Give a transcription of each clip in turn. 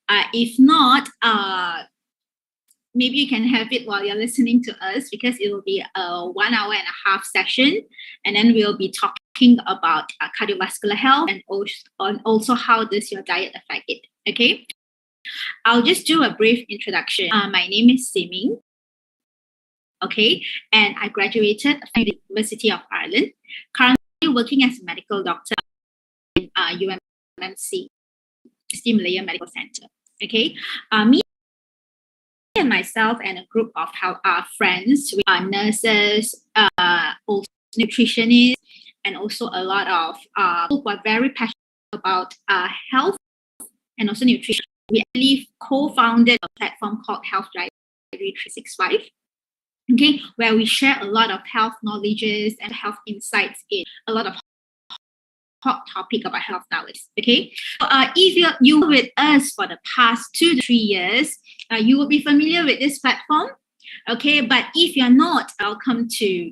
If not, maybe you can have it while you're listening to us, because it will be a 1 hour and a half session. And then we'll be talking about cardiovascular health and also how does your diet affect it. Okay. I'll just do a brief introduction. My name is Siming. Okay. And I graduated from the University of Ireland. Currently working as a medical doctor in UMMC, Malaya Medical Center. Okay. Me and myself and a group of friends, we are nurses, also nutritionists, and also a lot of people who are very passionate about health and also nutrition. We actually co-founded a platform called Health Diary 365, okay, where we share a lot of health knowledges and health insights in a lot of hot topic about health nowadays. Okay, so, if you were with us for the past 2 to 3 years, you will be familiar with this platform. Okay, but if you're not, welcome to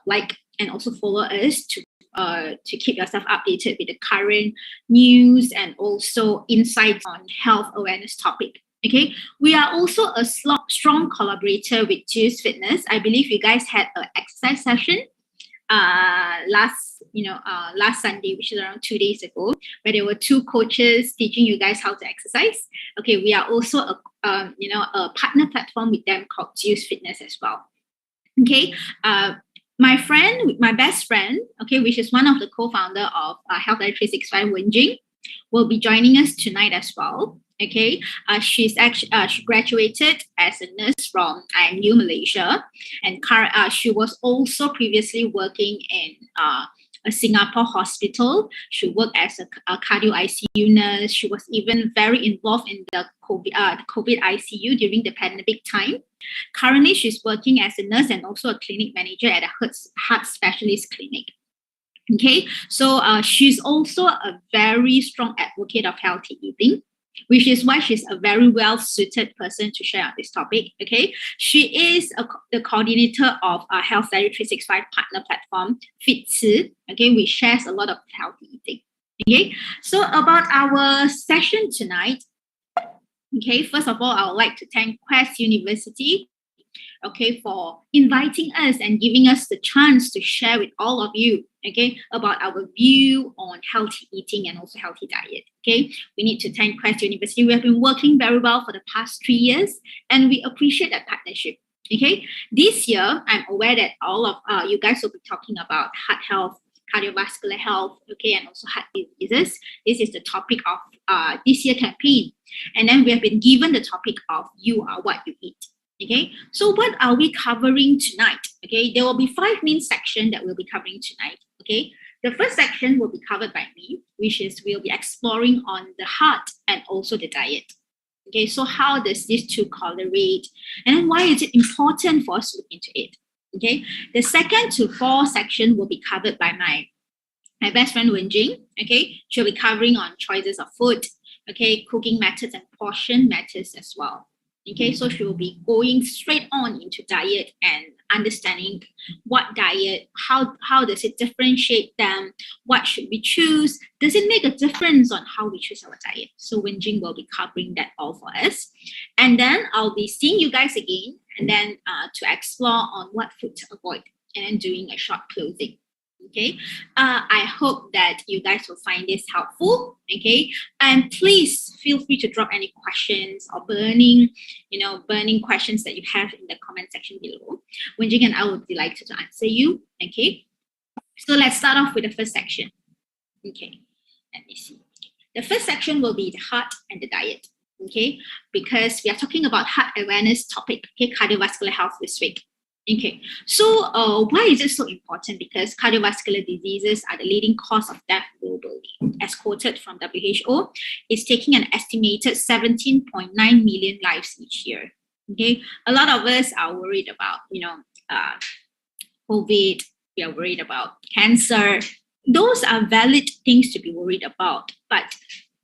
like and also follow us to keep yourself updated with the current news and also insights on health awareness topic. Okay, we are also a strong collaborator with Juice Fitness. I believe you guys had an exercise session last Sunday, which is around 2 days ago, where there were 2 coaches teaching you guys how to exercise. Okay, we are also a partner platform with them called Juice Fitness as well. Okay, my best friend, okay, which is one of the co-founder of Health Diary 365, Wenjing, will be joining us tonight as well. Okay, she graduated as a nurse from IMU Malaysia, and she was also previously working in a Singapore hospital. She worked as a cardio ICU nurse. She was even very involved in the COVID ICU during the pandemic time. Currently, she's working as a nurse and also a clinic manager at a heart specialist clinic. Okay, so she's also a very strong advocate of healthy eating, which is why she's a very well-suited person to share on this topic. Okay, she is the coordinator of our Health Diary 365 partner platform, FitCi, okay, which shares a lot of healthy eating. Okay, so about our session tonight. Okay, first of all, I would like to thank Quest University, okay, for inviting us and giving us the chance to share with all of you, okay, about our view on healthy eating and also healthy diet. Okay, we need to thank Quest University. We have been working very well for the past 3 years, and we appreciate that partnership. Okay, this year, I'm aware that all of you guys will be talking about heart health, cardiovascular health, okay, and also heart diseases. This is the topic of this year campaign. And then we have been given the topic of you are what you eat. Okay, so what are we covering tonight? Okay, there will be 5 main sections that we'll be covering tonight. Okay, the first section will be covered by me, which is we'll be exploring on the heart and also the diet. Okay, so how does these two correlate, and then why is it important for us to look into it? Okay, the 2nd to 4th section will be covered by my best friend Wenjing. Okay, she'll be covering on choices of food, okay, cooking methods and portion methods as well. Okay, so she will be going straight on into diet and understanding what diet, how does it differentiate them, what should we choose, does it make a difference on how we choose our diet? So Wenjing will be covering that all for us. And then I'll be seeing you guys again, and then to explore on what food to avoid, and then doing a short closing. Okay, I hope that you guys will find this helpful. Okay, and please feel free to drop any questions or burning questions that you have in the comment section below. Wenjing and I will be delighted to answer you. Okay, so let's start off with the first section. Okay, let me see. The first section will be the heart and the diet. Okay, because we are talking about heart awareness topic. Okay, cardiovascular health this week. Okay, so why is it so important? Because cardiovascular diseases are the leading cause of death globally. As quoted from WHO, it's taking an estimated 17.9 million lives each year. Okay, a lot of us are worried about, COVID, we are worried about cancer. Those are valid things to be worried about. But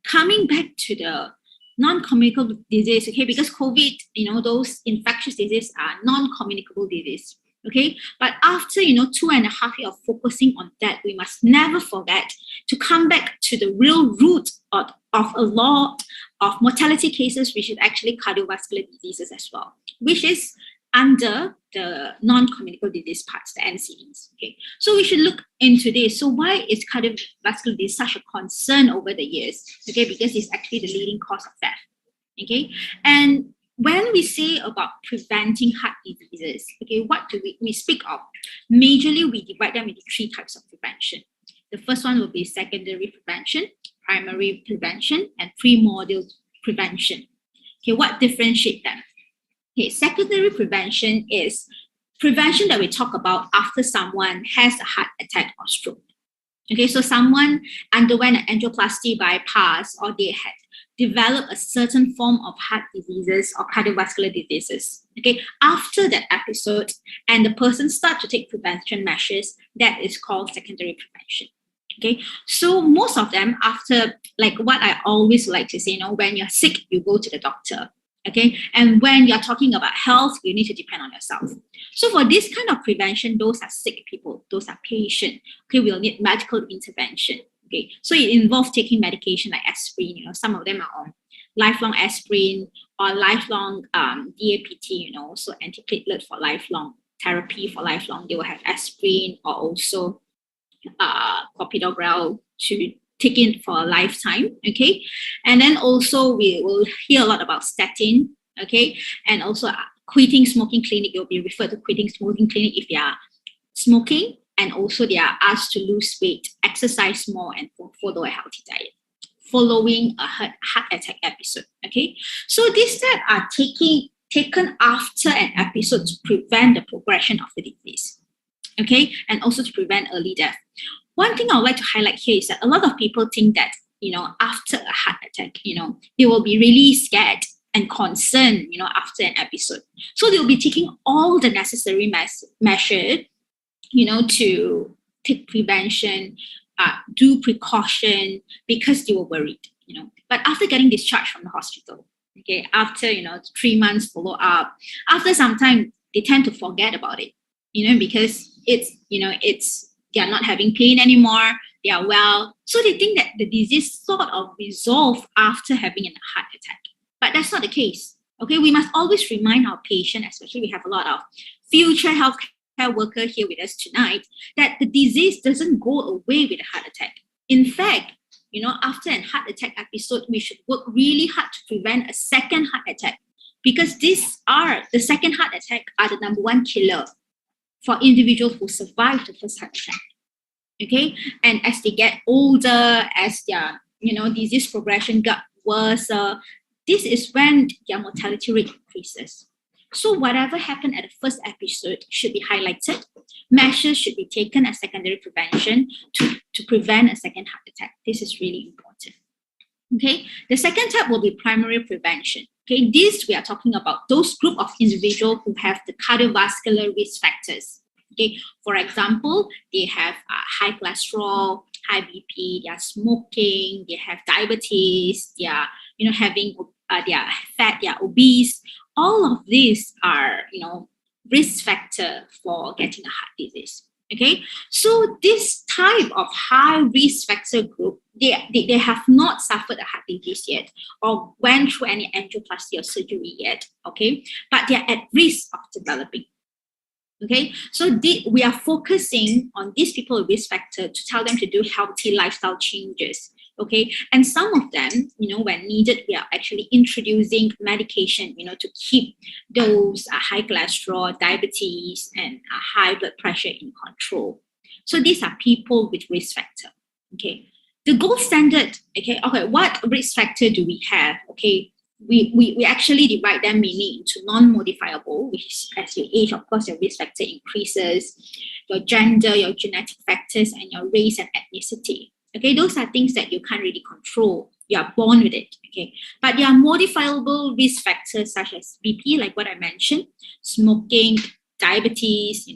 coming back to the non-communicable disease, okay, because COVID, those infectious diseases are non-communicable disease, okay? But after, 2.5 years of focusing on that, we must never forget to come back to the real root of a lot of mortality cases, which is actually cardiovascular diseases as well, which is under the non-communicable disease parts, the NCDs. Okay, so we should look into this. So why is cardiovascular disease such a concern over the years? Okay, because it's actually the leading cause of death. Okay, and when we say about preventing heart diseases, okay, what do we speak of? Majorly, we divide them into three types of prevention. The first one will be secondary prevention, primary prevention, and primordial prevention. Okay, what differentiate them? Okay, secondary prevention is prevention that we talk about after someone has a heart attack or stroke. Okay, so someone underwent an angioplasty bypass, or they had developed a certain form of heart diseases or cardiovascular diseases. Okay, after that episode, and the person starts to take prevention measures, that is called secondary prevention. Okay, so most of them, after, like what I always like to say, when you're sick, you go to the doctor. Okay, and when you're talking about health, you need to depend on yourself. So for this kind of prevention, those are sick people, those are patients. Okay, we'll need medical intervention. Okay, so it involves taking medication like aspirin. Some of them are on lifelong aspirin or lifelong DAPT. So antiplatelet for lifelong therapy for lifelong. They will have aspirin or also clopidogrel to take in for a lifetime. Okay, and then also we will hear a lot about statin. Okay, and also quitting smoking clinic. You'll be referred to quitting smoking clinic if they are smoking, and also they are asked to lose weight, exercise more, and follow a healthy diet following a heart attack episode. Okay, so these steps are taken after an episode to prevent the progression of the disease. Okay, and also to prevent early death. One thing I would like to highlight here is that a lot of people think that, after a heart attack, they will be really scared and concerned, after an episode. So they'll be taking all the necessary measures, to take prevention, do precaution, because they were worried, But after getting discharged from the hospital, okay, after, 3 months follow up, after some time, they tend to forget about it, because they are not having pain anymore, they are well. So they think that the disease sort of resolved after having a heart attack. But that's not the case. Okay, we must always remind our patient, especially we have a lot of future healthcare workers here with us tonight, that the disease doesn't go away with a heart attack. In fact, after a heart attack episode, we should work really hard to prevent a second heart attack, because the second heart attack are the number one killer for individuals who survive the first heart attack. Okay, and as they get older, as their disease progression got worse, this is when their mortality rate increases. So whatever happened at the first episode should be highlighted. Measures should be taken as secondary prevention to prevent a second heart attack. This is really important. Okay, the second type will be primary prevention. Okay, this we are talking about those group of individuals who have the cardiovascular risk factors. Okay, for example, they have high cholesterol, high BP, they are smoking, they have diabetes, they are having they are fat, they are obese. All of these are risk factor for getting a heart disease. Okay, so this type of high risk factor group, they have not suffered a heart disease yet or went through any angioplasty or surgery yet. Okay, but they are at risk of developing. Okay, so we are focusing on these people with risk factor to tell them to do healthy lifestyle changes. Okay, and some of them, when needed, we are actually introducing medication, to keep those high cholesterol, diabetes, and high blood pressure in control. So these are people with risk factor. Okay, the gold standard. Okay, what risk factor do we have? Okay, we actually divide them mainly into non-modifiable, which is as you age, of course, your risk factor increases, your gender, your genetic factors, and your race and ethnicity. Okay, those are things that you can't really control. You are born with it. Okay, but there are modifiable risk factors such as BP, like what I mentioned, smoking, diabetes,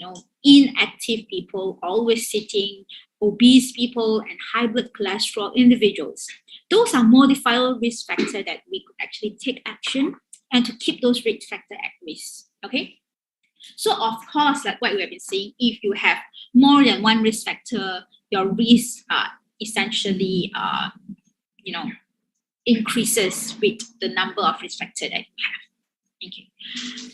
inactive people, always sitting, obese people, and high blood cholesterol individuals. Those are modifiable risk factors that we could actually take action and to keep those risk factors at risk. Okay, so of course, like what we have been saying, if you have more than one risk factor, your risk essentially, increases with the number of risk factors that you have. Okay.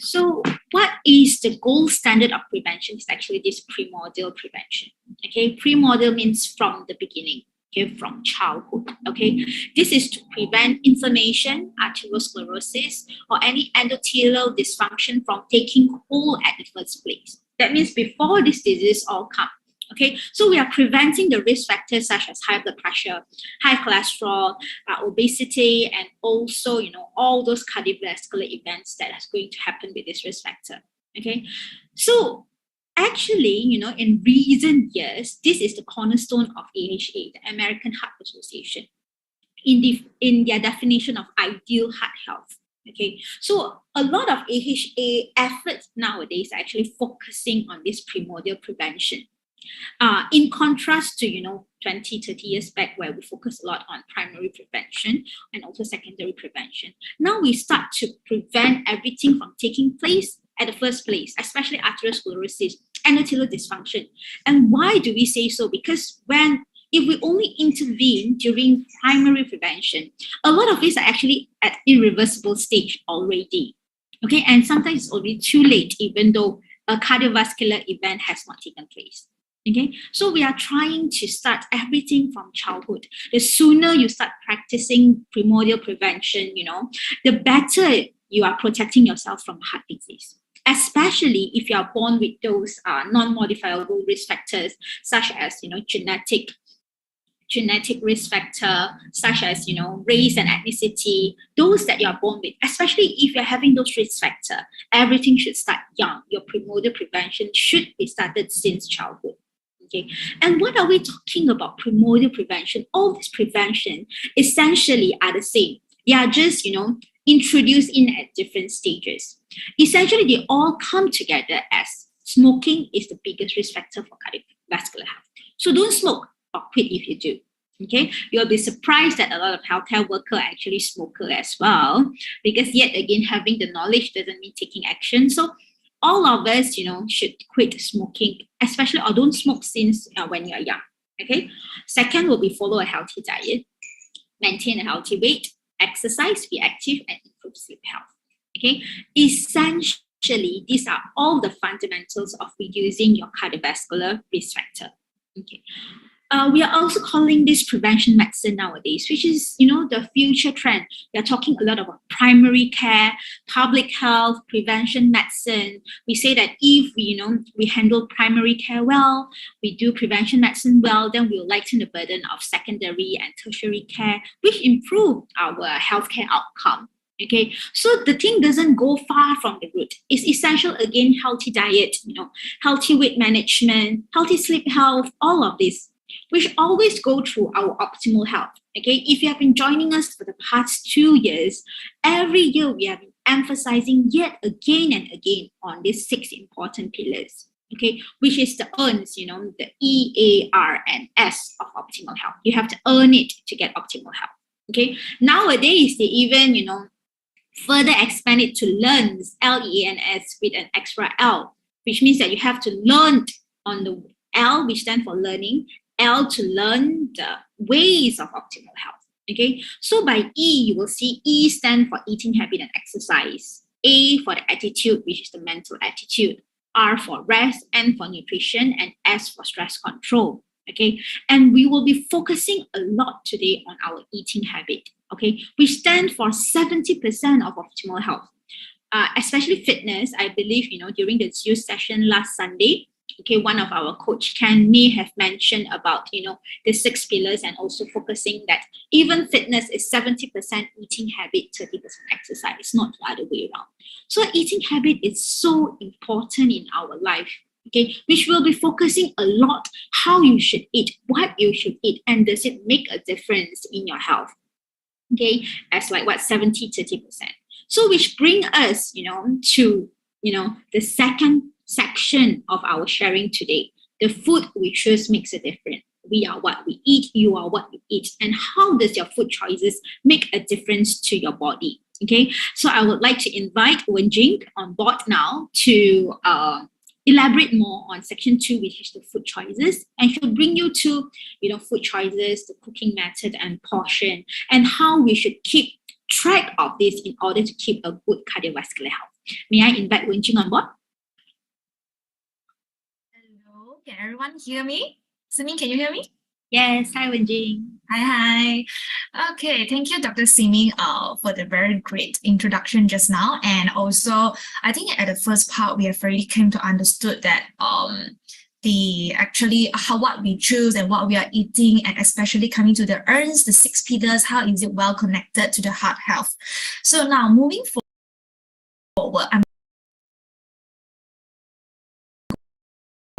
So what is the gold standard of prevention? Is actually this primordial prevention. Okay, primordial means from the beginning. Okay, from childhood. Okay, this is to prevent inflammation, arteriosclerosis, or any endothelial dysfunction from taking hold at the first place. That means before this disease all come. Okay, so we are preventing the risk factors such as high blood pressure, high cholesterol, obesity, and also, all those cardiovascular events that is going to happen with this risk factor. Okay, so actually, in recent years, this is the cornerstone of AHA, the American Heart Association, in their definition of ideal heart health. Okay, so a lot of AHA efforts nowadays are actually focusing on this primordial prevention. In contrast to 20, 30 years back, where we focus a lot on primary prevention and also secondary prevention. Now we start to prevent everything from taking place at the first place, especially arteriosclerosis, endothelial dysfunction. And why do we say so? Because if we only intervene during primary prevention, a lot of these are actually at irreversible stage already. Okay, and sometimes it's already too late, even though a cardiovascular event has not taken place. Okay, so we are trying to start everything from childhood. The sooner you start practicing primordial prevention, the better you are protecting yourself from heart disease. Especially if you are born with those non-modifiable risk factors, such as genetic risk factor, such as race and ethnicity, those that you are born with. Especially if you're having those risk factors, everything should start young. Your primordial prevention should be started since childhood. Okay, and what are we talking about? Primordial prevention. All this prevention essentially are the same. They are just introduced in at different stages. Essentially, they all come together as smoking is the biggest risk factor for cardiovascular health. So don't smoke or quit if you do. Okay, you'll be surprised that a lot of healthcare workers are actually smokers as well, because yet again, having the knowledge doesn't mean taking action. So all of us, should quit smoking, especially, or don't smoke since when you're young. Okay. Second will be follow a healthy diet, maintain a healthy weight, exercise, be active, and improve sleep health. Okay. Essentially, these are all the fundamentals of reducing your cardiovascular risk factor. Okay. We are also calling this prevention medicine nowadays, which is, the future trend. We are talking a lot about primary care, public health, prevention medicine. We say that if we handle primary care well, we do prevention medicine well, then we'll lighten the burden of secondary and tertiary care, which improve our healthcare outcome. Okay, so the thing doesn't go far from the root. It's essential, again, healthy diet, healthy weight management, healthy sleep health, all of this. We should always go through our optimal health. Okay, if you have been joining us for the past 2 years, every year we have been emphasizing yet again and again on these 6 important pillars. Okay, which is the earns, the E, A, R, and S of optimal health. You have to earn it to get optimal health. Okay, nowadays they even, further expand it to learns, LEANS, with an extra L, which means that you have to learn on the L, which stands for learning, L to learn the ways of optimal health. Okay, so by E, you will see E stand for eating habit and exercise, A for the attitude, which is the mental attitude, R for rest, N for nutrition, and S for stress control. Okay, and we will be focusing a lot today on our eating habit. Okay, which stand for 70% of optimal health. Especially fitness, I believe, during the Zeus session last Sunday, okay, one of our coach, Ken, may have mentioned about, the 6 pillars, and also focusing that even fitness is 70% eating habit, 30% exercise, not the other way around. So eating habit is so important in our life, okay, which will be focusing a lot how you should eat, what you should eat, and does it make a difference in your health? Okay, as like 70-30%. So which bring us, to, the second section of our sharing today. The food we choose makes a difference. We are what we eat, you are what you eat. And how does your food choices make a difference to your body? Okay, so I would like to invite Wen Jing on board now to elaborate more on section 2, which is the food choices, and she'll bring you to, food choices, the cooking method and portion, and how we should keep track of this in order to keep a good cardiovascular health. May I invite Wen Jing on board? Hello, can everyone hear me? Simin, can you hear me? Yes, hi Wen Jing. Hi. Okay, thank you, Dr. Simi, for the very great introduction just now. And also, I think at the first part, we have already came to understood that what we choose and what we are eating, and especially coming to the EARNS, the 6 pillars, how is it well connected to the heart health. So now moving forward, I'm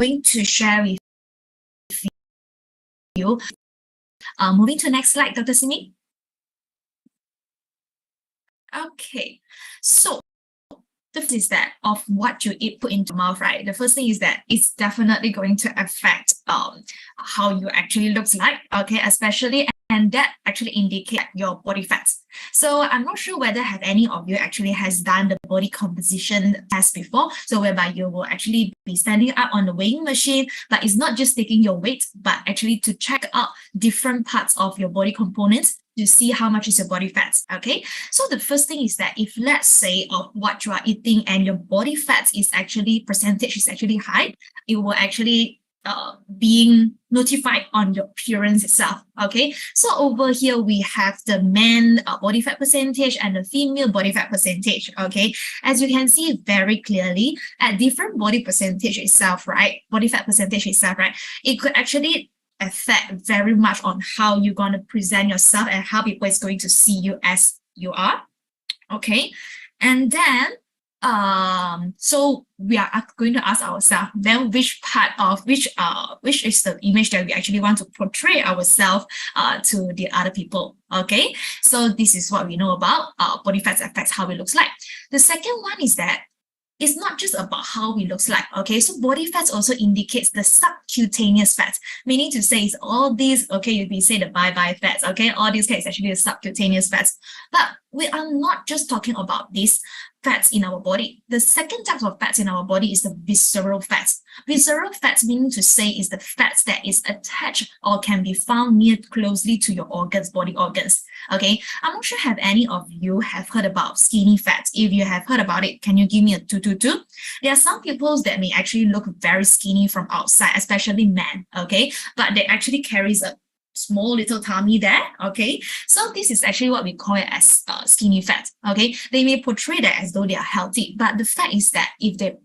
going to share with you. Moving to the next slide, Dr. Simi. Okay, so the first is that of what you eat put into your mouth, right? The first thing is that it's definitely going to affect how you actually looks like, okay, especially, and that actually indicates your body fats. So I'm not sure whether have any of you actually has done the body composition test before, so whereby you will actually be standing up on the weighing machine, but it's not just taking your weight, but actually to check out different parts of your body components to see how much is your body fats, okay? So the first thing is that if let's say of what you are eating and your body fats is actually percentage is actually high, it will actually being notified on your appearance itself, okay? So over here we have the man body fat percentage and the female body fat percentage, okay? As you can see very clearly at different body percentage itself, right? Body fat percentage itself, right? It could actually affect very much on how you're going to present yourself and how people is going to see you as you are, okay? And then so we are going to ask ourselves then which part of which is the image that we actually want to portray ourselves to the other people, okay? So this is what we know about body fats affects how it looks like. The second one is that it's not just about how we looks like, okay? So body fats also indicates the subcutaneous fats, meaning to say it's all these, okay, you'd be say the bye-bye fats, okay? All these is actually the subcutaneous fats. But we are not just talking about these fats in our body. The second type of fats in our body is the visceral fats. Visceral fats meaning to say is the fats that is attached or can be found near closely to your organs, body organs, okay? I'm not sure have any of you have heard about skinny fats. If you have heard about it, can you give me a 222? There are some people that may actually look very skinny from outside, especially men, okay? But they actually carries a small little tummy there, okay? So this is actually what we call it as skinny fat, okay? They may portray that as though they are healthy, but the fact is that if they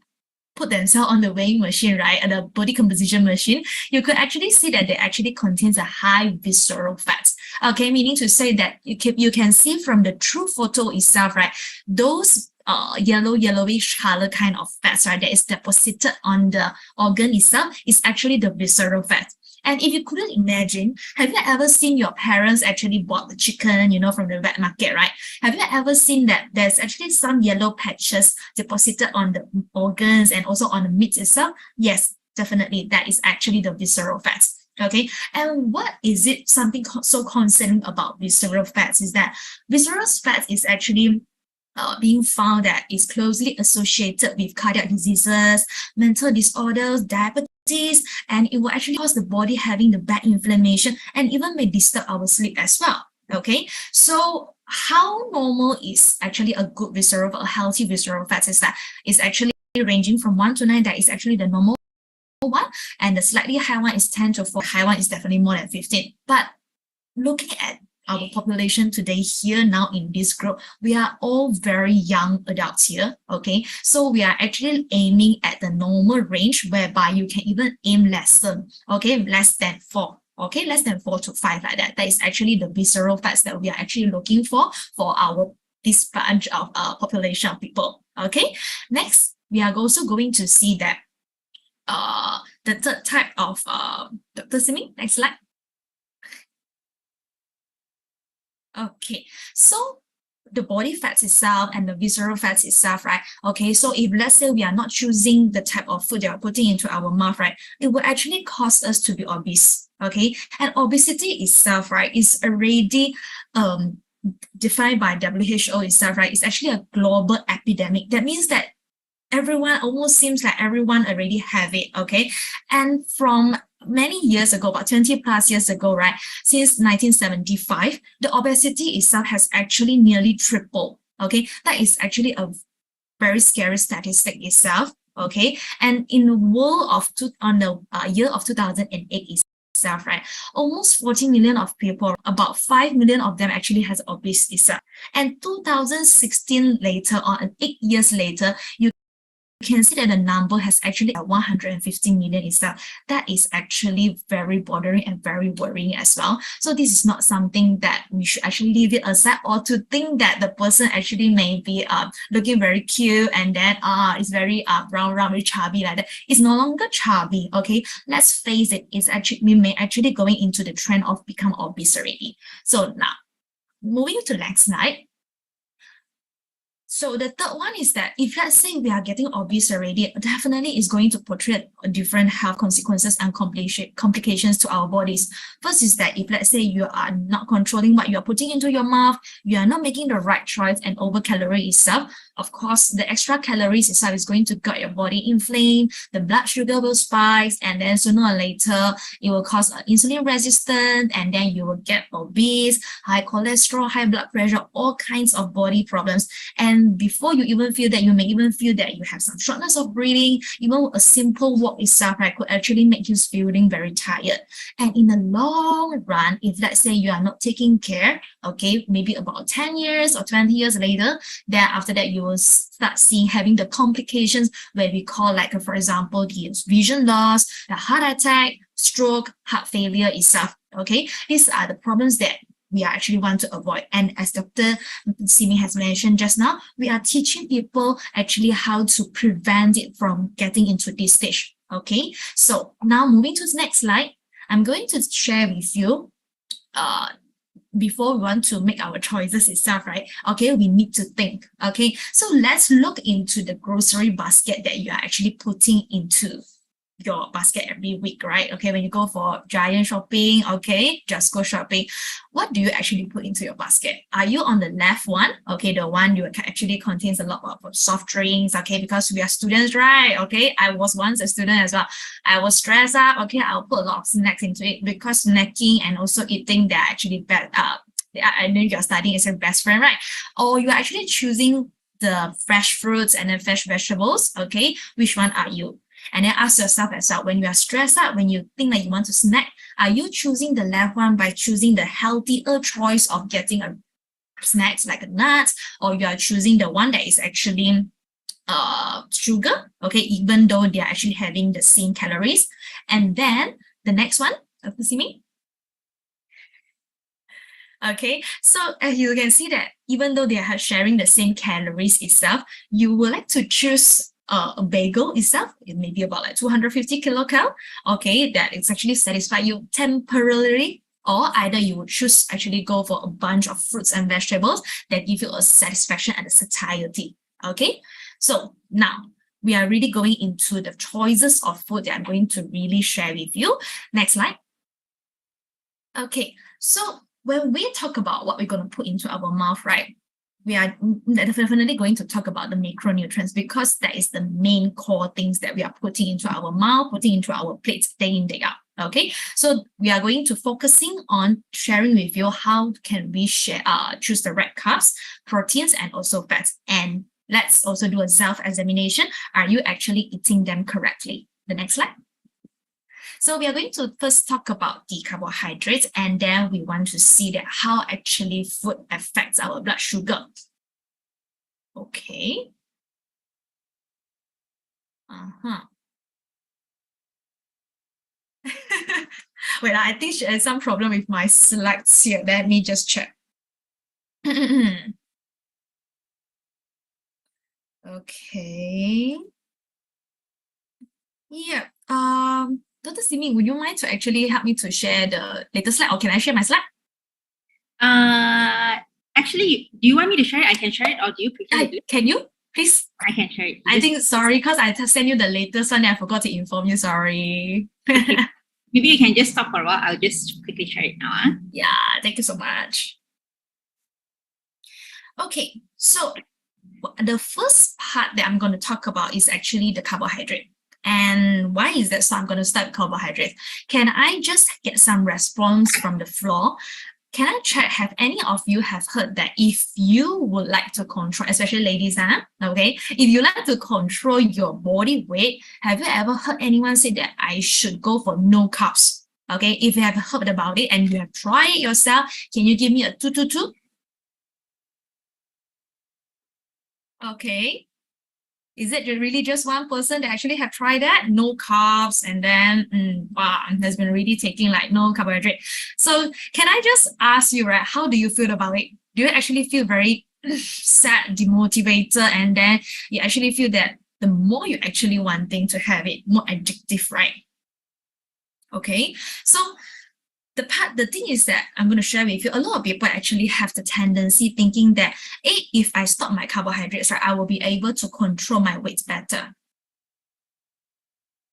put themselves on the weighing machine, right, and the body composition machine, you could actually see that they actually contains a high visceral fat, okay? Meaning to say that you can see from the true photo itself, right, those yellowish color kind of fats, right, that is deposited on the organ itself is actually the visceral fat. And if you couldn't imagine, have you ever seen your parents actually bought the chicken, from the wet market, right? Have you ever seen that there's actually some yellow patches deposited on the organs and also on the meat itself? Yes, definitely. That is actually the visceral fats. Okay, and what is it something so concerning about visceral fats is that visceral fats is actually being found that is closely associated with cardiac diseases, mental disorders, diabetes, and it will actually cause the body having the bad inflammation and even may disturb our sleep as well. Okay, so how normal is actually a good visceral, a healthy visceral fat is that it's actually ranging from 1 to 9, that is actually the normal one, and the slightly high one is 10 to 4, high one is definitely more than 15. But looking at our population today here now in this group, we are all very young adults here, okay? So we are actually aiming at the normal range whereby you can even aim less than, okay, less than 4, okay, less than 4 to 5 like that. That is actually the visceral fats that we are actually looking for our this bunch of population of people, okay? Next, we are also going to see that the third type of, Dr. Simi, next slide. Okay, so the body fats itself and the visceral fats itself, right? Okay, so if let's say we are not choosing the type of food that we're putting into our mouth, right, it will actually cause us to be obese, okay? And obesity itself, right, is already defined by WHO itself, right? It's actually a global epidemic. That means that everyone almost seems like everyone already have it, okay? And from many years ago, about 20 plus years ago, right? Since 1975, the obesity itself has actually nearly tripled, okay? That is actually a very scary statistic itself, okay? And in the world of, on the year of 2008 itself, right? Almost 40 million of people, about 5 million of them actually has obesity itself. And 2016 later on, 8 years later, you can see that the number has actually 150 million itself. That is actually very bothering and very worrying as well. So this is not something that we should actually leave it aside, or to think that the person actually may be looking very cute and then it's very round, very chubby like that. It's no longer chubby, okay? Let's face it, it's actually, we may actually going into the trend of become obese already. So now, moving to the next slide. So the third one is that if let's say we are getting obese already, definitely is going to portray different health consequences and complications to our bodies. First is that if let's say you are not controlling what you are putting into your mouth, you are not making the right choice and over calorie itself, of course, the extra calories itself is going to get your body inflamed, the blood sugar will spike, and then sooner or later, it will cause insulin resistance, and then you will get obese, high cholesterol, high blood pressure, all kinds of body problems. And before you even feel that, you may even feel that you have some shortness of breathing. Even a simple walk itself, right, could actually make you feeling very tired. And in the long run, if let's say you are not taking care, okay, maybe about 10 years or 20 years later, then after that you will start seeing having the complications where we call, like, for example, the vision loss, the heart attack, stroke, heart failure itself. Okay, these are the problems that we actually want to avoid. And as Dr. Simi has mentioned just now, we are teaching people actually how to prevent it from getting into this stage. Okay, so now moving to the next slide, I'm going to share with you before we want to make our choices itself, right? Okay, we need to think. Okay, so let's look into the grocery basket that you are actually putting into your basket every week, right? Okay, when you go for Giant shopping, okay, Just Go shopping, what do you actually put into your basket? Are you on the left one? Okay, the one you actually contains a lot of soft drinks, okay, because we are students, right? Okay, I was once a student as well. I was stressed out, okay, I'll put a lot of snacks into it, because snacking and also eating, they're actually bad. I know you're studying as your best friend, right? Or you're actually choosing the fresh fruits and then fresh vegetables, okay? Which one are you? And then ask yourself as well, when you are stressed out, when you think that you want to snack, are you choosing the left one by choosing the healthier choice of getting a snacks like nuts, or you are choosing the one that is actually sugar, okay, even though they are actually having the same calories? And then the next one, Dr. Simi? Okay, so as you can see that even though they are sharing the same calories itself, you would like to choose a bagel itself. It may be about like 250 kilocal, okay, that it's actually satisfy you temporarily, or either you would choose actually go for a bunch of fruits and vegetables that give you a satisfaction and a satiety. Okay, so now we are really going into the choices of food that I'm going to really share with you. Next slide. Okay, so when we talk about what we're going to put into our mouth, right, we are definitely going to talk about the macronutrients, because that is the main core things that we are putting into our mouth, putting into our plates day in, day out. Okay, so we are going to focusing on sharing with you how can we share, choose the right carbs, proteins, and also fats. And let's also do a self-examination. Are you actually eating them correctly? The next slide. So we are going to first talk about the carbohydrates, and then we want to see that how actually food affects our blood sugar. Okay. Wait, I think there's some problem with my slides here. Let me just check. Okay. Yeah. Dr. Simi, would you mind to actually help me to share the latest slide, or can I share my slide? Actually, do you want me to share it? I can share it, or do you prefer to do it? Can you, please? I can share it. I think, sorry, because I sent you the latest one and I forgot to inform you, sorry. Maybe you can just stop for a while. I'll just quickly share it now. Yeah, thank you so much. Okay, so the first part that I'm going to talk about is actually the carbohydrate. And why is that? So I'm going to start with carbohydrates. Can I just get some response from the floor? Can I check, have any of you have heard that if you would like to control, especially ladies, okay, if you like to control your body weight, have you ever heard anyone say that I should go for no carbs? Okay, if you have heard about it and you have tried it yourself, can you give me a 222? Okay. Is it really just one person that actually have tried that? No carbs, and then wow, has been really taking like no carbohydrate. So can I just ask you, right, how do you feel about it? Do you actually feel very sad, demotivated, and then you actually feel that the more you actually wanting to have it, more addictive, right? Okay, so the thing is that I'm going to share with you, a lot of people actually have the tendency thinking that, hey, if I stop my carbohydrates, right, I will be able to control my weight better.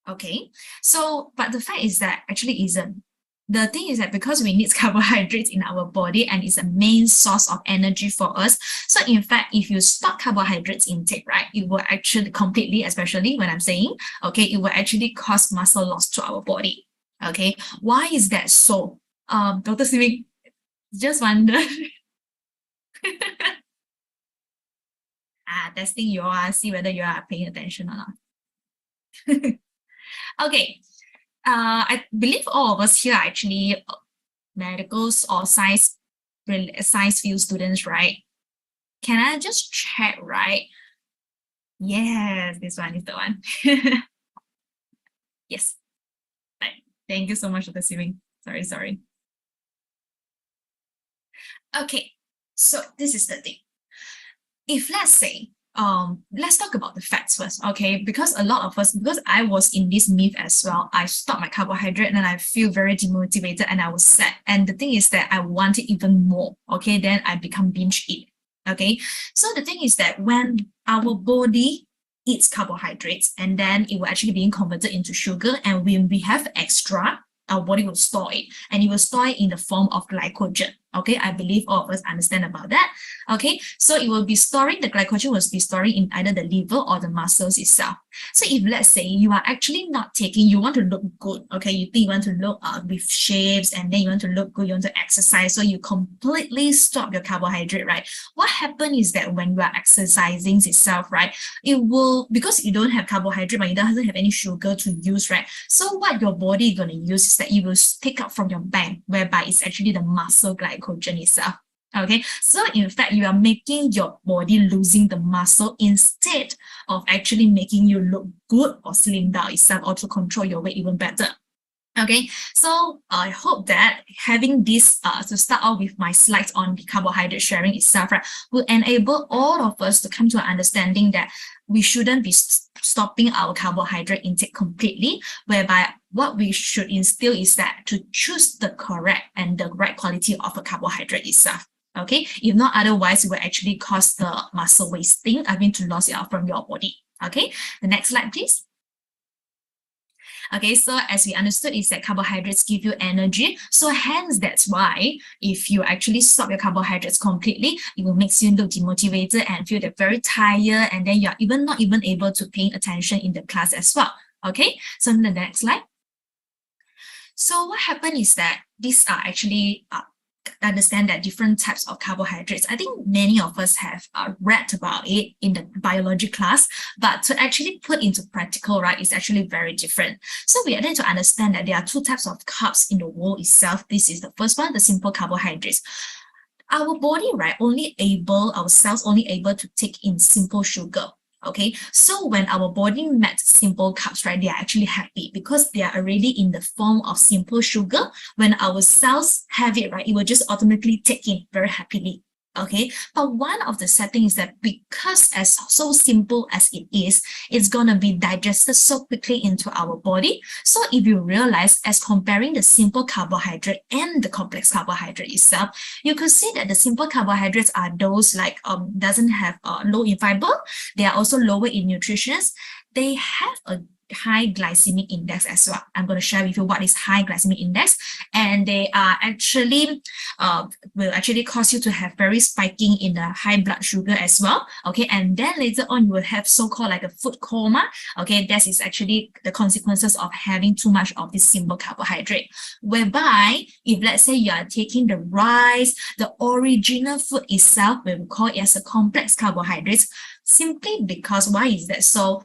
Okay, so, but the fact is that actually isn't. The thing is that because we need carbohydrates in our body and it's a main source of energy for us. So in fact, if you stop carbohydrates intake, right, it will actually completely, especially when I'm saying, okay, it will actually cause muscle loss to our body. Okay, why is that so? Dr. Simi, just wonder. Testing you all, see whether you are paying attention or not. Okay, I believe all of us here are actually medicals or science field students, right? Can I just check, right? Yes, this one is the one. Yes. Thank you so much for the receiving. Sorry. Okay, so this is the thing. If let's say, let's talk about the facts first, okay? Because a lot of us, because I was in this myth as well, I stopped my carbohydrate and then I feel very demotivated and I was sad. And the thing is that I wanted even more, okay? Then I become binge eat, okay? So the thing is that when our body eats carbohydrates and then it will actually being converted into sugar, and when we have extra, our body will store it, and it will store it in the form of glycogen. Okay, I believe all of us understand about that. Okay, so it will be storing, the glycogen will be storing in either the liver or the muscles itself. So if let's say you are actually not taking, you want to look good, okay, you think you want to look with shapes, and then you want to look good, you want to exercise, so you completely stop your carbohydrate, right? What happens is that when you are exercising itself, right, it will, because you don't have carbohydrate, but it doesn't have any sugar to use, right? So what your body is going to use is that it will take up from your bank, whereby it's actually the muscle glycogen itself. Okay, so in fact, you are making your body losing the muscle instead of actually making you look good or slim down itself, or to control your weight even better. Okay, so I hope that having this to start off with my slides on the carbohydrate sharing itself, right, will enable all of us to come to an understanding that we shouldn't be stopping our carbohydrate intake completely, whereby what we should instill is that to choose the correct and the right quality of a carbohydrate itself. Okay, if not, otherwise it will actually cause the muscle wasting, to lose it out from your body. Okay, the next slide, please. Okay, so as we understood is that carbohydrates give you energy. So hence, that's why if you actually stop your carbohydrates completely, it will make you look demotivated and feel that very tired, and then you're even not even able to pay attention in the class as well. Okay, so in the next slide. So what happened is that these are actually understand that different types of carbohydrates. I think many of us have read about it in the biology class, but to actually put into practical, right, is actually very different. So we need to understand that there are two types of carbs in the world itself. This is the first one, the simple carbohydrates. Our body, right, our cells only able to take in simple sugar. Okay, so when our body met simple carbs, right, they are actually happy because they are already in the form of simple sugar. When our cells have it, right, it will just automatically take in very happily. Okay, but one of the settings is that because as so simple as it is, it's gonna be digested so quickly into our body. So if you realize, as comparing the simple carbohydrate and the complex carbohydrate itself, you could see that the simple carbohydrates are those like doesn't have low in fiber. They are also lower in nutrition. they have a high glycemic index as well. I'm going to share with you what is high glycemic index, and they are actually will actually cause you to have very spiking in the high blood sugar as well. Okay, and then later on you will have so-called like a food coma. Okay, that is actually the consequences of having too much of this simple carbohydrate, whereby if let's say you are taking the rice, the original food itself, we will call it as a complex carbohydrates, simply because why is that so?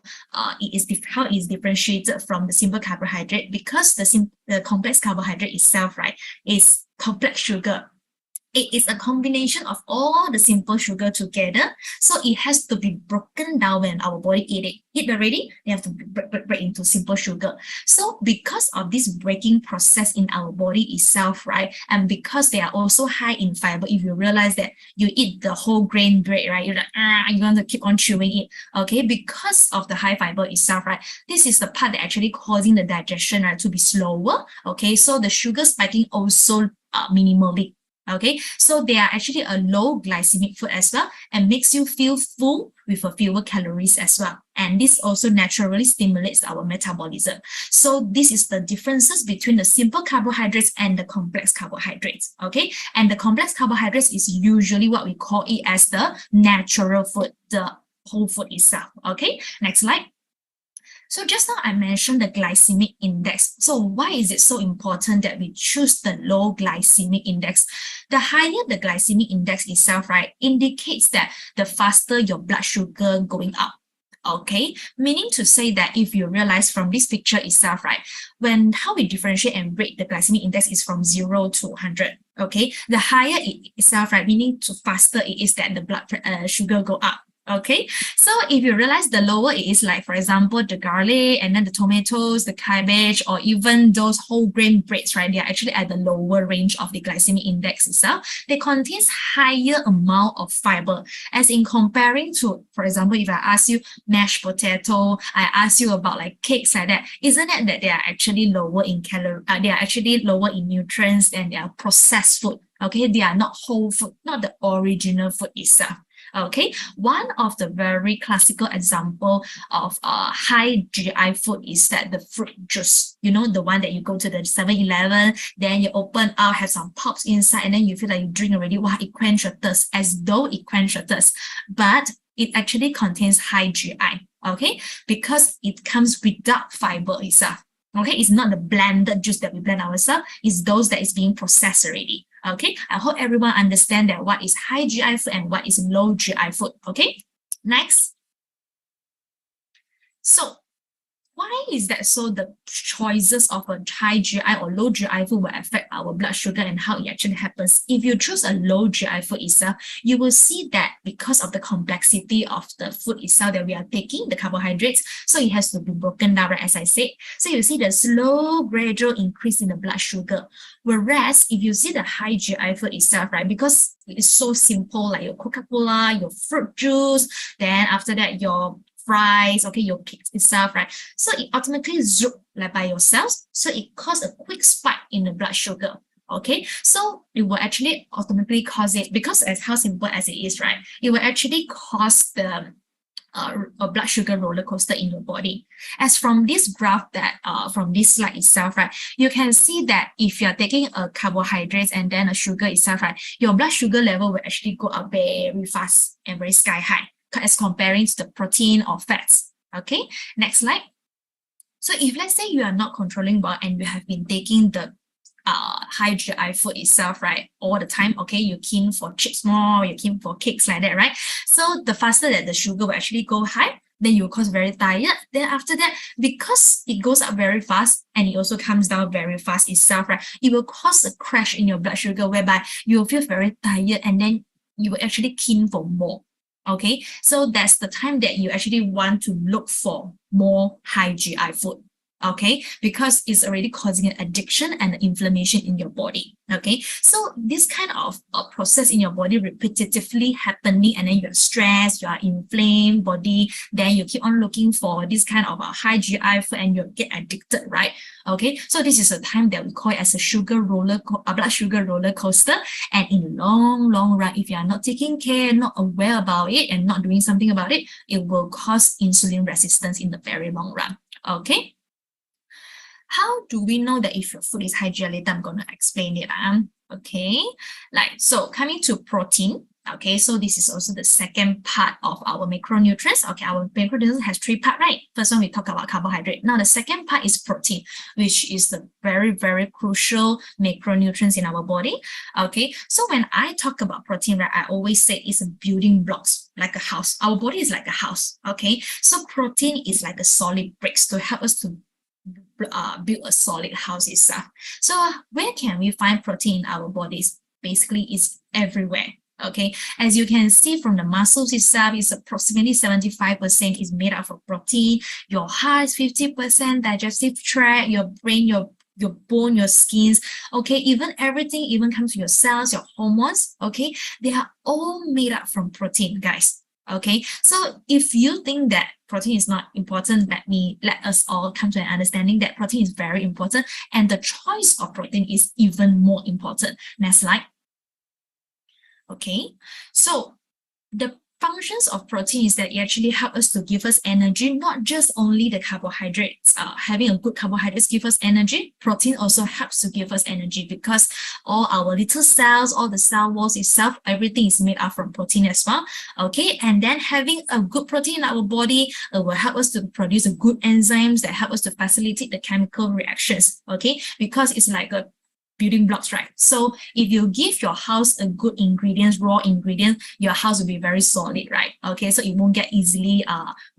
It is how it is differentiated from the simple carbohydrate, because the complex carbohydrate itself, right, is complex sugar. It is a combination of all the simple sugar together. So it has to be broken down when our body eat it. Eat already, they have to break into simple sugar. So because of this breaking process in our body itself, right, and because they are also high in fiber, if you realize that you eat the whole grain bread, right, you're like, you want to keep on chewing it, okay, because of the high fiber itself, right, this is the part that actually causing the digestion, right, to be slower, okay, so the sugar spiking also minimally. Okay, so they are actually a low glycemic food as well, and makes you feel full with a fewer calories as well. And this also naturally stimulates our metabolism. So this is the differences between the simple carbohydrates and the complex carbohydrates. Okay, and the complex carbohydrates is usually what we call it as the natural food, the whole food itself. Okay, next slide. So just now I mentioned the glycemic index. So why is it so important that we choose the low glycemic index? The higher the glycemic index itself, right, indicates that the faster your blood sugar going up. Okay, meaning to say that if you realize from this picture itself, right, when how we differentiate and rate the glycemic index is from 0 to 100. Okay, the higher it itself, right, meaning to faster it is that the blood sugar go up. Okay, so if you realize the lower it is, like for example the garlic and then the tomatoes, the cabbage, or even those whole grain breads, right, they are actually at the lower range of the glycemic index itself. They contains higher amount of fiber, as in comparing to, for example, if I ask you mashed potato, I ask you about like cakes like that, isn't it that they are actually lower in calorie, they are actually lower in nutrients than their processed food. Okay, they are not whole food, not the original food itself. Okay, one of the very classical example of high GI food is that the fruit juice, you know, the one that you go to the 7-Eleven, then you open out, have some pops inside, and then you feel like you drink already, wow, it quench your thirst, as though it quench your thirst, but it actually contains high GI, okay, because it comes without fiber itself. Okay, it's not the blended juice that we blend ourselves, it's those that is being processed already. Okay, I hope everyone understand that what is high GI food and what is low GI food. Okay, next. So why is that so? The choices of a high GI or low GI food will affect our blood sugar and how it actually happens. If you choose a low GI food itself, you will see that because of the complexity of the food itself that we are taking, the carbohydrates, so it has to be broken down, right, as I said. So you see the slow gradual increase in the blood sugar. Whereas if you see the high GI food itself, right, because it's so simple, like your Coca-Cola, your fruit juice, then after that your fries, okay, your cakes itself, right? So it automatically zoom like by yourself. So it causes a quick spike in the blood sugar. Okay, so it will actually automatically cause it, because as how simple as it is, right? It will actually cause the a blood sugar roller coaster in your body. As from this graph that from this slide itself, right, you can see that if you're taking a carbohydrates and then a sugar itself, right, your blood sugar level will actually go up very fast and very sky high as comparing to the protein or fats. Okay, next slide. So if let's say you are not controlling well and you have been taking the high GI food itself, right, all the time, okay, you're keen for chips more, you're keen for cakes like that, right? So the faster that the sugar will actually go high, then you will cause very tired. Then after that, because it goes up very fast and it also comes down very fast itself, right, it will cause a crash in your blood sugar whereby you will feel very tired and then you will actually keen for more. Okay, so that's the time that you actually want to look for more high GI food. okay, because it's already causing an addiction and inflammation in your body. Okay, so this kind of process in your body repetitively happening, and then you're stressed, you are inflamed body, then you keep on looking for this kind of a high GI food and you get addicted, right? Okay, so this is a time that we call it as a blood sugar roller coaster. And in the long run, if you are not taking care, not aware about it, and not doing something about it, it will cause insulin resistance in the very long run. Okay. How do we know that if your food is high GI? Later I'm going to explain it. Okay, so coming to protein. Okay, so this is also the second part of our macronutrients. Okay, our macronutrients has 3 parts, right? First one, we talk about carbohydrate. Now, the second part is protein, which is the very crucial macronutrients in our body. Okay, so when I talk about protein, right, I always say it's a building blocks, like a house. Our body is like a house. Okay, so protein is like a solid bricks to help us to build a solid house itself. So where can we find protein in our bodies? Basically, it's everywhere. Okay, as you can see from the muscles itself, it's approximately 75% is made up of protein. Your heart is 50%, digestive tract, your brain, your bone, your skins, okay, even everything, even comes to your cells, your hormones, okay, they are all made up from protein, guys. Okay, so if you think that protein is not important, let us all come to an understanding that protein is very important, and the choice of protein is even more important. Next slide. Okay, so the functions of protein is that it actually helps us to give us energy, not just only the carbohydrates. Having a good carbohydrates give us energy. Protein also helps to give us energy because all our little cells, all the cell walls itself, everything is made up from protein as well. Okay, and then having a good protein in our body will help us to produce a good enzymes that help us to facilitate the chemical reactions. Okay, because it's like a building blocks, right? So if you give your house a good ingredients, raw ingredients, your house will be very solid, right? Okay, so it won't get easily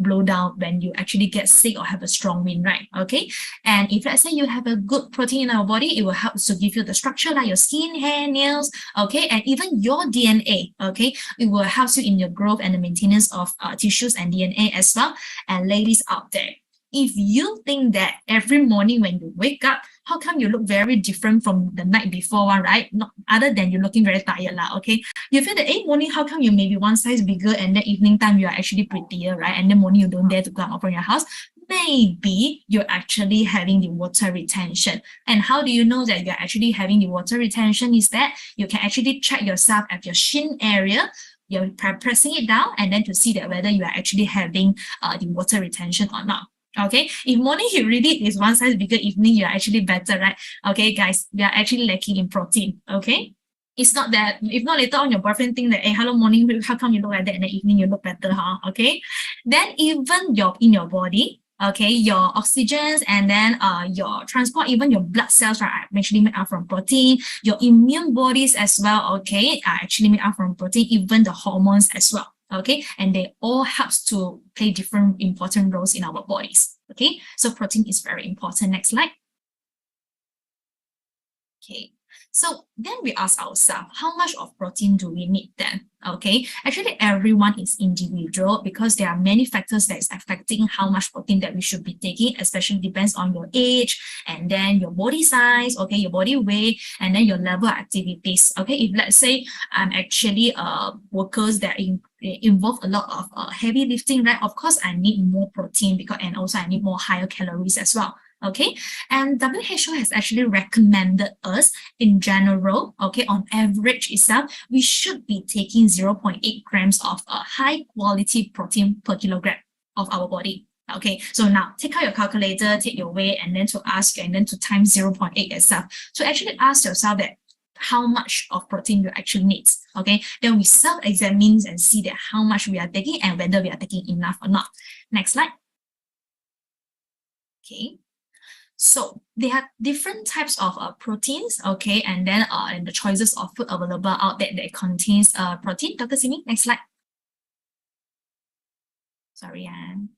blow down when you actually get sick or have a strong wind, right? Okay, and if let's say you have a good protein in our body, it will help to give you the structure like your skin, hair, nails, okay, and even your DNA, okay, it will help you in your growth and the maintenance of tissues and DNA as well. And ladies out there, if you think that every morning when you wake up, how come you look very different from the night before one, right? Not other than you're looking very tired, okay? You feel that, morning, how come you may be one size bigger and then evening time you are actually prettier, right? And then morning you don't dare to come out from your house. Maybe you're actually having the water retention. And how do you know that you're actually having the water retention? Is that you can actually check yourself at your shin area. You're pressing it down and then to see that whether you are actually having the water retention or not. Okay, if morning you really is one size bigger, evening you're actually better, right? Okay, guys, we are actually lacking in protein. Okay, it's not that, if not later on your boyfriend think that, hey, hello morning, how come you look like that, and then evening you look better, huh? Okay, then even in your body, okay, your oxygens and then your transport, even your blood cells are actually made up from protein. Your immune bodies as well, okay, are actually made up from protein, even the hormones as well. Okay, and they all helps to play different important roles in our bodies. Okay, so protein is very important. Next slide. Okay, so then we ask ourselves, how much of protein do we need then? Okay, actually everyone is individual because there are many factors that is affecting how much protein that we should be taking, especially depends on your age and then your body size, okay, your body weight, and then your level of activities. Okay, if let's say I'm actually workers that involve a lot of heavy lifting, right? Of course, I need more protein and also I need more higher calories as well. Okay, and WHO has actually recommended us in general, okay, on average itself, we should be taking 0.8 grams of high quality protein per kilogram of our body. Okay, so now take out your calculator, take your weight, and then to times 0.8 itself. So actually ask yourself that how much of protein you actually need. Okay, then we self-examine and see that how much we are taking and whether we are taking enough or not. Next slide. Okay. So they have different types of proteins, okay, and then and the choices of food available out there that contains protein. Dr. Simi, next slide. Sorry, Anne.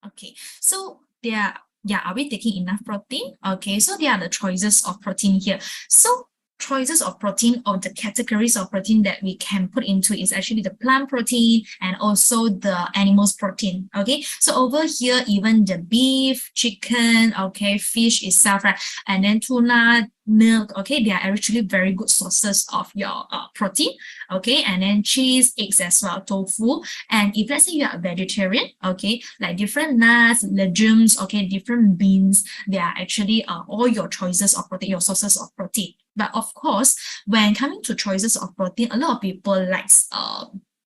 Okay, so are we taking enough protein? Okay, so there are the choices of protein here. So choices of protein or the categories of protein that we can put into is actually the plant protein and also the animals protein. Okay, so over here, even the beef, chicken, okay, fish itself, right, and then tuna, milk, okay, they are actually very good sources of your protein. Okay, and then cheese, eggs as well, tofu. And if let's say you are a vegetarian, okay, like different nuts, legumes, okay, different beans, they are actually all your choices of protein, your sources of protein. But of course, when coming to choices of protein, a lot of people likes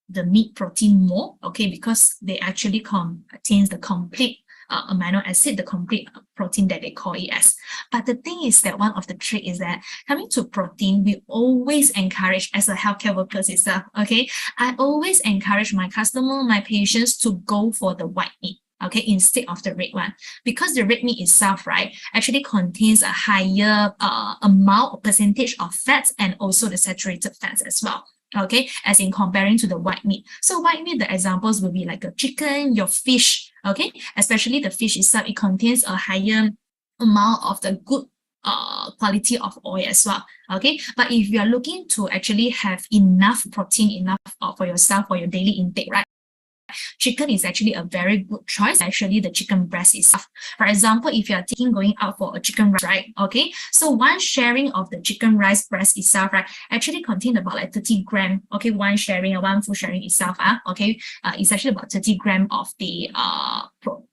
the meat protein more, okay, because they actually contains the complete amino acid, the complete protein that they call it as. But the thing is that one of the trick is that coming to protein, we always encourage as a healthcare workers itself, okay, I always encourage my customer, my patients to go for the white meat, okay, instead of the red one, because the red meat itself, right, actually contains a higher amount or percentage of fats and also the saturated fats as well. Okay, as in comparing to the white meat. So white meat, the examples will be like a chicken, your fish, okay, especially the fish itself, it contains a higher amount of the good quality of oil as well. Okay, but if you are looking to actually have enough protein, enough for yourself, for your daily intake, right, chicken is actually a very good choice. Actually, the chicken breast itself. For example, if you are going out for a chicken rice, right? Okay, so one sharing of the chicken rice breast itself, right, actually contain about like 30 gram. Okay, one sharing, one full sharing itself, okay, it's actually about 30 gram of the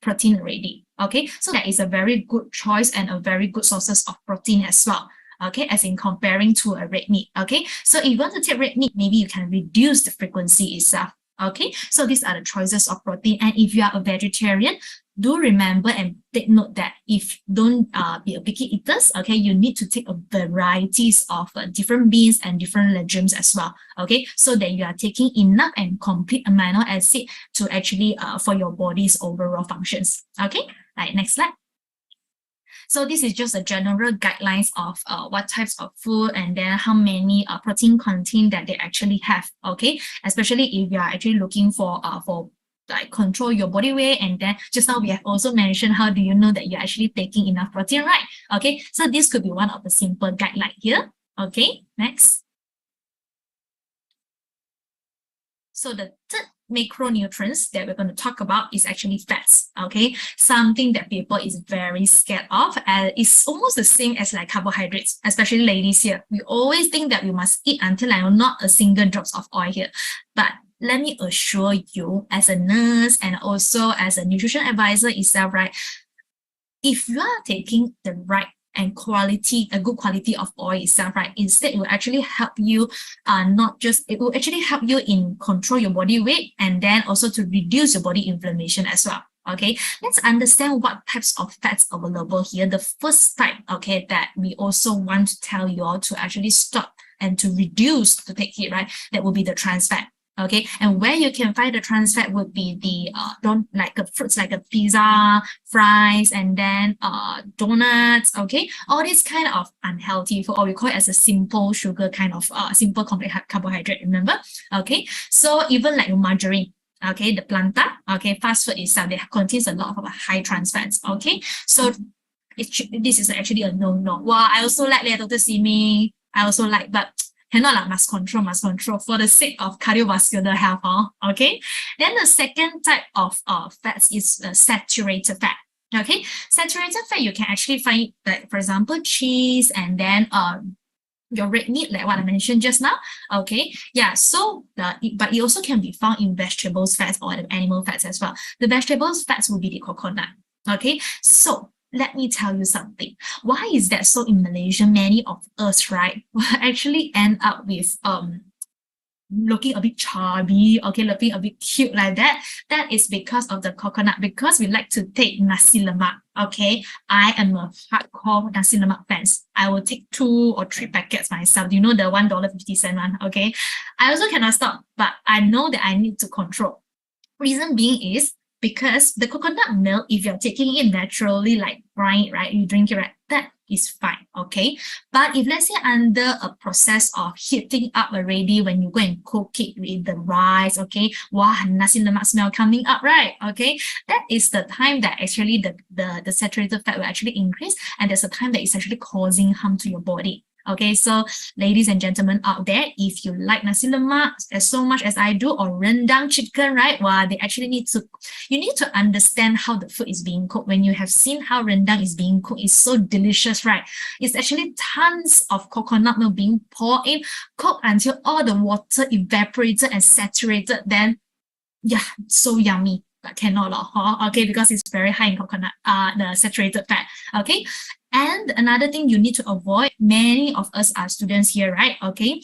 protein already. Okay, so that is a very good choice and a very good sources of protein as well. Okay, as in comparing to a red meat. Okay, so if you want to take red meat, maybe you can reduce the frequency itself. Okay, so these are the choices of protein. And if you are a vegetarian, do remember and take note that if don't be a picky eaters, okay, you need to take a varieties of different beans and different legumes as well. Okay, so that you are taking enough and complete amino acid to actually for your body's overall functions. Okay, right, next slide. So this is just a general guidelines of what types of food and then how many protein content that they actually have. Okay, especially if you are actually looking for like control your body weight, and then just now we have also mentioned how do you know that you're actually taking enough protein, right? Okay, so this could be one of the simple guideline here. Okay, next. So the third macronutrients that we're going to talk about is actually fats. Okay, something that people is very scared of, and it's almost the same as like carbohydrates, especially ladies here. We always think that we must eat until like not a single drops of oil here, but let me assure you, as a nurse and also as a nutrition advisor itself, right, if you are taking the right and a good quality of oil itself, right, instead it will actually help you it will actually help you in control your body weight and then also to reduce your body inflammation as well. Okay, let's understand what types of fats available here. The first type, okay, that we also want to tell you all to actually stop and to reduce to take it, right, that will be the trans fat. Okay, and where you can find the trans fat would be the fruits like a pizza, fries, and then donuts. Okay, all these kind of unhealthy food, or we call it as a simple sugar kind of simple complex carbohydrate. Remember? Okay, so even like margarine. Okay, the planta. Okay, fast food itself, they contains a lot of high trans fats. Okay, so this is actually a no. Well, I also like Dr. Simi. I also like, but cannot like must control for the sake of cardiovascular health. Okay, then the second type of fats is saturated fat. Okay, saturated fat you can actually find like, for example, cheese, and then your red meat, like what I mentioned just now. Okay, yeah, so but it also can be found in vegetables fats or the animal fats as well. The vegetables fats will be the coconut. Okay, so let me tell you something. Why is that so in Malaysia? Many of us, right, will actually end up with looking a bit chubby, okay, looking a bit cute like that. That is because of the coconut, because we like to take nasi lemak. Okay, I am a hardcore nasi lemak fans. I will take 2 or 3 packets myself. You know, the $1.50 one. Okay, I also cannot stop, but I know that I need to control. Reason being is because the coconut milk, if you're taking it naturally, like brine, right, you drink it, right, that is fine. Okay, but if let's say under a process of heating up already, when you go and cook it with the rice, okay, wow, nasi lemak smell coming up, right? Okay, that is the time that actually the saturated fat will actually increase, and there's a time that it's actually causing harm to your body. Okay, so ladies and gentlemen out there, if you like nasi lemak as so much as I do, or rendang chicken, right? Wow, you need to understand how the food is being cooked. When you have seen how rendang is being cooked, it's so delicious, right? It's actually tons of coconut milk being poured in, cooked until all the water evaporated and saturated. Then, yeah, so yummy. But cannot okay, because it's very high in coconut, the saturated fat. Okay, and another thing you need to avoid, many of us are students here, right? Okay,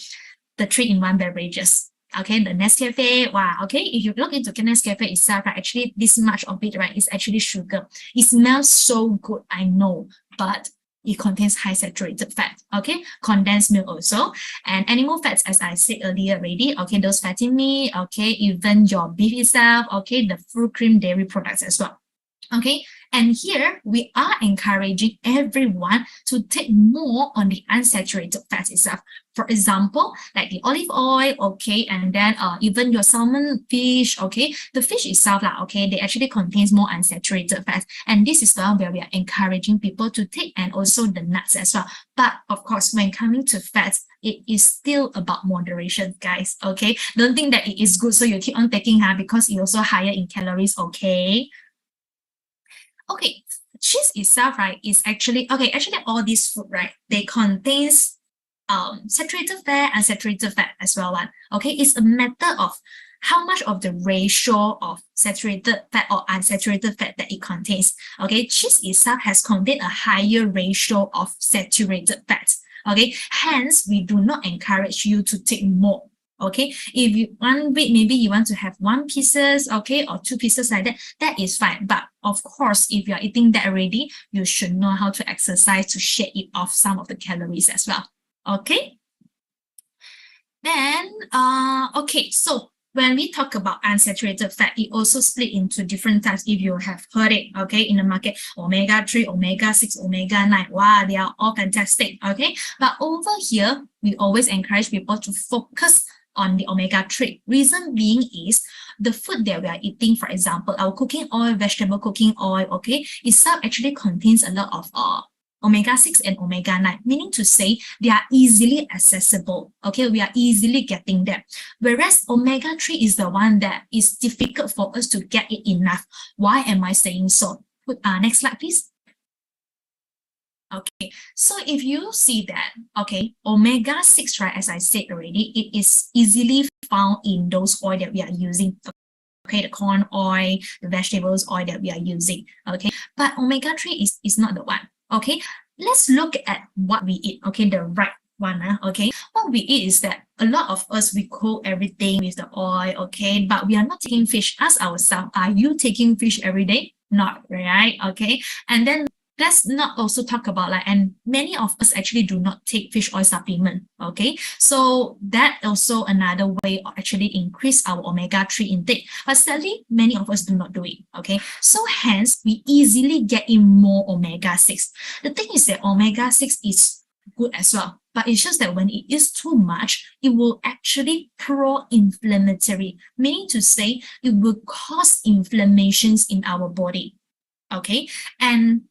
the 3-in-1 beverages. Okay, the Nescafe, wow, okay, if you look into Nescafe itself, right, actually this much of it, right, is actually sugar. It smells so good, I know, but it contains high saturated fat, okay, condensed milk also, and animal fats, as I said earlier already, okay, those fatty meat, okay, even your beef itself, okay, the fruit, cream, dairy products as well. Okay, and here we are encouraging everyone to take more on the unsaturated fats itself. For example, like the olive oil, okay, and then even your salmon fish, okay, the fish itself, okay, they actually contains more unsaturated fats. And this is the one where we are encouraging people to take, and also the nuts as well. But of course, when coming to fats, it is still about moderation, guys, okay? Don't think that it is good, so you keep on taking, because it's also higher in calories, okay? Okay, cheese itself, right, is actually all these food, right, they contains saturated fat, unsaturated fat as well. Okay, it's a matter of how much of the ratio of saturated fat or unsaturated fat that it contains. Okay, cheese itself has contained a higher ratio of saturated fats. Okay, hence we do not encourage you to take more. Okay, if you 1 week, maybe you want to have 1 pieces, okay, or 2 pieces like that, that is fine. But of course, if you're eating that already, you should know how to exercise to shed it off some of the calories as well. Okay. Then, okay, so when we talk about unsaturated fat, it also split into different types. If you have heard it, okay, in the market, omega-3, omega-6, omega-9, wow, they are all fantastic, okay? But over here, we always encourage people to focus on the omega-3. Reason being is the food that we are eating, for example, our cooking oil, vegetable cooking oil, okay, itself actually contains a lot of omega-6 and omega-9, meaning to say they are easily accessible. Okay, we are easily getting them. Whereas omega-3 is the one that is difficult for us to get it enough. Why am I saying so? Next slide, please. Okay, so if you see that, okay, omega-6, right, as I said already, it is easily found in those oil that we are using. Okay, the corn oil, the vegetables oil that we are using. Okay, but omega-3 is not the one. Okay, let's look at what we eat. Okay, the right one. Okay, what we eat is that a lot of us, we cook everything with the oil. Okay, but we are not taking fish. Ask ourselves, are you taking fish every day? Not, right? Okay, and then let's not also talk about and many of us actually do not take fish oil supplement. Okay, so that also another way of actually increase our omega-3 intake, but sadly many of us do not do it. Okay, so hence we easily get in more omega-6. The thing is that omega-6 is good as well, but it's just that when it is too much, it will actually pro-inflammatory, meaning to say it will cause inflammations in our body. Okay, and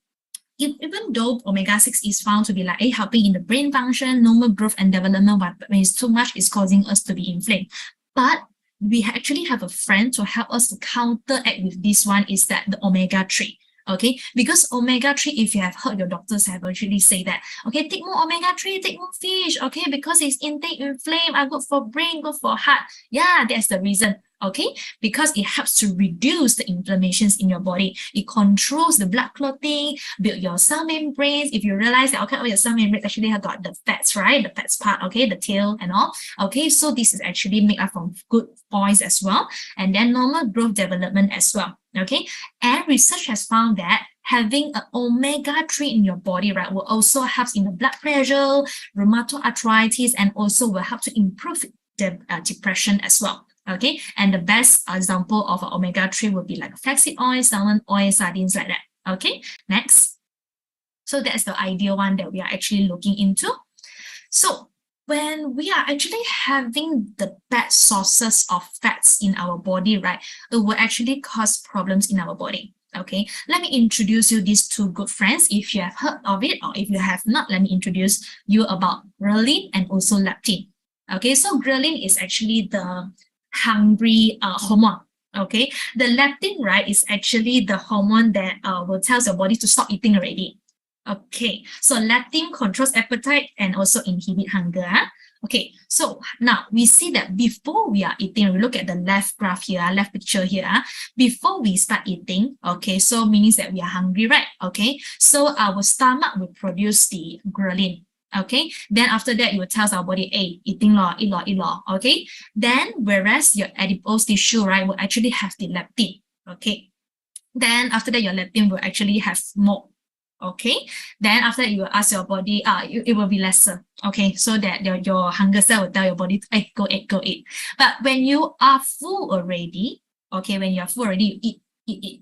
even though omega-6 is found to be helping in the brain function, normal growth and development, but when it's too much, it's causing us to be inflamed. But we actually have a friend to help us to counteract with this one, is that the omega-3. Okay, because omega-3, if you have heard your doctors have actually say that, okay, take more omega-3, take more fish, okay, because it's intake inflamed, are good for brain, good for heart. Yeah, that's the reason. Okay, because it helps to reduce the inflammations in your body. It controls the blood clotting, build your cell membranes. If you realize that, okay, all your cell membranes actually have got the fats, right? The fats part, okay, the tail and all. Okay, so this is actually made up from good oils as well, and then normal growth development as well. Okay, and research has found that having an omega-3 in your body, right, will also help in the blood pressure, rheumatoid arthritis, and also will help to improve the depression as well. Okay, and the best example of omega-3 would be like flaxseed oil, salmon oil, sardines, like that. Okay, next. So that's the ideal one that we are actually looking into. So when we are actually having the bad sources of fats in our body, right, it will actually cause problems in our body. Okay, let me introduce you these two good friends. If you have heard of it, or if you have not, let me introduce you about ghrelin and also leptin. Okay, so ghrelin is actually the hungry hormone. Okay, the leptin, right, is actually the hormone that will tell your body to stop eating already. Okay, so leptin controls appetite and also inhibit hunger. Okay, so now we see that before we are eating, we look at the left graph here, left picture here. Before we start eating, okay, so means that we are hungry, right? Okay, so our stomach will produce the ghrelin. Okay, then after that, it will tell our body, hey, eating law, eat law, eat law. Okay, then whereas your adipose tissue, right, will actually have the leptin. Okay, then after that, your leptin will actually have more. Okay, then after that, you will ask your body, it will be lesser. Okay, so that your hunger cell will tell your body, hey, go eat, go eat. But when you are full already, okay, when you're full already, you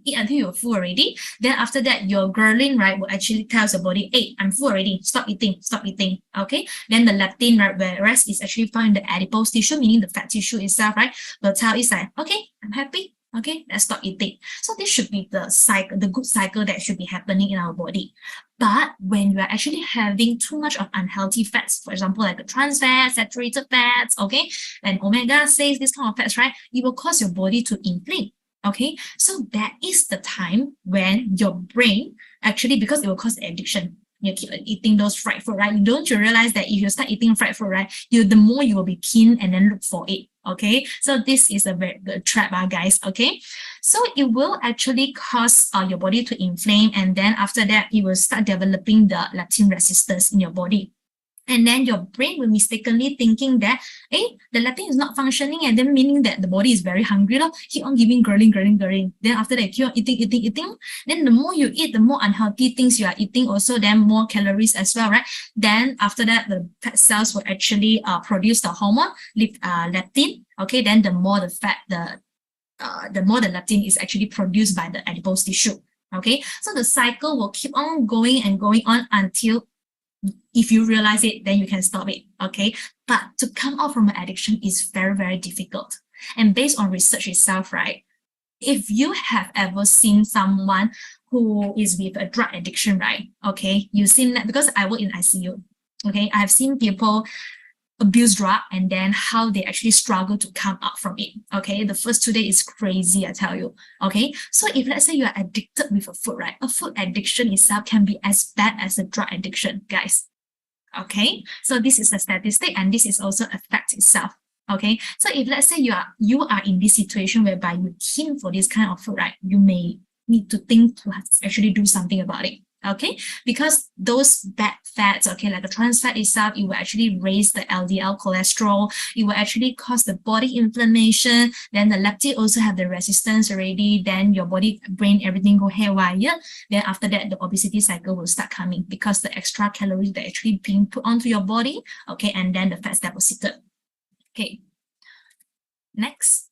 eat until you're full already. Then after that, your ghrelin, right, will actually tell your body, hey, I'm full already, stop eating, stop eating. Okay, then the leptin, right, whereas it's actually found in the adipose tissue, meaning the fat tissue itself, right, will tell it's like, okay, I'm happy. Okay, let's stop eating. So this should be the cycle, the good cycle that should be happening in our body. But when you are actually having too much of unhealthy fats, for example, like the trans fats, saturated fats, okay, and omega-6, this kind of fats, right, it will cause your body to inflame. Okay, so that is the time when your brain actually, because it will cause addiction. You keep eating those fried food, right? Don't you realize that if you start eating fried food, right, the more you will be keen and then look for it. Okay, so this is a very good trap, guys. Okay, so it will actually cause your body to inflame, and then after that, it will start developing the leptin resistance in your body. And then your brain will mistakenly thinking that, hey, the leptin is not functioning, and then meaning that the body is very hungry. Keep on giving ghrelin. Then after that, keep on eating. Then the more you eat, the more unhealthy things you are eating, also then more calories as well, right? Then after that, the fat cells will actually produce the hormone, leptin. Okay, then the more the fat, the more the leptin is actually produced by the adipose tissue. Okay, so the cycle will keep on going and going on until if you realize it, then you can stop it. Okay, but to come out from an addiction is very, very difficult. And based on research itself, right, if you have ever seen someone who is with a drug addiction, right, okay, you've seen that, because I work in ICU. Okay, I have seen people abuse drug and then how they actually struggle to come out from it. Okay, the first 2 days is crazy, I tell you. Okay, so if let's say you are addicted with a food, right, a food addiction itself can be as bad as a drug addiction, guys. Okay, so this is a statistic, and this is also a fact itself. Okay, so if let's say you are in this situation whereby you're keen for this kind of food, right, you may need to think to actually do something about it. Okay, because those bad fats, okay, like the trans fat itself, it will actually raise the LDL cholesterol. It will actually cause the body inflammation. Then the leptin also have the resistance already. Then your body, brain, everything go haywire. Then after that, the obesity cycle will start coming because the extra calories that are actually being put onto your body. Okay, and then the fats deposited. Okay, next.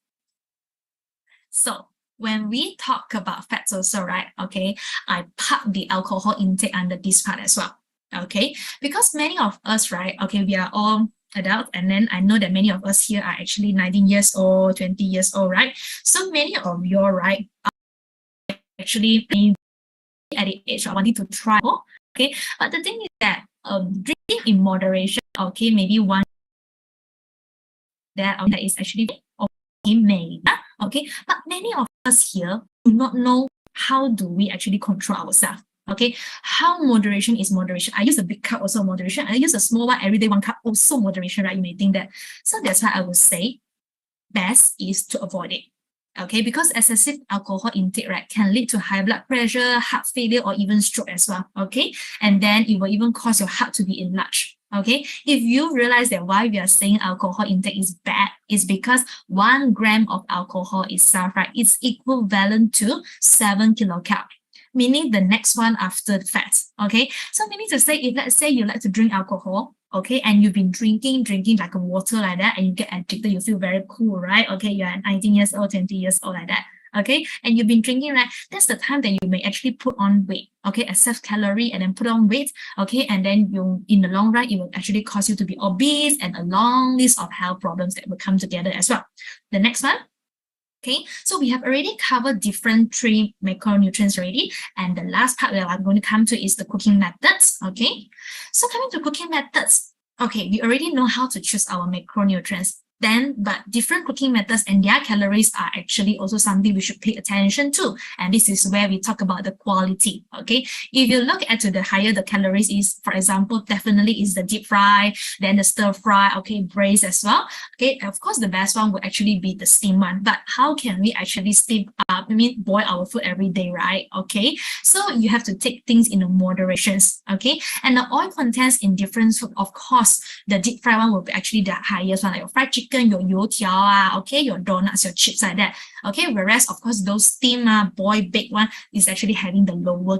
So when we talk about fats also, right, okay, I park the alcohol intake under this part as well, okay, because many of us, right, okay, we are all adults, and then I know that many of us here are actually 19 years old, 20 years old, right? So many of you, right, are actually at the age of wanting to try, okay, but the thing is that drinking in moderation, okay, maybe one that is actually okay, maybe, okay, but many of us here do not know how do we actually control ourselves. Okay, how moderation is moderation. I use a big cup, also moderation. I use a small one, everyday 1 cup, also moderation, right? You may think that. So that's why I would say best is to avoid it. Okay, because excessive alcohol intake, right, can lead to high blood pressure, heart failure, or even stroke as well. Okay, and then it will even cause your heart to be enlarged. Okay, if you realize that why we are saying alcohol intake is bad is because 1 gram of alcohol itself, right, is equivalent to 7 kilocalories, meaning the next one after the fat. Okay, so meaning to say, if let's say you like to drink alcohol, okay, and you've been drinking like a water like that, and you get addicted, you feel very cool, right? Okay, you're 19 years old, 20 years old like that. Okay, and you've been drinking, right? That's the time that you may actually put on weight. Okay, excess calorie and then put on weight. Okay, and then you, in the long run, it will actually cause you to be obese, and a long list of health problems that will come together as well. The next one. Okay, so we have already covered different three macronutrients already. And the last part that I'm going to come to is the cooking methods. Okay, so coming to cooking methods, okay, we already know how to choose our macronutrients. Then, but different cooking methods and their calories are actually also something we should pay attention to. And this is where we talk about the quality. Okay, if you look at the higher the calories is, for example, definitely is the deep fry, then the stir fry, okay, braised as well. Okay, of course, the best one would actually be the steam one. But how can we actually boil our food every day, right? Okay, so you have to take things in moderations. Okay, and the oil contents in different food, of course, the deep fry one will be actually the highest one, like your fried chicken, your youtiao, okay, your donuts, your chips like that. Okay, whereas of course those steam, boil, baked one is actually having the lower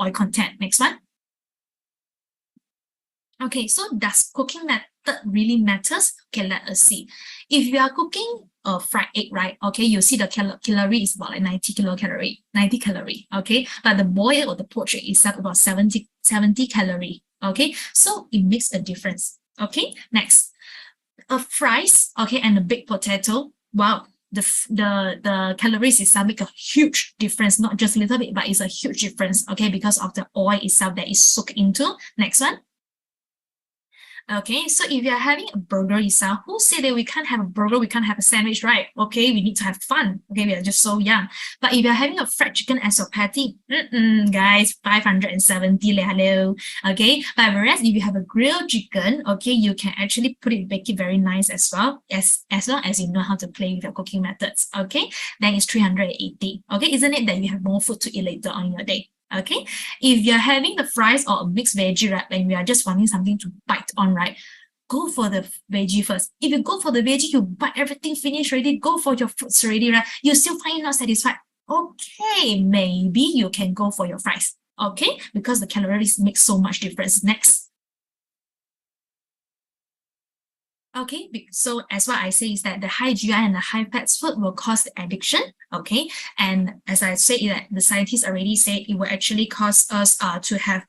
oil content. Next one. Okay, so does cooking method really matters? Okay, let us see. If you are cooking a fried egg, right? Okay, you see the calorie is about like 90 calorie, okay? But the boiled or the poached egg is about 70 calorie, okay? So it makes a difference, okay? Next, a fries, okay, and a baked potato, wow, the calories itself make a huge difference, not just a little bit, but it's a huge difference, okay, because of the oil itself that is soaked into. Next one. Okay, so if you're having a burger itself, who said that we can't have a burger, we can't have a sandwich, right? Okay, we need to have fun. Okay, we are just so young. But if you're having a fried chicken as your patty, guys, 570 leh, hello. Okay, but whereas if you have a grilled chicken, okay, you can actually bake it very nice as well, as long as you know how to play with your cooking methods. Okay, then it's 380. Okay, isn't it that you have more food to eat later on in your day? Okay, if you're having the fries or a mixed veggie, right, and we are just wanting something to bite on, right, go for the veggie first. If you go for the veggie, you bite everything finished already, go for your fruits already, right, you still find it not satisfied. Okay, maybe you can go for your fries, okay, because the calories make so much difference. Next. Okay, so as what I say is that the high GI and the high fats food will cause addiction. Okay, and as I say that the scientists already say it will actually cause us to have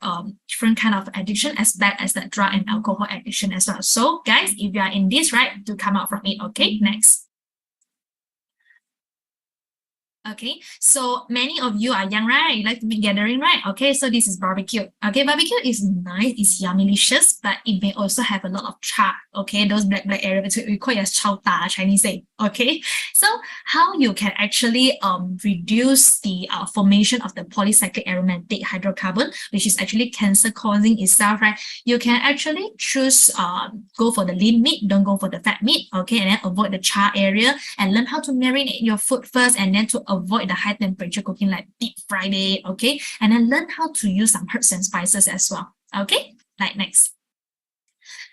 different kind of addiction as bad as the drug and alcohol addiction as well. So guys, if you are in this, right, do come out from it. Okay, next. Okay, so many of you are young, right? You like to meet gathering, right? Okay, so this is barbecue. Okay, barbecue is nice, it's yummy-licious, but it may also have a lot of char. Okay, those black area between we call it as chao da, Chinese say. Okay, so how you can actually reduce the formation of the polycyclic aromatic hydrocarbon, which is actually cancer causing itself, right? You can actually choose go for the lean meat, don't go for the fat meat. Okay, and then avoid the char area and learn how to marinate your food first, and then to avoid the high temperature cooking like deep fried it, okay? And then learn how to use some herbs and spices as well, okay? Like next.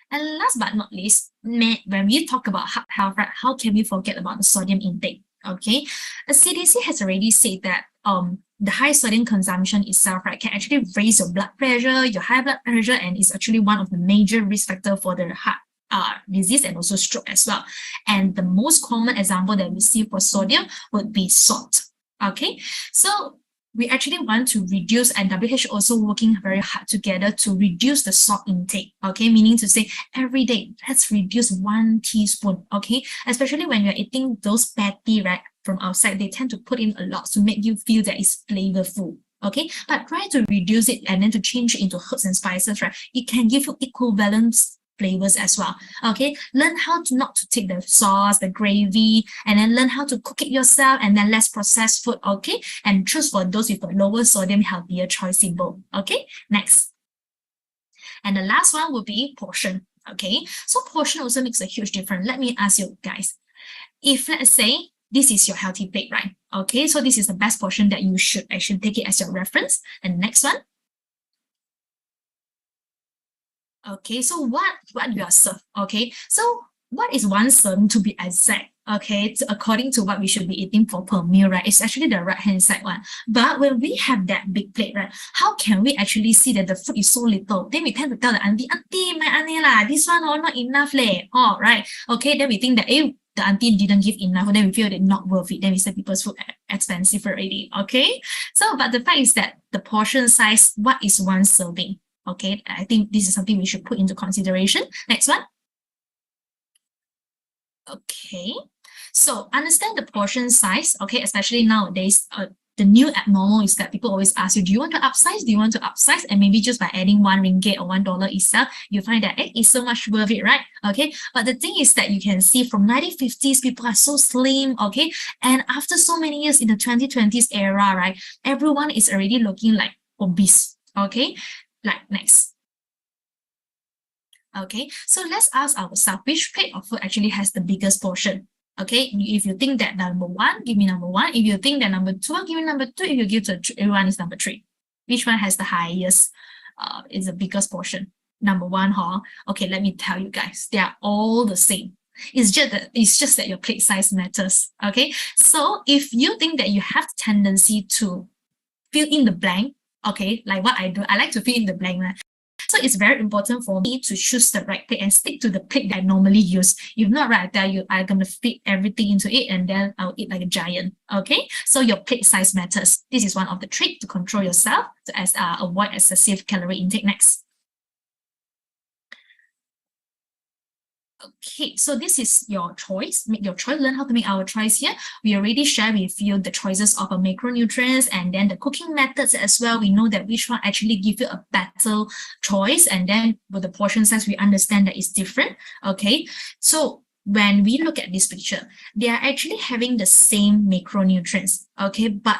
And last but not least, when we talk about heart health, right, how can we forget about the sodium intake, okay? The CDC has already said that the high sodium consumption itself, right, can actually raise your blood pressure, your high blood pressure, and is actually one of the major risk factors for the heart disease and also stroke as well. And the most common example that we see for sodium would be salt. Okay, so we actually want to reduce, and WHO also working very hard together to reduce the salt intake. Okay, meaning to say every day, let's reduce 1 teaspoon. Okay, especially when you're eating those patty, right, from outside, they tend to put in a lot to make you feel that it's flavorful. Okay, but try to reduce it and then to change it into herbs and spices, right? It can give you equivalent flavors as well. Okay, learn how to not to take the sauce, the gravy, and then learn how to cook it yourself, and then less processed food. Okay, and choose for those with a lower sodium, healthier choice symbol. Okay, next. And the last one will be portion. Okay, so portion also makes a huge difference. Let me ask you guys, if let's say this is your healthy plate, right? Okay, so this is the best portion that you should actually take it as your reference. And next one. Okay, so what you are served? Okay, so what is 1 serving to be exact? Okay, according to what we should be eating for per meal, right? It's actually the right hand side one. But when we have that big plate, right, how can we actually see that the food is so little? Then we tend to tell the auntie, my auntie lah, this one all not enough leh. Oh, right. Okay, then we think that the auntie didn't give enough, and then we feel that not worth it. Then we say people's food expensive already. Okay, so but the fact is that the portion size, what is 1 serving? Okay, I think this is something we should put into consideration. Next one. Okay, So understand the portion size, okay, especially nowadays. The new abnormal is that people always ask you, do you want to upsize? Do you want to upsize? And maybe just by adding RM1 or $1 itself, you find that it's so much worth it, right? Okay. But the thing is that you can see from 1950s, people are so slim, okay? And after so many years in the 2020s era, right, everyone is already looking like obese, okay? Like next. Okay, so let's ask ourselves, which plate of food actually has the biggest portion? Okay, if you think that number one, give me number one. If you think that number two, give me number two. If you give to everyone is number three. Which one has the highest, is the biggest portion? Number one, huh? Okay, let me tell you guys, they are all the same. It's just that your plate size matters. Okay, so if you think that you have tendency to fill in the blank, okay, like what I do, I like to fill in the blank. So it's very important for me to choose the right plate and stick to the plate that I normally use. If not, right, I tell you, I'm going to fit everything into it and then I'll eat like a giant. Okay, so your plate size matters. This is one of the tricks to control yourself to avoid excessive calorie intake. Next. Okay, so this is your choice. Make your choice. Learn how to make our choice here. We already share with you the choices of a macronutrients and then the cooking methods as well. We know that which one actually give you a better choice. And then with the portion size, we understand that it's different. Okay, so when we look at this picture, they are actually having the same macronutrients. Okay, but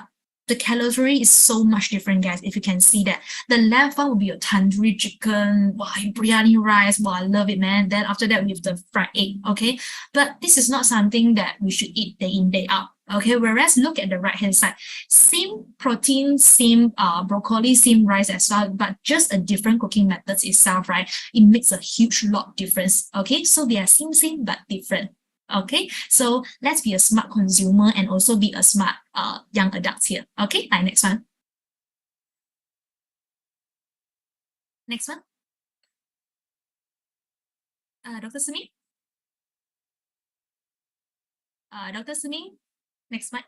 the calorie is so much different, guys. If you can see that, the left one will be your tandoori chicken, wow, biryani rice, wow, I love it, man. Then after that, we have the fried egg, okay? But this is not something that we should eat day in, day out, okay? Whereas look at the right-hand side, same protein, same broccoli, same rice as well, but just a different cooking methods itself, right? It makes a huge lot difference, okay? So they are same, but different. Okay, so let's be a smart consumer and also be a smart young adults here. Okay, next one. Next one. Dr. Sumi. Dr. Sumi, next slide.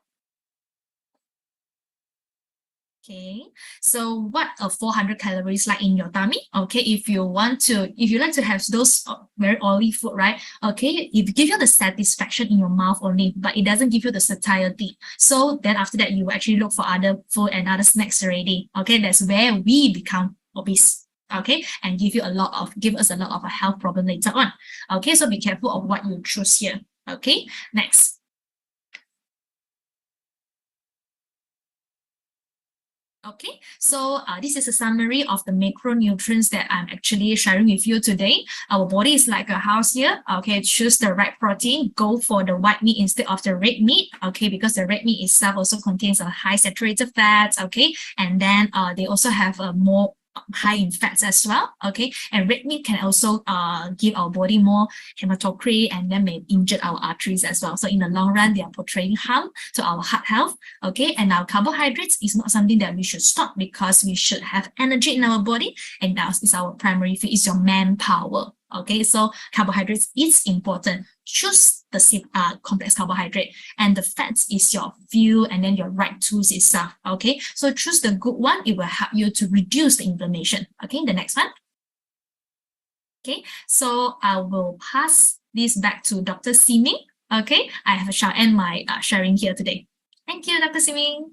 Okay, so what are 400 calories like in your tummy? Okay, if you like to have those very oily food, right? Okay, it gives you the satisfaction in your mouth only, but it doesn't give you the satiety. So then after that, you actually look for other food and other snacks already. Okay, that's where we become obese. Okay, and give us a lot of a health problem later on. Okay, so be careful of what you choose here. Okay, next. Okay, so this is a summary of the macronutrients that I'm actually sharing with you today. Our body is like a house here. Okay, choose the right protein. Go for the white meat instead of the red meat. Okay, because the red meat itself also contains a high saturated fats. Okay, and then they also have a more high in fats as well. Okay, and red meat can also give our body more hematocrit and then may injure our arteries as well. So in the long run, they are portraying harm to our heart health. Okay, and our carbohydrates is not something that we should stop because we should have energy in our body, and that is our primary fuel, is your manpower. Okay, so carbohydrates is important. Choose the complex carbohydrate, and the fats is your fuel and then your right tools itself. Okay, so choose the good one. It will help you to reduce the inflammation. Okay, the next one. Okay, so I will pass this back to Dr. Siming. Okay, I shall end my sharing here today. Thank you, Dr. Siming.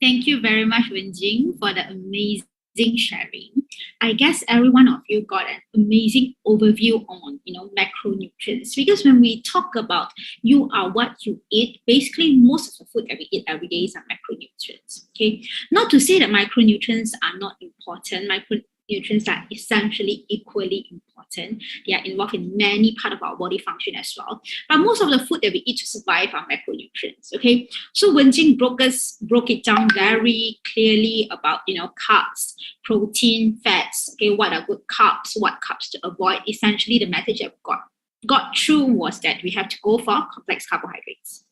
Thank you very much, Wenjing, for the amazing sharing. I guess every one of you got an amazing overview on, macronutrients, because when we talk about you are what you eat, basically most of the food that we eat every day is macronutrients. Okay, not to say that micronutrients are not important. Micronutrients are essentially equally important. They are involved in many parts of our body function as well. But most of the food that we eat to survive are macronutrients. Okay, so Wenjing broke it down very clearly about carbs, protein, fats. Okay, what are good carbs? What carbs to avoid? Essentially, the message that we got through was that we have to go for complex carbohydrates.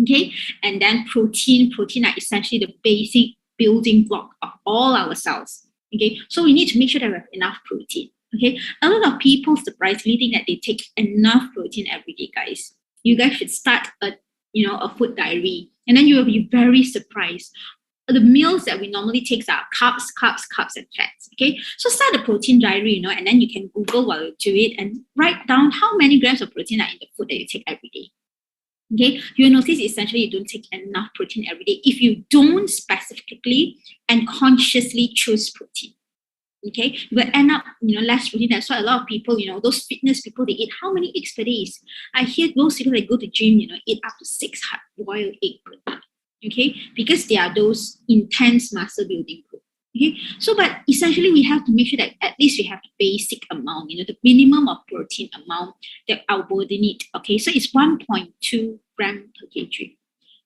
Okay, and then protein are essentially the basic building block of all our cells. Okay, so we need to make sure that we have enough protein. Okay, a lot of people surprisingly think that they take enough protein every day, guys. You guys should start a food diary, and then you will be very surprised. The meals that we normally take are carbs, and fats. Okay, so start a protein diary, and then you can Google while you do it and write down how many grams of protein are in the food that you take every day. Okay, you'll notice essentially you don't take enough protein every day if you don't specifically and consciously choose protein. Okay, you will end up, less protein. That's why a lot of people, those fitness people, they eat how many eggs per day? I hear those people that go to gym, eat up to 6 hard-boiled eggs per day. Okay, because they are those intense muscle building group. Okay, so but essentially we have to make sure that at least we have the basic amount, the minimum of protein amount that our body needs. Okay, so it's 1.2 gram per kg.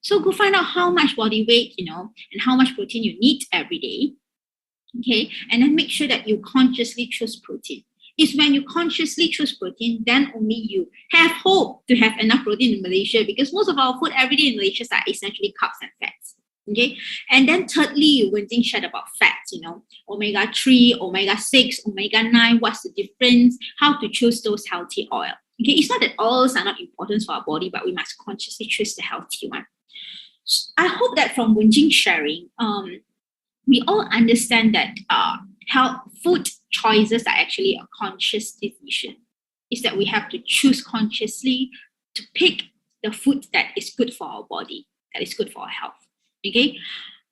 So go find out how much body weight, and how much protein you need every day. Okay, and then make sure that you consciously choose protein. It's when you consciously choose protein, then only you have hope to have enough protein in Malaysia, because most of our food every day in Malaysia are essentially carbs and fats. Okay, and then thirdly, when things shared about fats, omega-3, omega-6, omega-9, what's the difference? How to choose those healthy oil. Okay, it's not that oils are not important for our body, but we must consciously choose the healthy one. I hope that from Wenjing sharing, we all understand that health food choices are actually a conscious decision. It's that we have to choose consciously to pick the food that is good for our body, that is good for our health. Okay.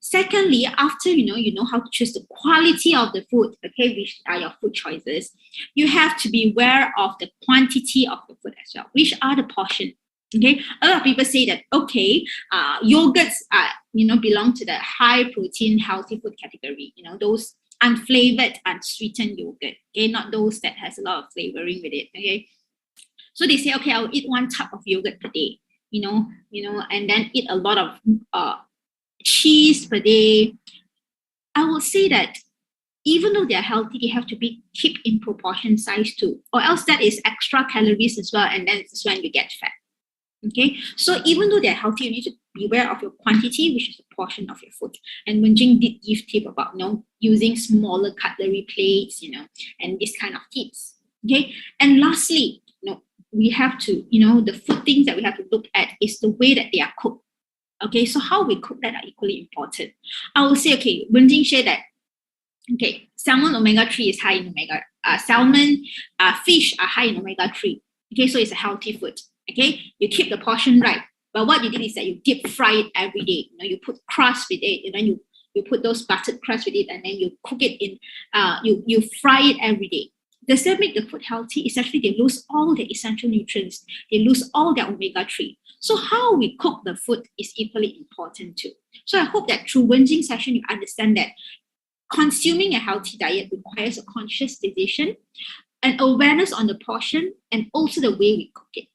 Secondly, after you know how to choose the quality of the food, okay, which are your food choices, you have to be aware of the quantity of the food as well, which are the portion. Okay, a lot of people say that yogurts belong to the high protein healthy food category. Those unflavored, unsweetened yogurt. Okay, not those that has a lot of flavoring with it. Okay, so they say, okay, I'll eat 1 tub of yogurt per day. And then eat a lot of cheese per day. I will say that even though they are healthy, they have to be kept in proportion size too, or else that is extra calories as well, and then it's when you get fat. Okay, so even though they're healthy, you need to be aware of your quantity, which is a portion of your food. And Wenjing did give tip about using smaller cutlery plates, and this kind of tips. Okay, and lastly, we have to, the food things that we have to look at is the way that they are cooked. Okay, so how we cook that are equally important. I will say, okay, Wenjing shared that. Okay, salmon omega-3 is high in omega. Salmon, fish are high in omega-3. Okay, so it's a healthy food. Okay, you keep the portion right, but what you did is that you deep fry it every day. You put crust with it, and then you put those buttered crust with it, and then you cook it in. You fry it every day. Does that make the food healthy? It's actually they lose all the essential nutrients. They lose all their omega-3. So how we cook the food is equally important too. So I hope that through Wenjing session you understand that consuming a healthy diet requires a conscious decision, an awareness on the portion, and also the way we cook it.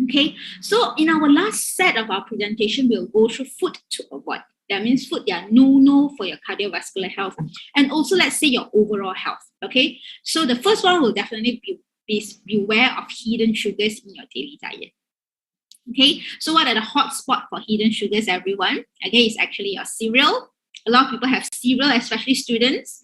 Okay, so in our last set of our presentation, we'll go through food to avoid. That means food that are no for your cardiovascular health, and also let's say your overall health. Okay, so the first one will definitely be beware of hidden sugars in your daily diet. Okay, so what are the hot spot for hidden sugars, everyone? Okay, it's actually your cereal. A lot of people have cereal, especially students,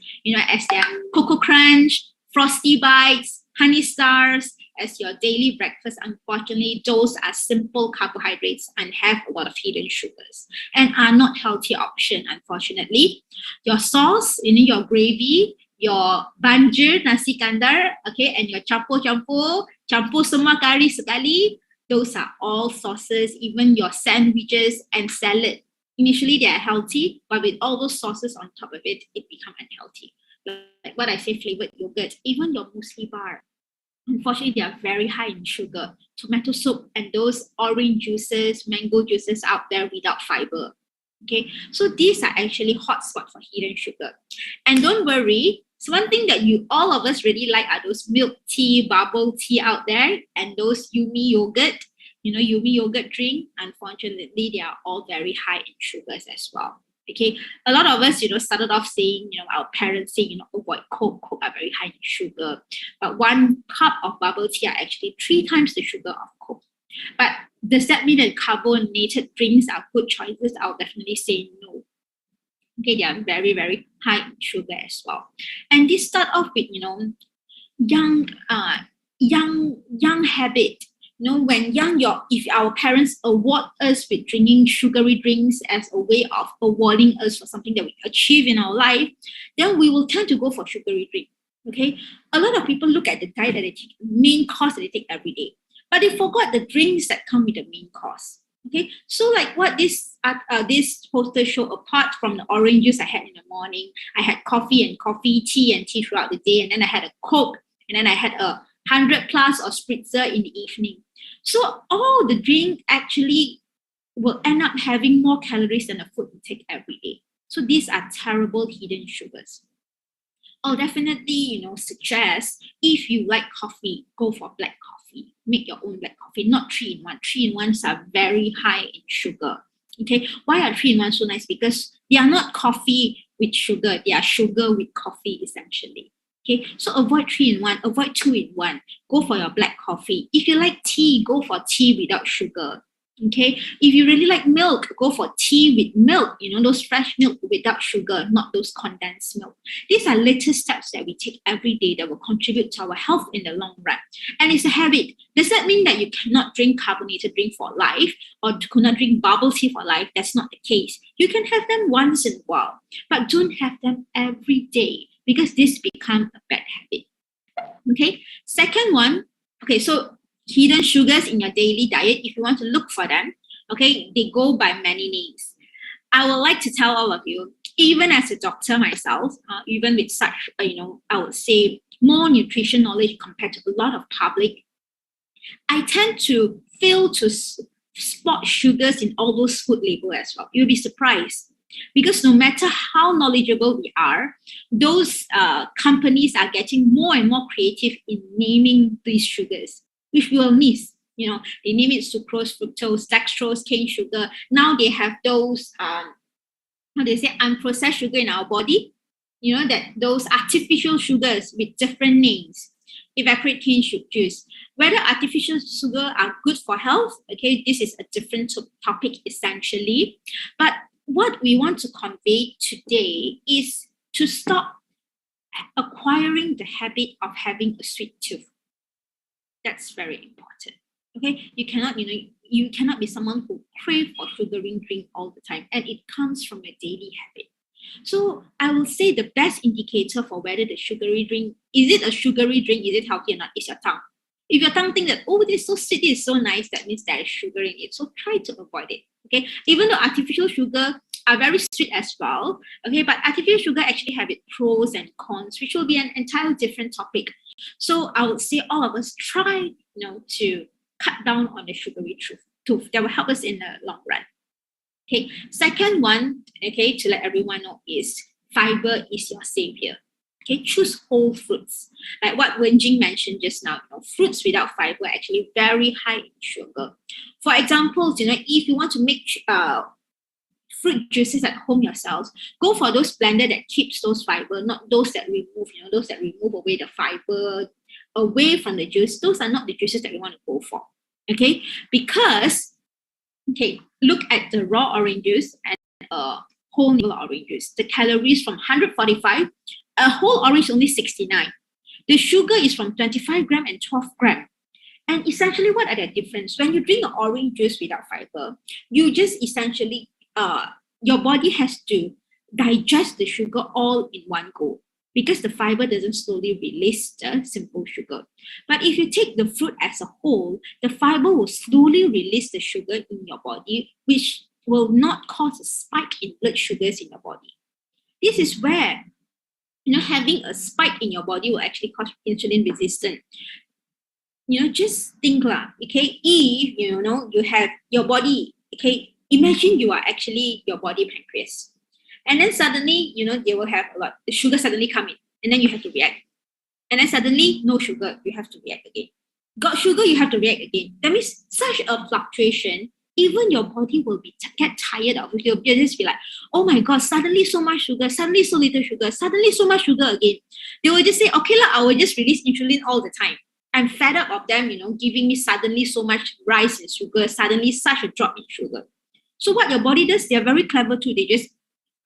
as their Cocoa Crunch, Frosty Bites, Honey Stars, as your daily breakfast. Unfortunately, those are simple carbohydrates and have a lot of hidden sugars and are not healthy option, unfortunately. Your sauce, your gravy, your banjir, nasi kandar, okay, and your campur semua kari sekali, those are all sauces. Even your sandwiches and salad, initially they are healthy, but with all those sauces on top of it, it becomes unhealthy. Like what I say, flavored yogurt, even your muesli bar, unfortunately, they are very high in sugar. Tomato soup and those orange juices, mango juices out there without fiber. Okay, so these are actually hotspot for hidden sugar. And don't worry, so one thing that all of us really like are those milk tea, bubble tea out there, and those Yumi yogurt. Yumi yogurt drink. Unfortunately, they are all very high in sugars as well. Okay, a lot of us, started off saying, our parents say, avoid Coke. Coke are very high in sugar. But 1 cup of bubble tea are actually 3 times the sugar of Coke. But does that mean that carbonated drinks are good choices? I'll definitely say no. Okay, they are very, very high in sugar as well. And this start off with, young habit. When young, if our parents award us with drinking sugary drinks as a way of awarding us for something that we achieve in our life, then we will tend to go for sugary drink. Okay, a lot of people look at the diet that they take, main course that they take every day. But they forgot the drinks that come with the main course. Okay, so like what this poster show, apart from the orange juice I had in the morning, I had coffee and coffee, tea and tea throughout the day, and then I had a Coke, and then I had a 100 plus or spritzer in the evening. So all the drink actually will end up having more calories than the food we take every day. So these are terrible hidden sugars. I'll definitely, suggest if you like coffee, go for black coffee. Make your own black coffee, not 3-in-1. 3-in-1s are very high in sugar. Okay, why are 3-in-1 so nice? Because they are not coffee with sugar, they are sugar with coffee essentially. Okay, so avoid 3-in-1, avoid 2-in-1. Go for your black coffee. If you like tea, go for tea without sugar. Okay, if you really like milk, go for tea with milk, those fresh milk without sugar, not those condensed milk. These are little steps that we take every day that will contribute to our health in the long run. And it's a habit. Does that mean that you cannot drink carbonated drink for life or could not drink bubble tea for life? That's not the case. You can have them once in a while, but don't have them every day because this becomes a bad habit. Okay, second one, okay, so hidden sugars in your daily diet, if you want to look for them, okay, they go by many names. I would like to tell all of you, even as a doctor myself, even with such, I would say more nutrition knowledge compared to a lot of public, I tend to fail to spot sugars in all those food labels as well. You'll be surprised. Because no matter how knowledgeable we are, those companies are getting more and more creative in naming these sugars, which we will miss. They name it sucrose, fructose, dextrose, cane sugar. Now they have those, unprocessed sugar in our body. That those artificial sugars with different names. Evaporate cane juice. Whether artificial sugar are good for health, okay, this is a different topic essentially. But what we want to convey today is to stop acquiring the habit of having a sweet tooth. That's very important. Okay, you cannot be someone who crave for sugary drink all the time, and it comes from a daily habit. So I will say the best indicator for whether the sugary drink, is it a sugary drink, is it healthy or not, is your tongue. If your tongue thinks that, oh, this is so sweet, this is so nice, that means there is sugar in it. So try to avoid it. Okay, even though artificial sugar are very sweet as well, okay, but artificial sugar actually have its pros and cons, which will be an entirely different topic. So I would say all of us try, to cut down on the sugary tooth. That will help us in the long run. Okay, second one, okay, to let everyone know is fiber is your savior. Okay, choose whole fruits. Like what Wen Jing mentioned just now, fruits without fiber are actually very high in sugar. For example, if you want to make fruit juices at home yourselves, go for those blender that keeps those fiber, not those that remove, those that remove away the fiber away from the juice. Those are not the juices that we want to go for. Okay, because look at the raw orange juice and whole orange juice. The calories from 145, a whole orange only 69. The sugar is from 25 gram and 12 gram. And essentially, what are the difference? When you drink an orange juice without fiber, you just essentially, your body has to digest the sugar all in one go because the fiber doesn't slowly release the simple sugar. But if you take the fruit as a whole, the fiber will slowly release the sugar in your body, which will not cause a spike in blood sugars in your body. This is where, having a spike in your body will actually cause insulin resistance. Just think okay, if, you have your body, okay, imagine you are actually your body pancreas. And then suddenly, they will have a lot, the sugar suddenly come in, and then you have to react. And then suddenly, no sugar, you have to react again. Got sugar, you have to react again. That means such a fluctuation, even your body will get tired of it. You'll just be like, oh my God, suddenly so much sugar, suddenly so little sugar, suddenly so much sugar again. They will just say, okay, I will just release insulin all the time. I'm fed up of them, giving me suddenly so much rise in sugar, suddenly such a drop in sugar. So what your body does, they're very clever too. They just,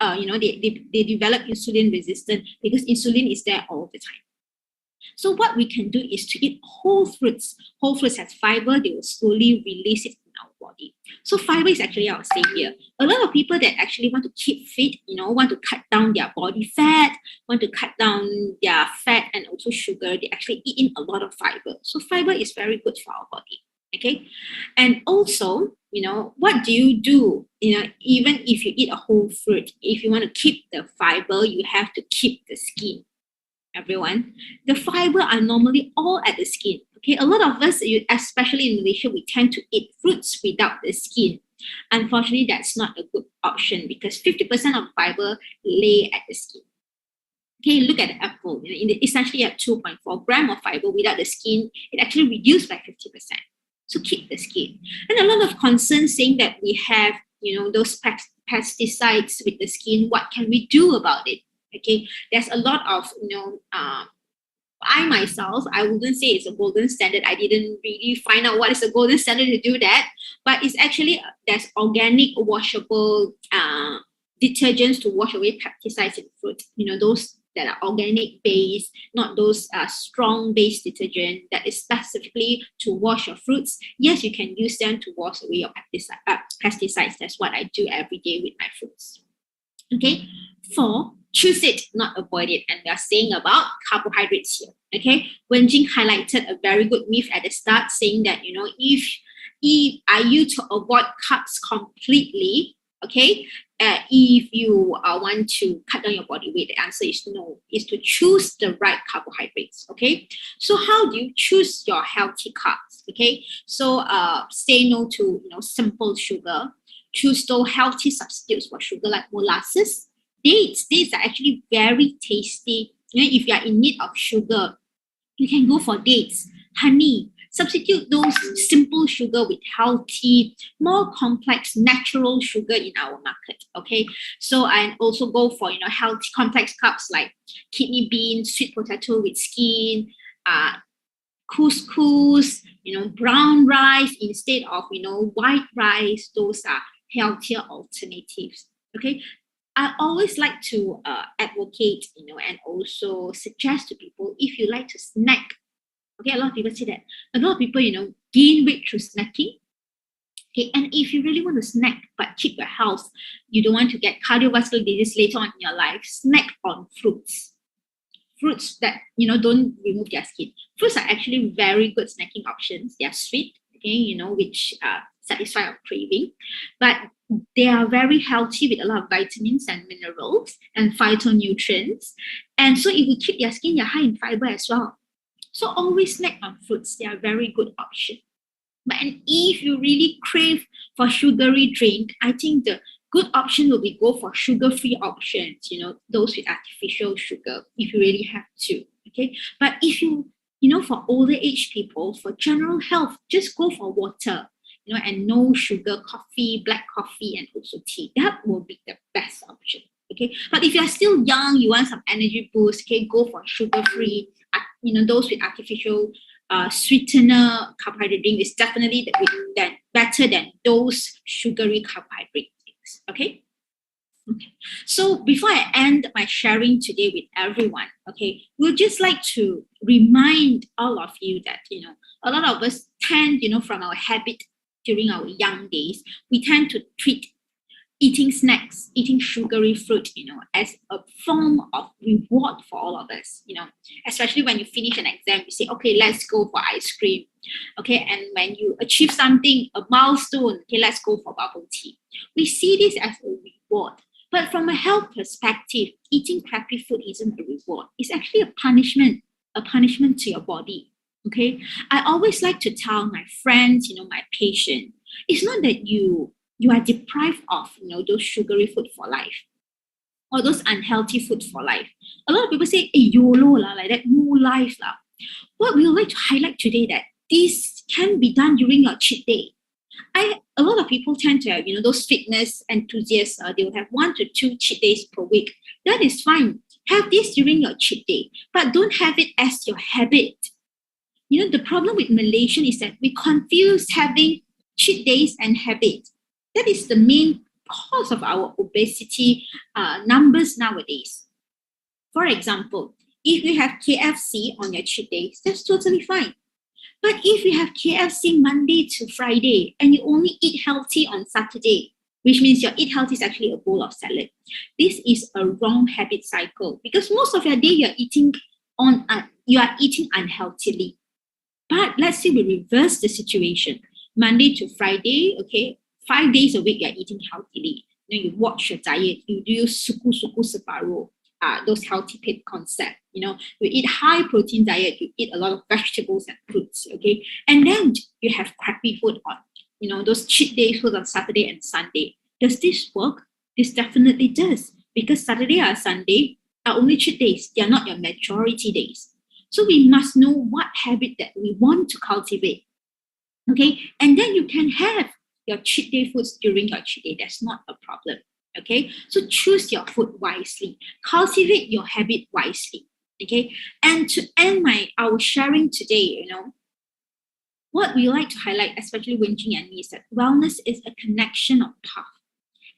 they develop insulin resistance because insulin is there all the time. So what we can do is to eat whole fruits. Whole fruits has fiber, they will slowly release it in our body. So fiber is actually our savior. A lot of people that actually want to keep fit, want to cut down their body fat, want to cut down their fat and also sugar, they actually eat in a lot of fiber. So fiber is very good for our body. Okay. And also, what do? Even if you eat a whole fruit, if you want to keep the fiber, you have to keep the skin. Everyone, the fiber are normally all at the skin. Okay, a lot of us, especially in Malaysia, we tend to eat fruits without the skin. Unfortunately, that's not a good option because 50% of fiber lay at the skin. Okay, look at the apple. Essentially, at 2.4 gram of fiber without the skin, it actually reduced by 50%. So keep the skin. And a lot of concerns saying that we have, those pesticides with the skin. What can we do about it? Okay, there's a lot of, I myself, I wouldn't say it's a golden standard. I didn't really find out what is the golden standard to do that. But it's actually, there's organic washable detergents to wash away pesticides in fruit. Those that are organic based, not those strong based detergent that is specifically to wash your fruits. Yes, you can use them to wash away your pesticides. That's what I do every day with my fruits. Okay, 4, choose it, not avoid it. And we are saying about carbohydrates here. Okay, Wen Jing highlighted a very good myth at the start, saying that if are you to avoid carbs completely, okay, if you want to cut down your body weight, the answer is no, is to choose the right carbohydrates. Okay, so how do you choose your healthy carbs? Okay, so say no to simple sugar. Choose those healthy substitutes for sugar like molasses. Dates are actually very tasty. If you are in need of sugar, you can go for dates, honey. Substitute those simple sugar with healthy, more complex natural sugar in our market. Okay, so I also go for healthy complex carbs like kidney beans, sweet potato with skin, couscous, brown rice instead of white rice. Those are healthier alternatives. Okay, I always like to advocate, and also suggest to people, if you like to snack. Okay, a lot of people say that. A lot of people, gain weight through snacking. Okay, and if you really want to snack but keep your health, you don't want to get cardiovascular disease later on in your life, snack on fruits. Fruits that don't remove their skin. Fruits are actually very good snacking options. They are sweet, okay, which satisfy our craving, but they are very healthy with a lot of vitamins and minerals and phytonutrients. And so it will keep your skin, you're high in fiber as well. So always snack on fruits. They are a very good option. But if you really crave for sugary drink, I think the good option will be go for sugar-free options, those with artificial sugar, if you really have to. Okay. But if you, for older age people, for general health, just go for water, and no sugar coffee, black coffee, and also tea. That will be the best option. Okay. But if you're still young, you want some energy boost, okay, go for sugar-free, those with artificial sweetener carbohydrate drink is definitely better than those sugary carbohydrate drinks. Okay. So before I end my sharing today with everyone, okay, we'd just like to remind all of you that a lot of us tend, from our habit during our young days, we tend to treat eating snacks, eating sugary fruit, as a form of reward for all of us, especially when you finish an exam, you say, okay, let's go for ice cream. Okay, and when you achieve something, a milestone, okay, let's go for bubble tea. We see this as a reward. But from a health perspective, eating crappy food isn't a reward. It's actually a punishment to your body. Okay, I always like to tell my friends, my patients, it's not that you are deprived of those sugary food for life or those unhealthy food for life. A lot of people say, hey, YOLO la, like that, no life la. What we would like to highlight today that this can be done during your cheat day. A lot of people tend to have those fitness enthusiasts. They will have 1 to 2 cheat days per week. That is fine. Have this during your cheat day, but don't have it as your habit. The problem with Malaysian is that we confuse having cheat days and habit. That is the main cause of our obesity numbers nowadays. For example, if you have KFC on your cheat days, that's totally fine. But if you have KFC Monday to Friday and you only eat healthy on Saturday, which means your eat healthy is actually a bowl of salad, this is a wrong habit cycle because most of your day you are eating unhealthily. But let's say we reverse the situation. Monday to Friday, okay, 5 days a week you're eating healthily. You watch your diet, you do suku separuh, those healthy pit concept. You eat high protein diet, you eat a lot of vegetables and fruits, okay? And then you have crappy food on, those cheat day food on Saturday and Sunday. Does this work? This definitely does, because Saturday or Sunday are only cheat days. They are not your majority days. So we must know what habit that we want to cultivate, okay? And then you can have your cheat day foods during your cheat day. That's not a problem, okay? So choose your food wisely. Cultivate your habit wisely, okay? And to end our sharing today, what we like to highlight, especially Wenjing and me, is that wellness is a connection of path.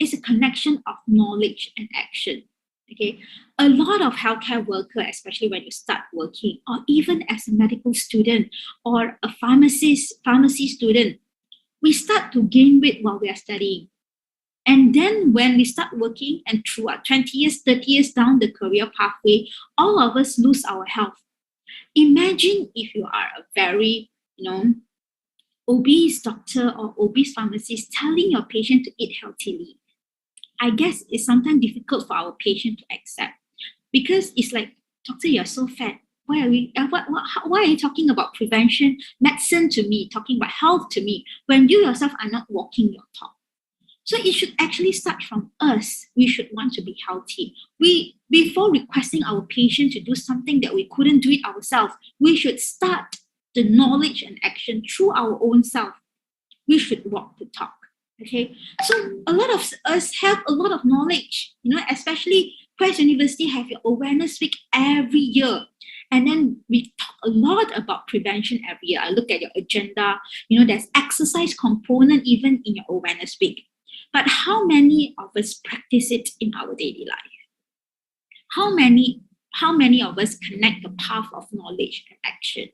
It's a connection of knowledge and action. Okay, a lot of healthcare worker, especially when you start working, or even as a medical student or a pharmacy student, we start to gain weight while we are studying. And then when we start working and through our 20 years, 30 years down the career pathway, all of us lose our health. Imagine if you are a very, obese doctor or obese pharmacist telling your patient to eat healthily. I guess it's sometimes difficult for our patient to accept, because it's like, doctor, you're so fat. Why are you talking about prevention, medicine to me, talking about health to me, when you yourself are not walking your talk? So it should actually start from us. We should want to be healthy. Before requesting our patient to do something that we couldn't do it ourselves, we should start the knowledge and action through our own self. We should walk the talk. Okay, so a lot of us have a lot of knowledge, especially Queen's University have your awareness week every year. And then we talk a lot about prevention every year. I look at your agenda, there's exercise component even in your awareness week. But how many of us practice it in our daily life? How many of us connect the path of knowledge and action?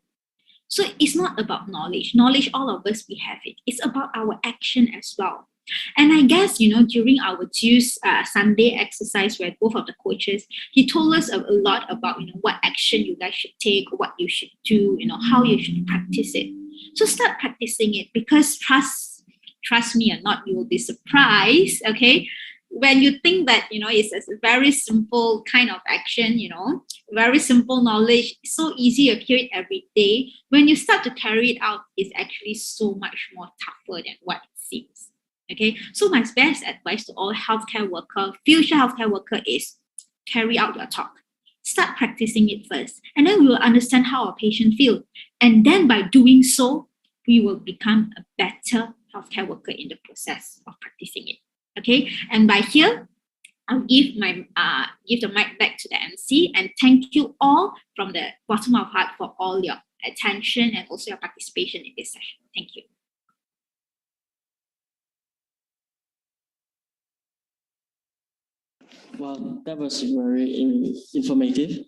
So it's not about knowledge. Knowledge, all of us, we have it. It's about our action as well. And I guess, during our Tuesday, Sunday exercise where both of the coaches, he told us a lot about, what action you guys should take, what you should do, how you should practice it. So start practicing it, because trust me or not, you will be surprised, okay? When you think that, it's a very simple kind of action, very simple knowledge, so easy, you hear it every day. When you start to carry it out, it's actually so much more tougher than what it seems. Okay, so my best advice to all healthcare worker, future healthcare worker, is carry out your talk. Start practicing it first, and then we will understand how our patient feel. And then by doing so, we will become a better healthcare worker in the process of practicing it. Okay, and by here, I'll give the mic back to the MC, and thank you all from the bottom of heart for all your attention and also your participation in this session. Thank you. Well, that was very informative.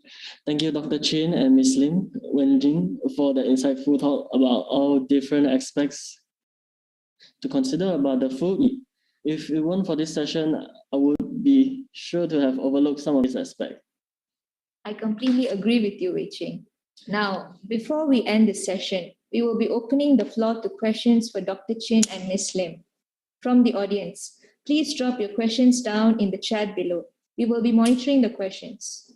Thank you, Dr. Chin and Ms. Lim Wenjing, for the insightful talk about all different aspects to consider about the food. If it weren't for this session, I would be sure to have overlooked some of this aspect. I completely agree with you, Wei Ching. Now, before we end this session, we will be opening the floor to questions for Dr. Chin and Ms. Lim. From the audience, please drop your questions down in the chat below. We will be monitoring the questions.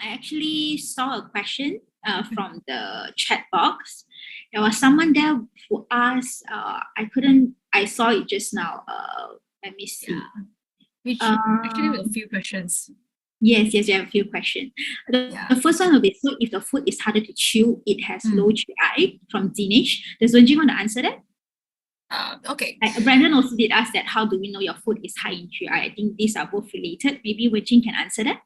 I actually saw a question from the chat box. There was someone there who asked, I saw it just now. Let me see. Yeah. Which actually with a few questions. Yes, we have a few questions. The first one will be, so if the food is harder to chew, it has low GI, from Dinesh. Does Wenjing want to answer that? Okay. Brandon also did ask that, how do we know your food is high in GI? I think these are both related. Maybe Wenjing can answer that.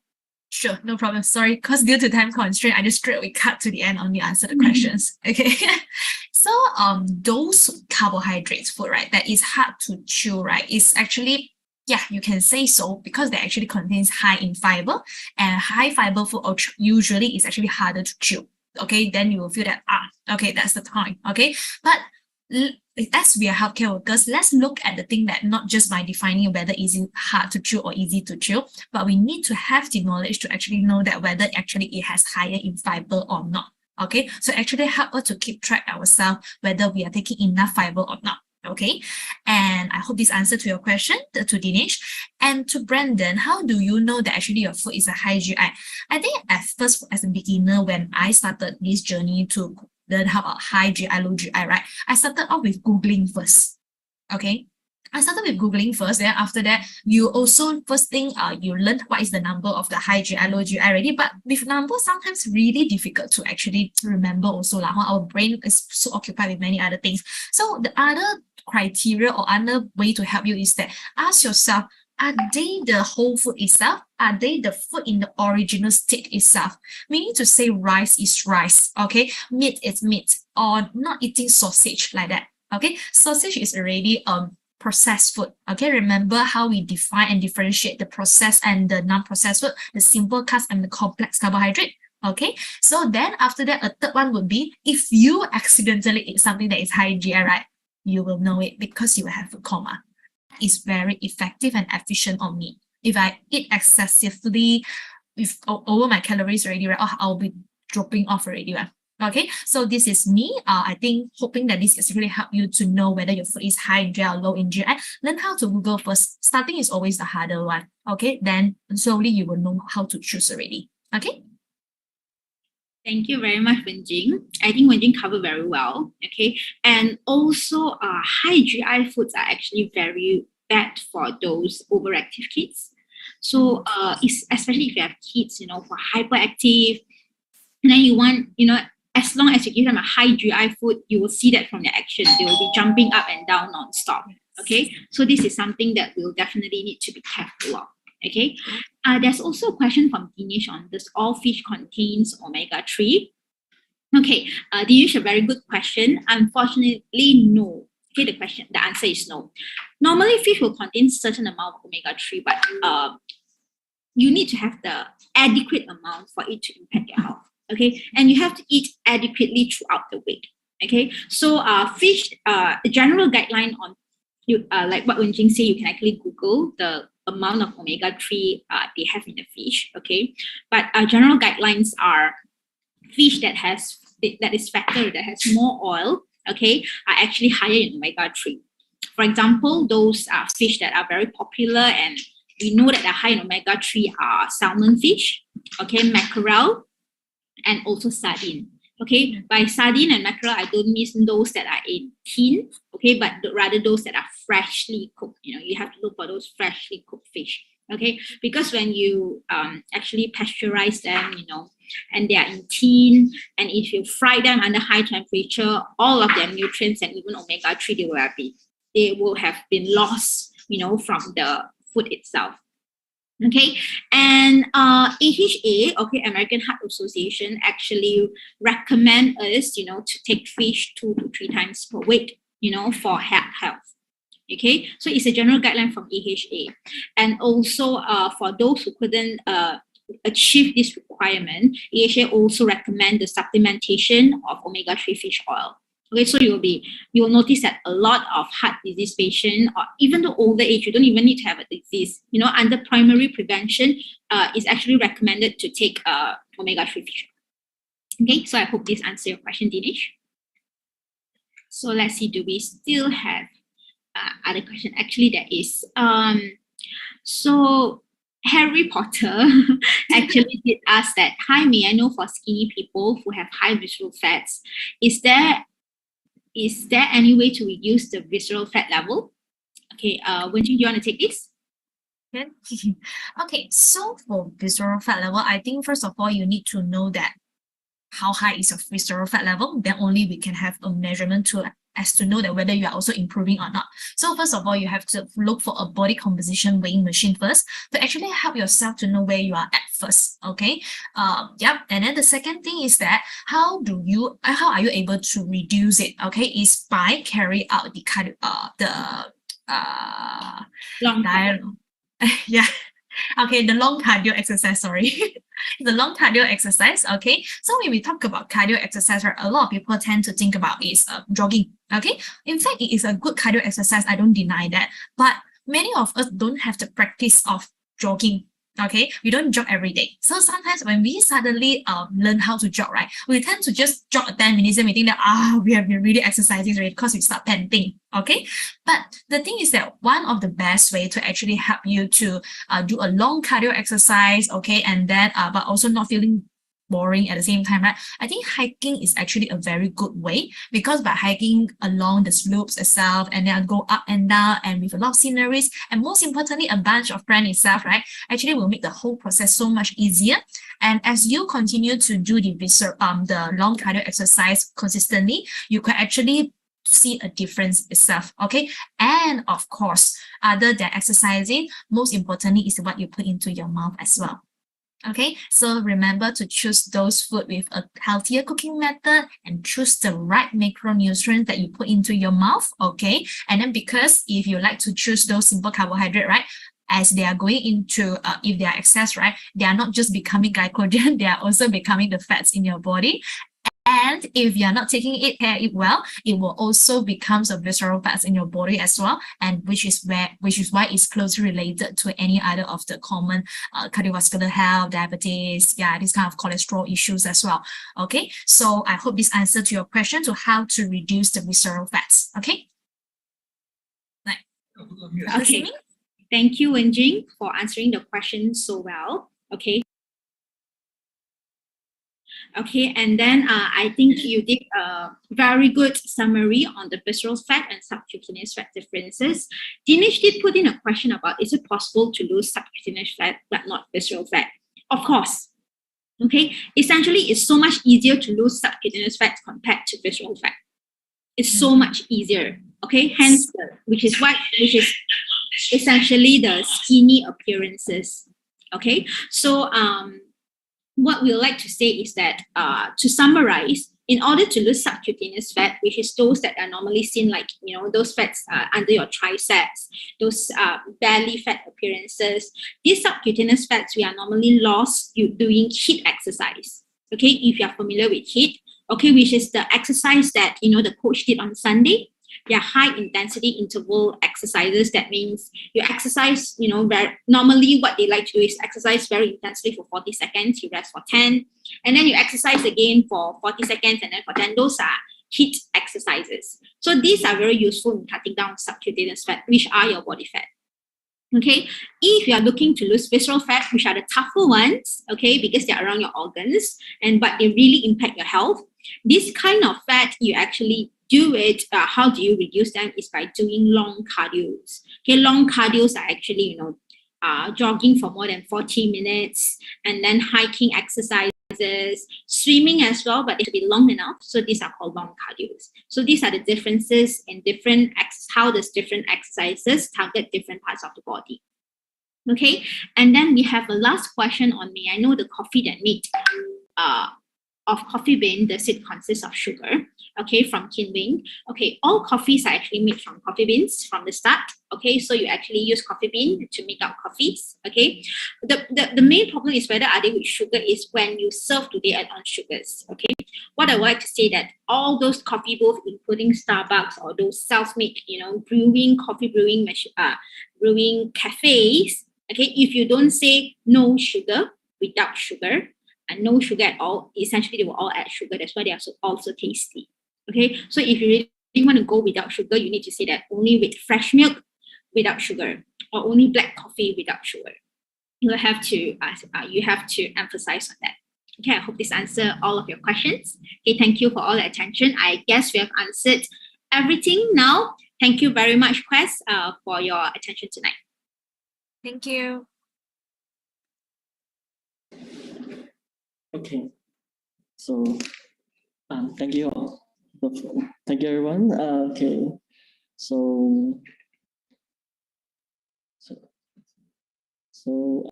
Sure, no problem. Sorry, because due to time constraint, I just straightaway cut to the end, only answer the questions. Okay. So those carbohydrates food, right, that is hard to chew, right, is actually, yeah, you can say so, because they actually contains high in fiber, and high fiber food usually is actually harder to chew. Okay, then you will feel that, okay, that's the time. Okay, but as we are healthcare workers, let's look at the thing that not just by defining whether is it hard to chew or easy to chew, but we need to have the knowledge to actually know that whether actually it has higher in fiber or not. Okay, so actually help us to keep track ourselves whether we are taking enough fiber or not. Okay, and I hope this answer to your question to Dinesh. And to Brandon, how do you know that actually your food is a high GI? I think at first, as a beginner, when I started this journey to learn how about high GI, low GI, right? I started off with Googling first. Okay. I started with Googling first. Then after that, you also first thing you learn what is the number of the high GI, low GI already. But with numbers, sometimes really difficult to actually remember also. Like our brain is so occupied with many other things. So the other criteria or other way to help you is that ask yourself, are they the whole food itself? Are they the food in the original state itself? Meaning to say rice is rice, okay? Meat is meat, or not eating sausage like that, okay? Sausage is already processed food, okay? Remember how we define and differentiate the processed and the non-processed food, the simple carbs and the complex carbohydrate. Okay, so then after that, a third one would be if you accidentally eat something that is high GI, right? You will know it because you will have a coma. It's very effective and efficient on me. If I eat excessively, with over my calories already, right, I'll be dropping off already, right? Okay, so this is me. I think hoping that this is really help you to know whether your food is high in GI or low in GI. Learn how to Google first. Starting is always the harder one. Okay, then slowly you will know how to choose already. Okay. Thank you very much, Wenjing. I think Wenjing covered very well. Okay, and also high GI foods are actually very bad for those overactive kids. So it's especially if you have kids, you know, who are hyperactive, and then you want, you know, as long as you give them a high GI food, you will see that from their action. They will be jumping up and down non-stop. Okay, so this is something that we'll definitely need to be careful of. Okay, there's also a question from Dinesh on this: all fish contains omega-3. Okay, Dinesh, a very good question. Unfortunately, no. Okay, the answer is no. Normally, fish will contain certain amount of omega-3, but you need to have the adequate amount for it to impact your health. Okay, and you have to eat adequately throughout the week. Okay, so fish, the general guideline on you, like what Wenjing said, you can actually Google the amount of omega-3 they have in the fish. Okay, but general guidelines are fish that is fatter, that has more oil, okay, are actually higher in omega-3. For example, those fish that are very popular and we know that they're high in omega-3 are salmon fish, okay, mackerel, and also sardine. Okay, by sardine and mackerel, I don't mean those that are in tin, okay, but rather those that are freshly cooked. You know, you have to look for those freshly cooked fish, okay, because when you actually pasteurize them, you know, and they are in tin, and if you fry them under high temperature, all of their nutrients and even omega-3 they will have been lost, you know, from the food itself. Okay, and AHA, okay, American Heart Association, actually recommend us, you know, to take fish 2 to 3 times per week, you know, for health. Okay, so it's a general guideline from AHA, and also for those who couldn't achieve this requirement, AHA also recommend the supplementation of omega-3 fish oil. Okay, so you will notice that a lot of heart disease patients, or even the older age, you don't even need to have a disease. You know, under primary prevention, it's actually recommended to take omega-3 fish oil. Okay, so I hope this answers your question, Dinesh. So let's see, do we still have other question? Actually, there is. So Harry Potter actually did ask that, hi, may I know for skinny people who have high visceral fats, is there any way to reduce the visceral fat level? Okay, Wenjing, do you want to take this? Okay, so for visceral fat level, I think first of all, you need to know that how high is your visceral fat level. Then only we can have a measurement tool as to know that whether you are also improving or not. So first of all, you have to look for a body composition weighing machine first to actually help yourself to know where you are at first. Okay. Yep. And then the second thing is that how are you able to reduce it? Okay, is by carry out the long yeah. Okay, the long cardio exercise, sorry. The long cardio exercise, okay? So when we talk about cardio exercise, right, a lot of people tend to think about is jogging, okay? In fact, it is a good cardio exercise, I don't deny that. But many of us don't have the practice of jogging. Okay, we don't jog every day. So sometimes when we suddenly learn how to jog, right, we tend to just jog 10 minutes and we think that we have been really exercising already because we start panting. Okay, but the thing is that one of the best way to actually help you to do a long cardio exercise, okay, and then but also not feeling boring at the same time, right? I think hiking is actually a very good way because by hiking along the slopes itself and then go up and down and with a lot of sceneries and most importantly a bunch of friends itself, right, actually will make the whole process so much easier. And as you continue to do the long cardio exercise consistently, you can actually see a difference itself. Okay, and of course, other than exercising, most importantly is what you put into your mouth as well. Okay, so remember to choose those food with a healthier cooking method and choose the right macronutrients that you put into your mouth. Okay, and then because if you like to choose those simple carbohydrate, right, as they are going into if they are excess, right, they are not just becoming glycogen, they are also becoming the fats in your body. And if you're not taking care of it well, it will also become a visceral fats in your body as well, and which is why it's closely related to any other of the common cardiovascular health, diabetes, this kind of cholesterol issues as well. Okay, so I hope this answered to your question to how to reduce the visceral fats. Okay. Okay. Thank you, Wenjing, for answering the question so well. Okay. Okay, and then I think you did a very good summary on the visceral fat and subcutaneous fat differences. Dinesh did put in a question about, is it possible to lose subcutaneous fat but not visceral fat? Of course. Okay, essentially, it's so much easier to lose subcutaneous fat compared to visceral fat. It's so much easier. Okay, hence, which is essentially the skinny appearances. Okay, so what we like to say is that to summarize, in order to lose subcutaneous fat, which is those that are normally seen like, those fats under your triceps, those belly fat appearances, these subcutaneous fats we are normally lost doing HIIT exercise. Okay, if you are familiar with HIIT, okay, which is the exercise that, the coach did on Sunday. They are high intensity interval exercises. That means you exercise, normally what they like to do is exercise very intensely for 40 seconds, you rest for 10, and then you exercise again for 40 seconds and then for 10. Those are HIIT exercises. So these are very useful in cutting down subcutaneous fat, which are your body fat. Okay, if you are looking to lose visceral fat, which are the tougher ones, okay, because they're around your organs, but they really impact your health, this kind of fat you actually do it, how do you reduce them is by doing long cardios. Okay, long cardios are actually, jogging for more than 40 minutes and then hiking exercises, swimming as well, but it should be long enough. So these are called long cardios. So these are the differences in how does different exercises target different parts of the body. Okay, and then we have a last question on me. I know the coffee that made of Coffee Bean, does it consist of sugar? Okay, from Kinwing. Okay, all coffees are actually made from coffee beans from the start. Okay, so you actually use coffee bean to make out coffees. Okay, the main problem is whether are they with sugar is when you serve, do they add on sugars? Okay, what I would like to say that all those coffee booths, including Starbucks or those self-made, brewing cafes. Okay, if you don't say no sugar, without sugar, and no sugar at all, essentially they will all add sugar. That's why they are also tasty. Okay, so if you really want to go without sugar, you need to say that only with fresh milk without sugar, or only black coffee without sugar. You have to emphasize on that. Okay, I hope this answers all of your questions. Okay, thank you for all the attention. I guess we have answered everything now. Thank you very much, Quest, for your attention tonight. Thank you. Okay, so thank you all. Thank you, everyone. Okay, so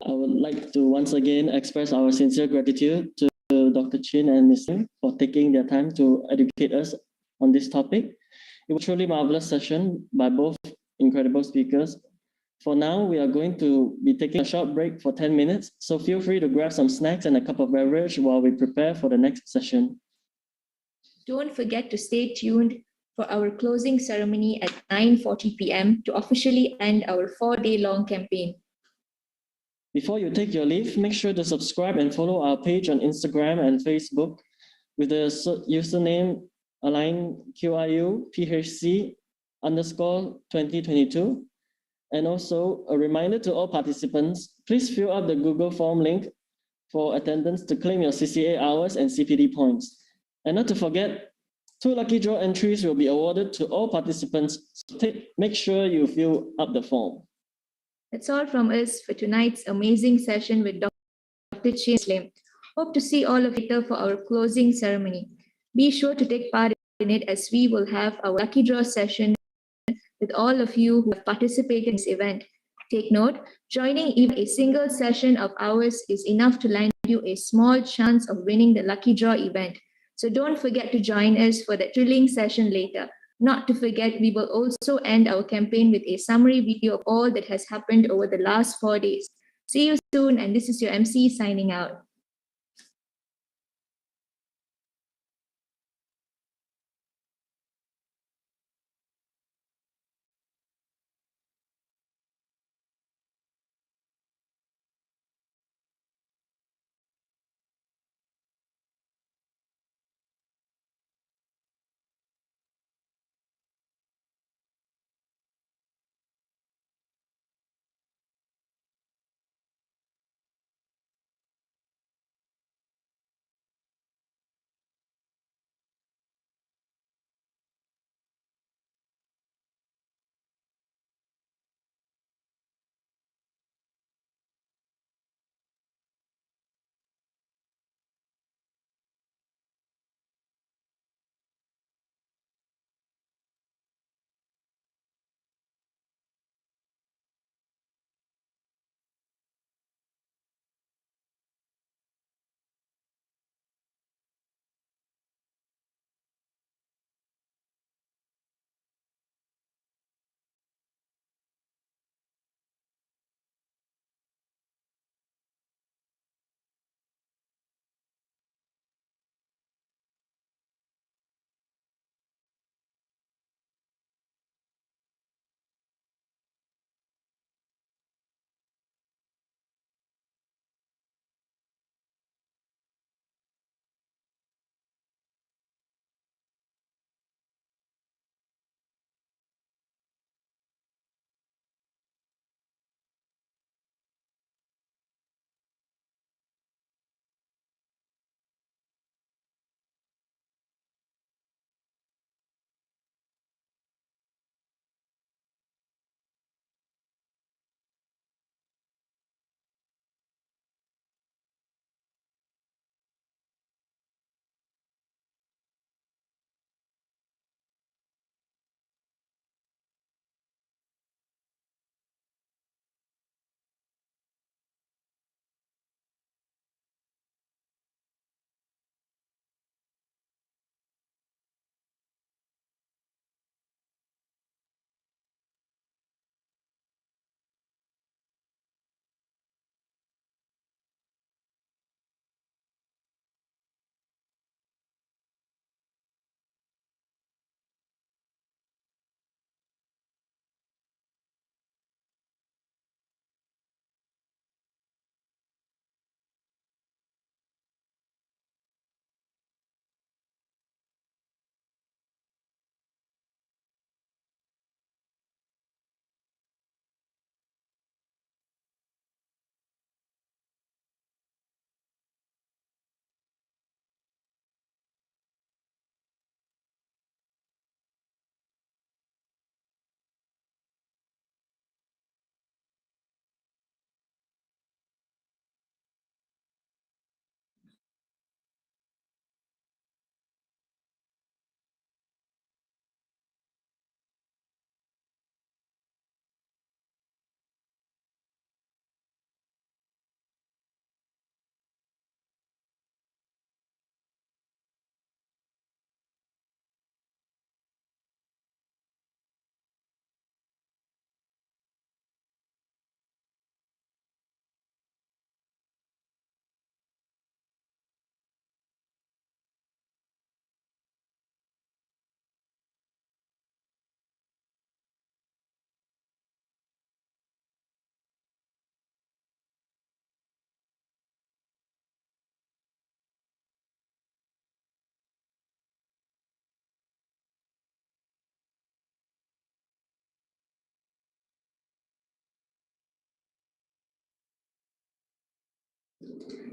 I would like to once again express our sincere gratitude to Dr. Chin and Ms. Lim for taking their time to educate us on this topic. It was truly a marvelous session by both incredible speakers. For now, we are going to be taking a short break for 10 minutes, so feel free to grab some snacks and a cup of beverage while we prepare for the next session. Don't forget to stay tuned for our closing ceremony at 9:40 p.m. to officially end our 4-day-long campaign. Before you take your leave, make sure to subscribe and follow our page on Instagram and Facebook with the username AlignQIUPHC_2022. And also a reminder to all participants, please fill up the Google form link for attendance to claim your CCA hours and CPD points. And not to forget, 2 lucky draw entries will be awarded to all participants. So make sure you fill up the form. That's all from us for tonight's amazing session with Dr. Chin Slim. Hope to see all of you later for our closing ceremony. Be sure to take part in it as we will have our lucky draw session with all of you who have participated in this event. Take note, joining even a single session of ours is enough to land you a small chance of winning the lucky draw event. So don't forget to join us for that thrilling session later. Not to forget, we will also end our campaign with a summary video of all that has happened over the last 4 days. See you soon, and this is your MC signing out.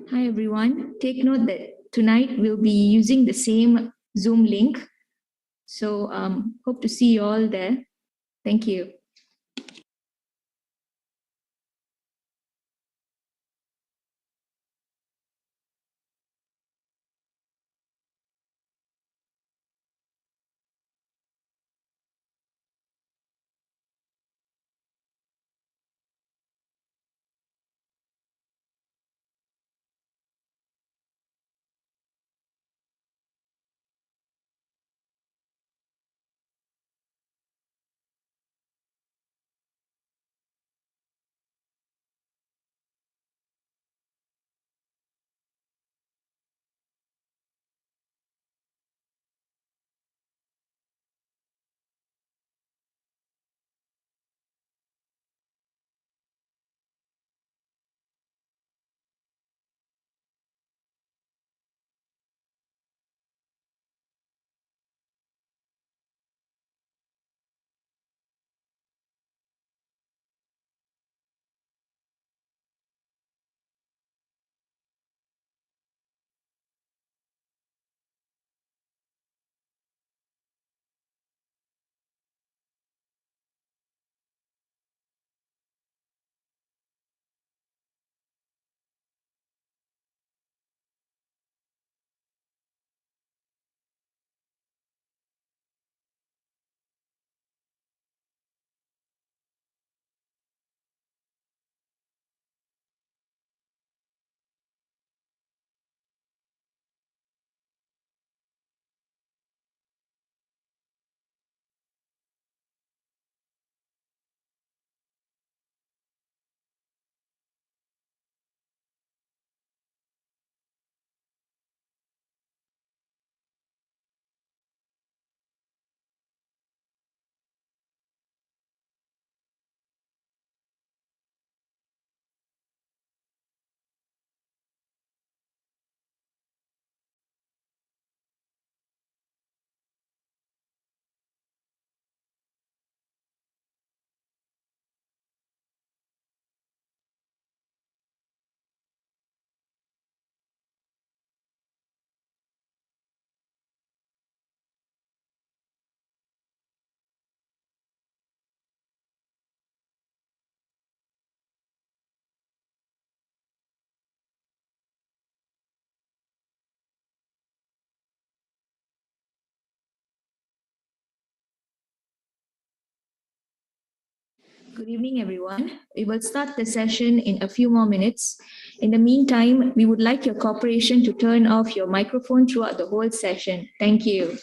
Hi, everyone. Take note that tonight we'll be using the same Zoom link. So hope to see you all there. Thank you. Good evening, everyone. We will start the session in a few more minutes. In the meantime, we would like your cooperation to turn off your microphone throughout the whole session. Thank you.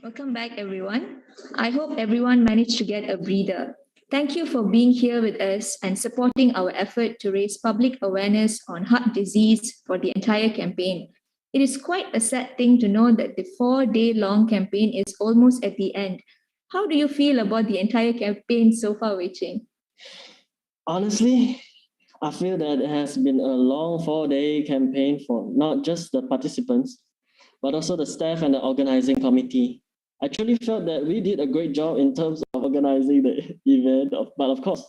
Welcome back, everyone. I hope everyone managed to get a breather. Thank you for being here with us and supporting our effort to raise public awareness on heart disease for the entire campaign. It is quite a sad thing to know that the 4-day-long campaign is almost at the end. How do you feel about the entire campaign so far, Wei Ching? Honestly, I feel that it has been a long 4-day campaign for not just the participants, but also the staff and the organizing committee. I truly felt that we did a great job in terms of organizing the event, but of course,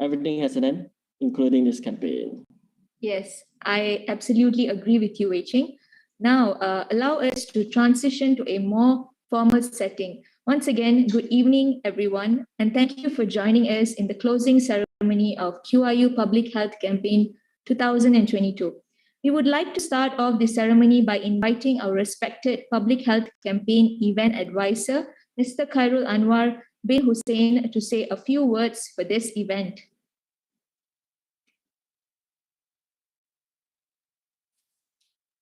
everything has an end, including this campaign. Yes, I absolutely agree with you, Wei Ching. Now, allow us to transition to a more formal setting. Once again, good evening, everyone, and thank you for joining us in the closing ceremony of QIU Public Health Campaign 2022. We would like to start off the ceremony by inviting our respected Public Health Campaign Event Advisor, Mr. Khairul Anwar bin Hussein, to say a few words for this event.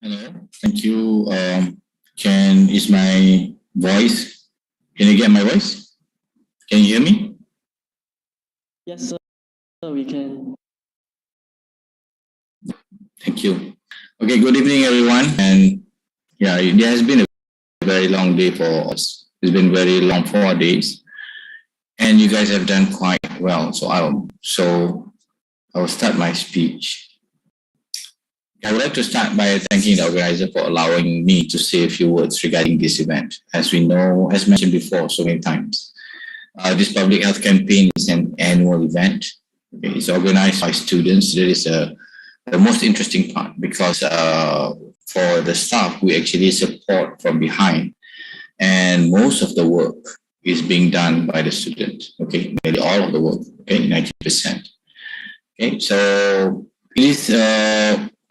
Hello, thank you. Is my voice? Can you get my voice? Can you hear me? Yes, sir, we can. Thank you. Okay, good evening, everyone. And yeah, it has been a very long day for us. It's been very long 4 days, and you guys have done quite well. So I will start my speech. I would like to start by thanking the organizer for allowing me to say a few words regarding this event. As we know, as mentioned before so many times, this public health campaign is an annual event. Okay, it's organized by students. That is the most interesting part because for the staff, we actually support from behind, and most of the work is being done by the student. Okay, nearly all of the work. Okay, 90%. Okay, so it is.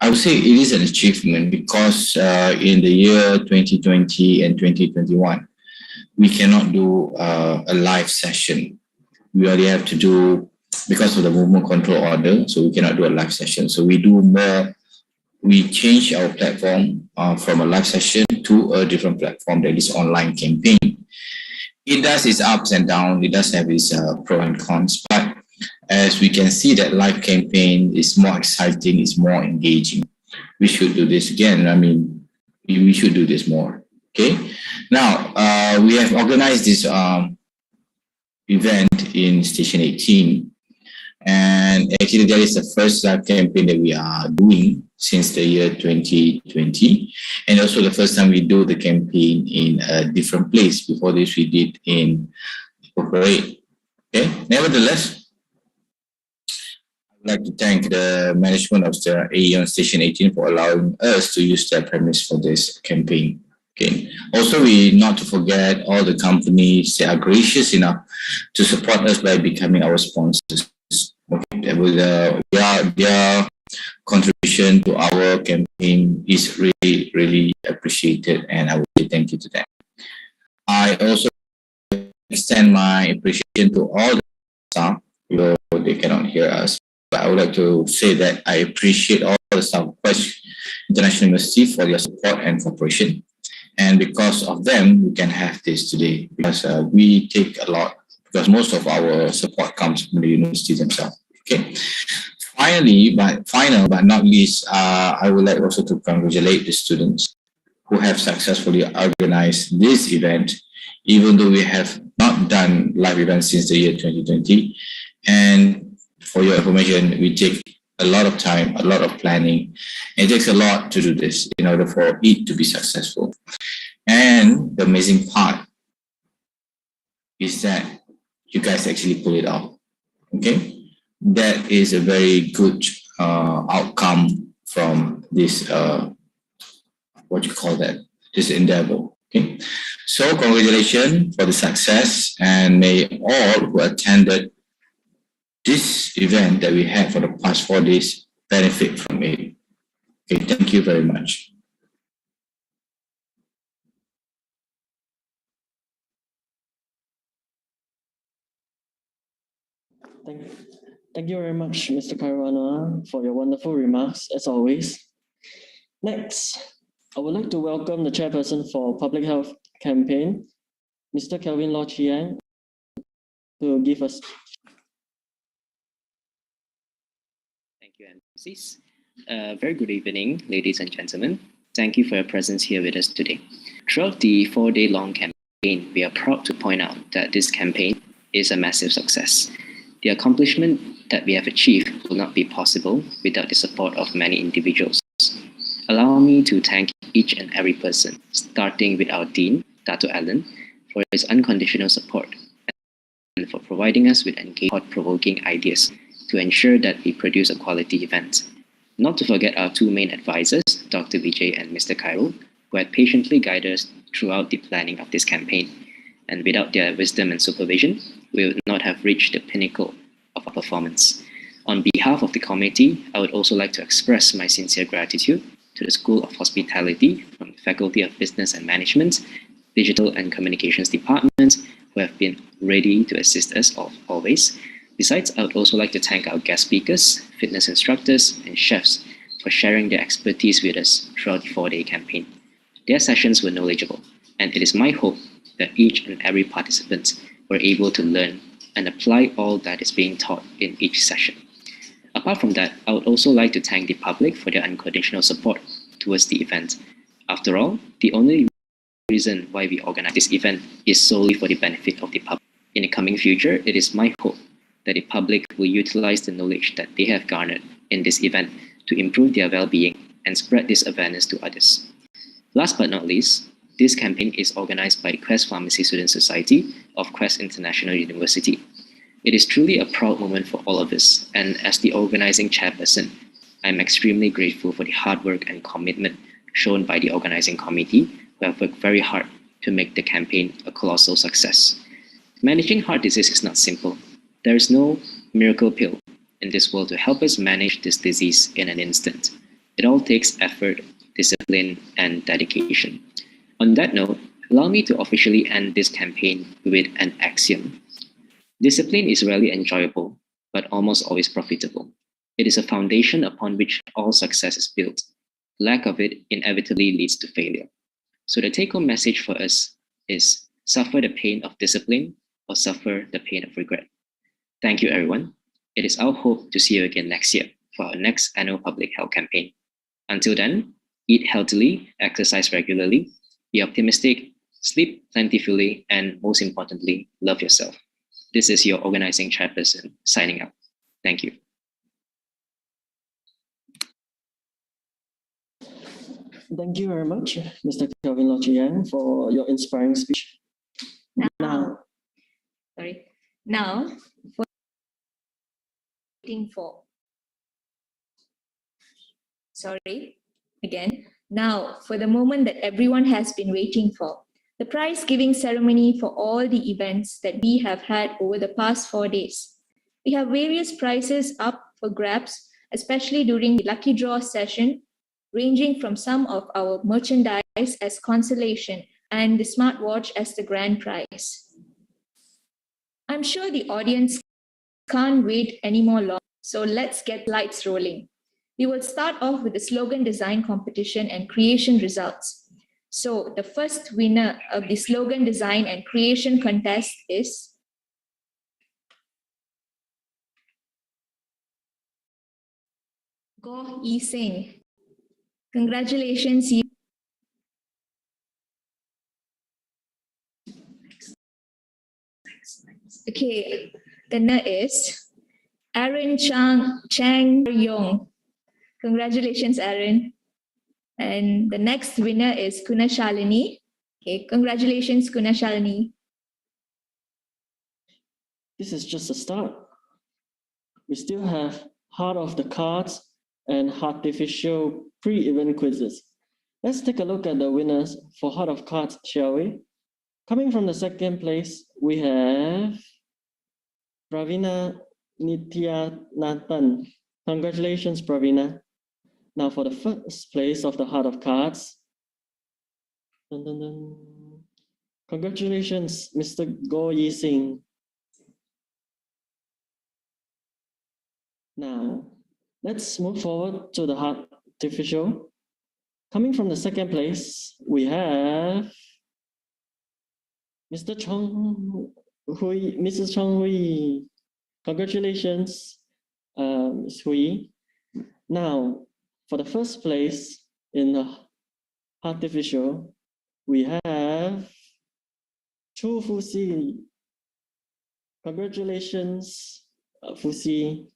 I would say it is an achievement because in the year 2020 and 2021, we cannot do a live session. We only have to do, because of the movement control order, so we cannot do a live session. So we do more, we change our platform from a live session to a different platform that is online campaign. It does its ups and downs, it does have its pros and cons, but as we can see that live campaign is more exciting, it's more engaging. We should do this again. I mean, we should do this more. Okay. Now, we have organized this event in Station 18. And actually, that is the first live campaign that we are doing since the year 2020. And also the first time we do the campaign in a different place. Before this, we did in Parade. Okay. Nevertheless, I'd like to thank the management of the AEON Station 18 for allowing us to use their premise for this campaign. Okay. Also, we not to forget all the companies that are gracious enough to support us by becoming our sponsors. Okay. Their contribution to our campaign is really, really appreciated, and I would say thank you to them. I also extend my appreciation to all the staff, though they cannot hear us. I would like to say that I appreciate all the staff of Quest International University for their support and cooperation. And because of them, we can have this today because we take a lot, because most of our support comes from the university themselves. Okay. Finally, but not least, I would like also to congratulate the students who have successfully organized this event, even though we have not done live events since the year 2020. And for your information, we take a lot of time, a lot of planning. It takes a lot to do this in order for it to be successful. And the amazing part is that you guys actually pull it off. Okay? That is a very good outcome from this, this endeavor. Okay? So congratulations for the success, and may all who attended this event that we had for the past 4 days benefit from it. Okay, thank you very much. Thank you very much, Mr. Khairul, for your wonderful remarks, as always. Next, I would like to welcome the chairperson for Public Health Campaign, Mr. Kelvin Law Chiang to give us. Thank you, MCs. Very good evening, ladies and gentlemen. Thank you for your presence here with us today. Throughout the 4-day-long campaign, we are proud to point out that this campaign is a massive success. The accomplishment that we have achieved will not be possible without the support of many individuals. Allow me to thank each and every person, starting with our Dean, Dato Allen, for his unconditional support and for providing us with engaging, thought-provoking ideas to ensure that we produce a quality event. Not to forget our two main advisors, Dr. Vijay and Mr. Khairul, who had patiently guided us throughout the planning of this campaign. And without their wisdom and supervision, we would not have reached the pinnacle of our performance. On behalf of the committee, I would also like to express my sincere gratitude to the School of Hospitality from the Faculty of Business and Management, Digital and Communications Department, who have been ready to assist us always. Besides, I would also like to thank our guest speakers, fitness instructors, and chefs for sharing their expertise with us throughout the 4-day campaign. Their sessions were knowledgeable, and it is my hope that each and every participant were able to learn and apply all that is being taught in each session. Apart from that, I would also like to thank the public for their unconditional support towards the event. After all, the only reason why we organize this event is solely for the benefit of the public. In the coming future, it is my hope that the public will utilize the knowledge that they have garnered in this event to improve their well-being and spread this awareness to others. Last but not least, this campaign is organized by the Quest Pharmacy Student Society of Quest International University. It is truly a proud moment for all of us, and as the organizing chairperson, I am extremely grateful for the hard work and commitment shown by the organizing committee, who have worked very hard to make the campaign a colossal success. Managing heart disease is not simple. There is no miracle pill in this world to help us manage this disease in an instant. It all takes effort, discipline, and dedication. On that note, allow me to officially end this campaign with an axiom. Discipline is rarely enjoyable, but almost always profitable. It is a foundation upon which all success is built. Lack of it inevitably leads to failure. So the take-home message for us is suffer the pain of discipline or suffer the pain of regret. Thank you, everyone. It is our hope to see you again next year for our next annual public health campaign. Until then, eat healthily, exercise regularly, be optimistic, sleep plentifully, and most importantly, love yourself. This is your organizing chairperson signing out. Thank you. Thank you very much, Mr. Kelvin Law Chiang, for your inspiring speech. Now, Now, for waiting for. Now, for the moment that everyone has been waiting for, the prize giving ceremony for all the events that we have had over the past 4 days. We have various prizes up for grabs, especially during the lucky draw session, ranging from some of our merchandise as consolation and the smartwatch as the grand prize. I'm sure the audience can't wait any more long, so let's get lights rolling. We will start off with the slogan design competition and creation results. So the first winner of the slogan design and creation contest is Goh Yi Sing. Congratulations, you. Okay, the winner is Aaron Chang Yong. Congratulations, Aaron. And the next winner is Kuna Shalini. Okay, congratulations, Kuna Shalini. this is just a start. We still have Heart of the Cards and Artificial pre-event quizzes. Let's take a look at the winners for Heart of Cards, shall we? Coming from the second place, we have Pravina Nityanathan. Congratulations, Pravina. Now for the first place of the Heart of Cards. Dun, dun, dun. Congratulations, Mr. Goh Yi Sing. Now, let's move forward to the artificial. Coming from the second place, we have Mr. Chong Hui, Mrs. Chong Hui, congratulations, Ms. Hui. Now, for the first place in the artificial, we have Chu Fuxi. Congratulations, Fuxi.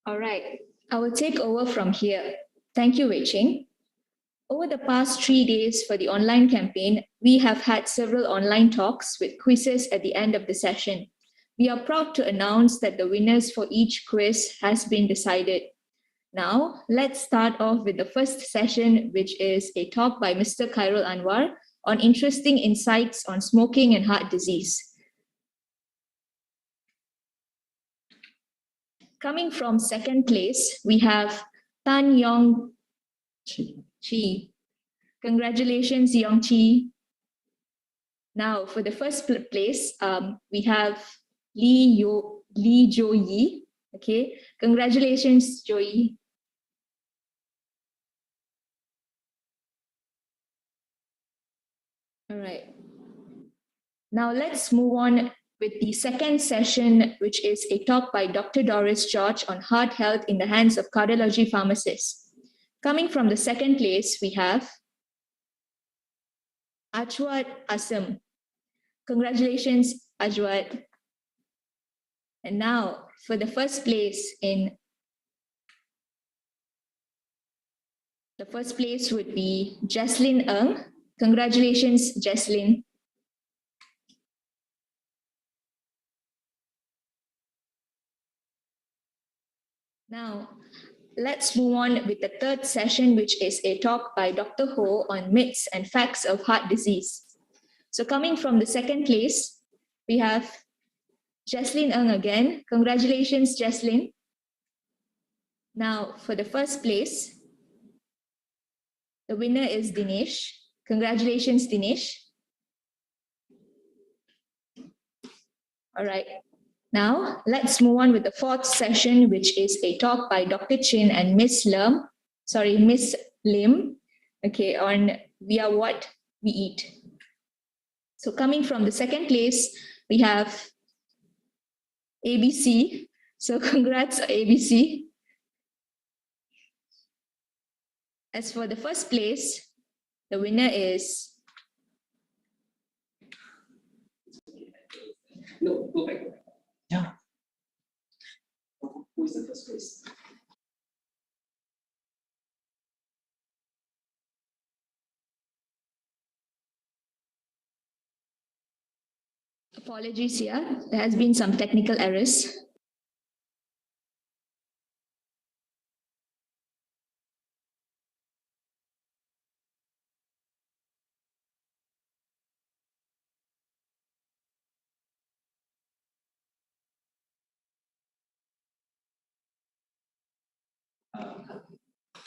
All right, I will take over from here. Thank you, Wei Ching. Over the past 3 days for the online campaign, we have had several online talks with quizzes at the end of the session. We are proud to announce that the winners for each quiz has been decided. Now, let's start off with the first session, which is a talk by Mr. Khairul Anwar on interesting insights on smoking and heart disease. Coming from second place, we have Tan Yong Chi. Congratulations, Yong Chi. Now, for the first place, we have Lee Jo Yi. Okay, congratulations, Joey. All right. Now let's move on with the second session, which is a talk by Dr. Doris George on heart health in the hands of cardiology pharmacists. Coming from the second place, we have Ajwat Asam. Congratulations, Ajwat. And now for the first place the first place would be Jesslyn Ng. Congratulations, Jesslyn. Now, let's move on with the third session, which is a talk by Dr. Ho on myths and facts of heart disease. So coming from the second place, we have Jesslyn Ng again. Congratulations, Jesslyn. Now, for the first place, the winner is Dinesh. Congratulations, Dinesh. All right. Now, let's move on with the fourth session, which is a talk by Dr. Chin and Miss Lim, okay, on We Are What We Eat. So coming from the second place, we have ABC. So congrats, ABC. As for the first place, the winner is No, go back. Yeah. Who is the first place? Apologies here. There has been some technical errors.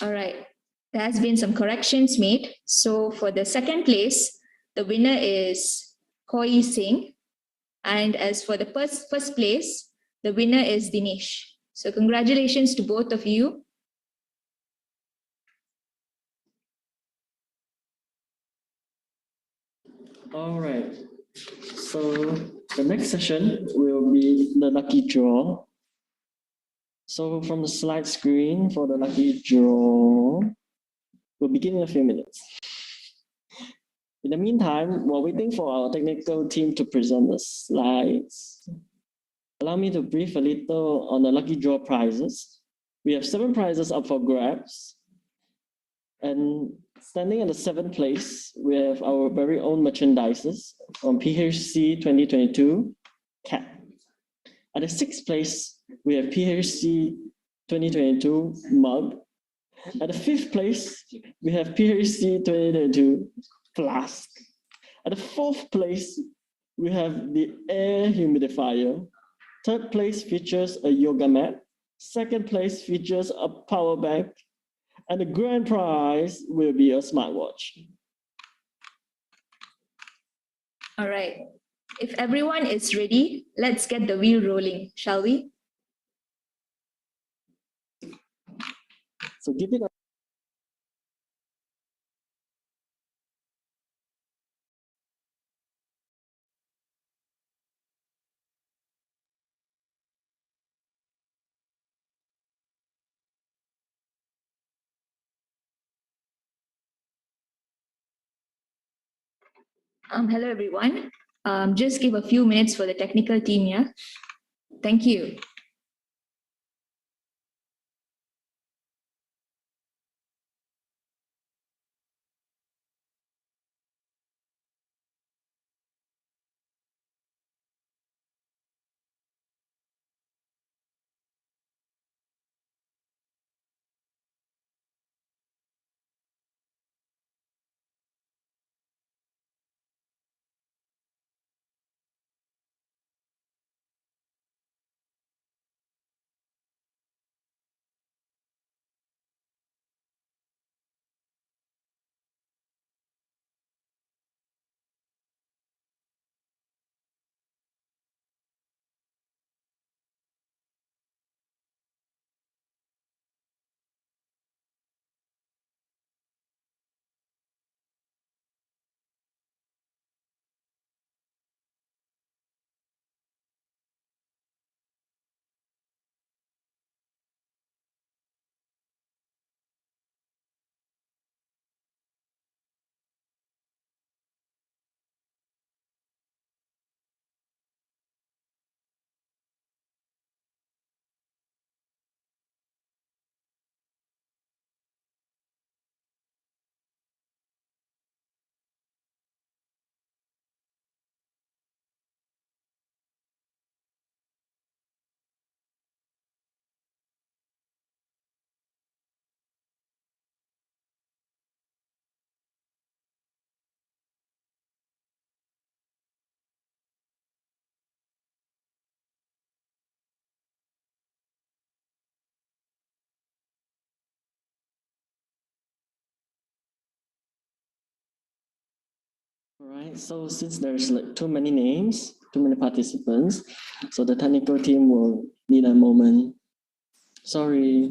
All right. There has been some corrections made. So for the second place, the winner is Koi Singh. And as for the first place, the winner is Dinesh. So congratulations to both of you. All right. So the next session will be the lucky draw. So from the slide screen for the lucky draw, we'll begin in a few minutes. In the meantime, while waiting for our technical team to present the slides, allow me to brief a little on the lucky draw prizes. We have 7 prizes up for grabs. And standing in the 7th place, we have our very own merchandises from PHC 2022 cap. At the 6th place, we have PHC 2022 mug. At the 5th place, we have PHC 2022 flask. At the 4th place, we have the air humidifier. 3rd place features a yoga mat. 2nd place features a power bank. And the grand prize will be a smartwatch. All right. If everyone is ready, let's get the wheel rolling, shall we? So give it a Hello, everyone. Just give a few minutes for the technical team, yeah? Thank you. All right, so since there's like too many names, too many participants, so the technical team will need a moment. Sorry.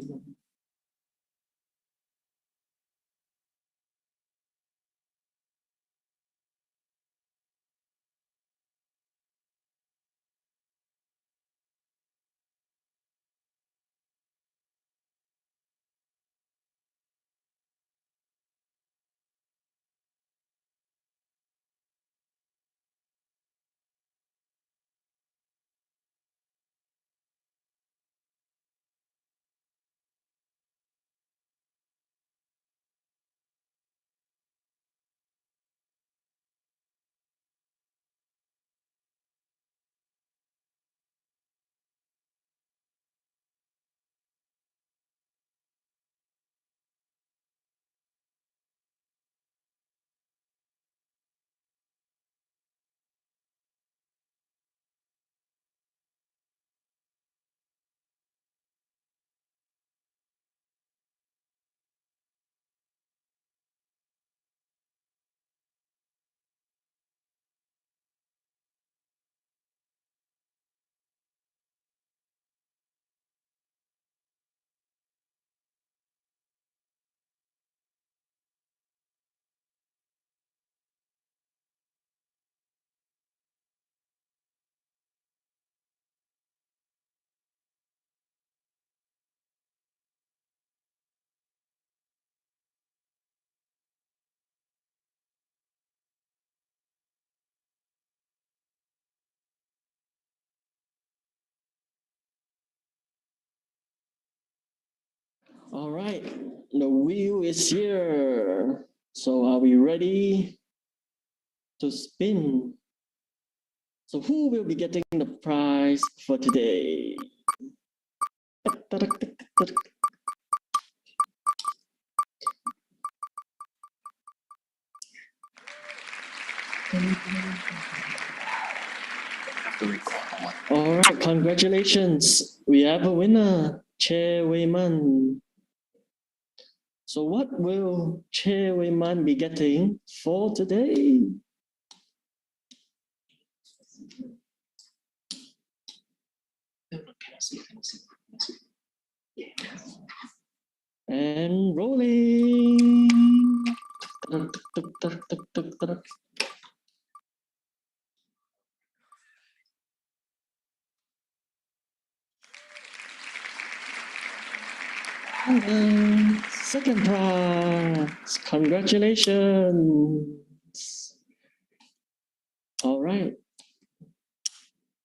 All right, the wheel is here. So are we ready to spin? So who will be getting the prize for today? All right, congratulations. We have a winner, Che Wei Man. So what will Che Wei Man be getting for today? And rolling. Second prize. Congratulations. All right.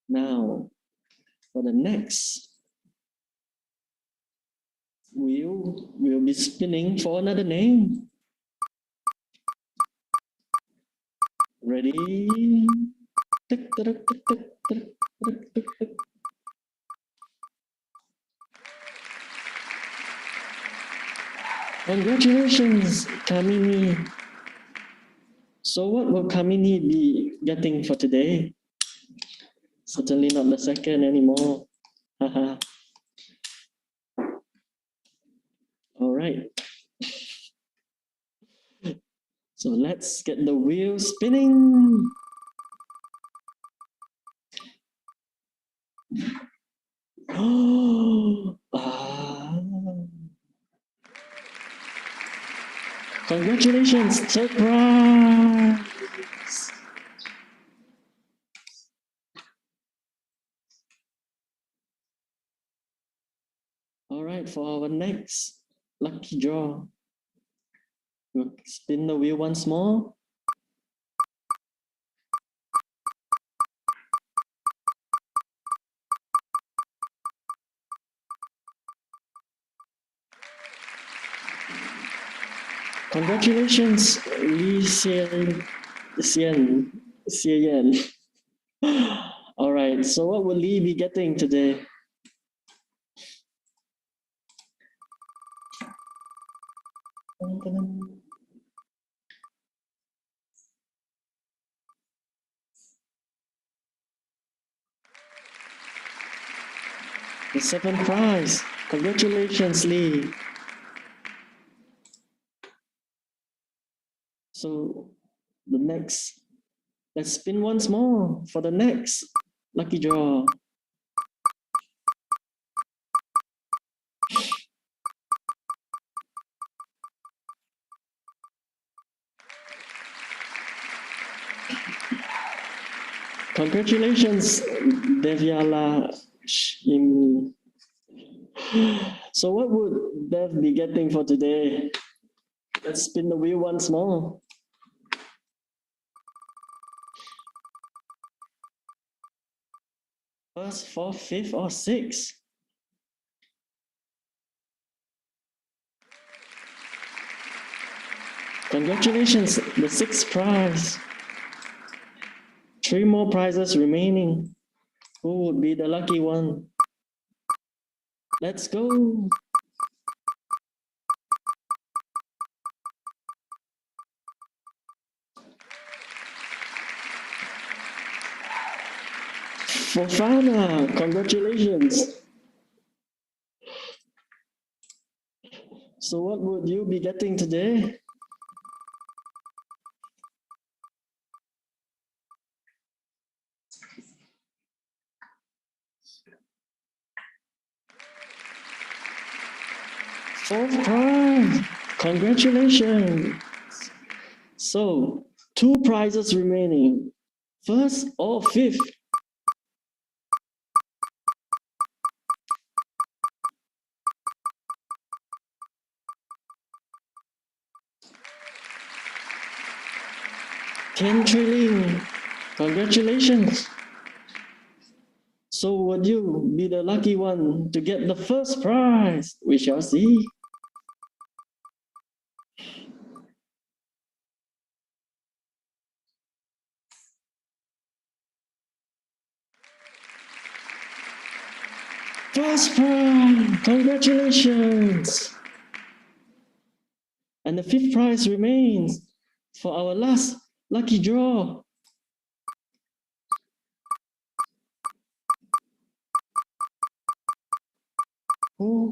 Now, for the next, we'll be spinning for another name. Ready? Tick, tick, tick, tick, tick, tick, tick, tick. Congratulations, Kamini. So what will Kamini be getting for today? Certainly not the second anymore. Haha. All right. So let's get the wheel spinning. Oh, congratulations, third prize. All right, for our next lucky draw, we'll spin the wheel once more. Congratulations, Li Xian. All right, so what will Li be getting today? The seventh prize. Congratulations, Lee. So the next, let's spin once more for the next lucky draw. Congratulations, Devyala Shimi. So what would Dev be getting for today? Let's spin the wheel once more. First, fourth, fifth, or sixth? Congratulations, the sixth prize. 3 more prizes remaining. Who would be the lucky one? Let's go. Fofana, congratulations. So what would you be getting today? Fourth prize, congratulations. So 2 prizes remaining, first or fifth? Ken Trilling, congratulations. So would you be the lucky one to get the first prize? We shall see. First prize, congratulations. And the fifth prize remains for our last lucky draw. Oh.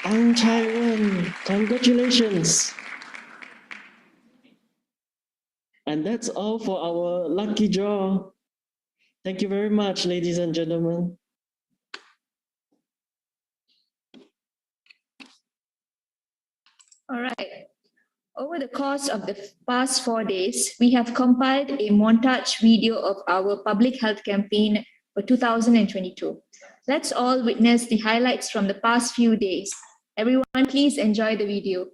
Ang Chai-wen, congratulations. And that's all for our lucky draw. Thank you very much, ladies and gentlemen. All right. Over the course of the past 4 days, we have compiled a montage video of our public health campaign for 2022. Let's all witness the highlights from the past few days. Everyone, please enjoy the video.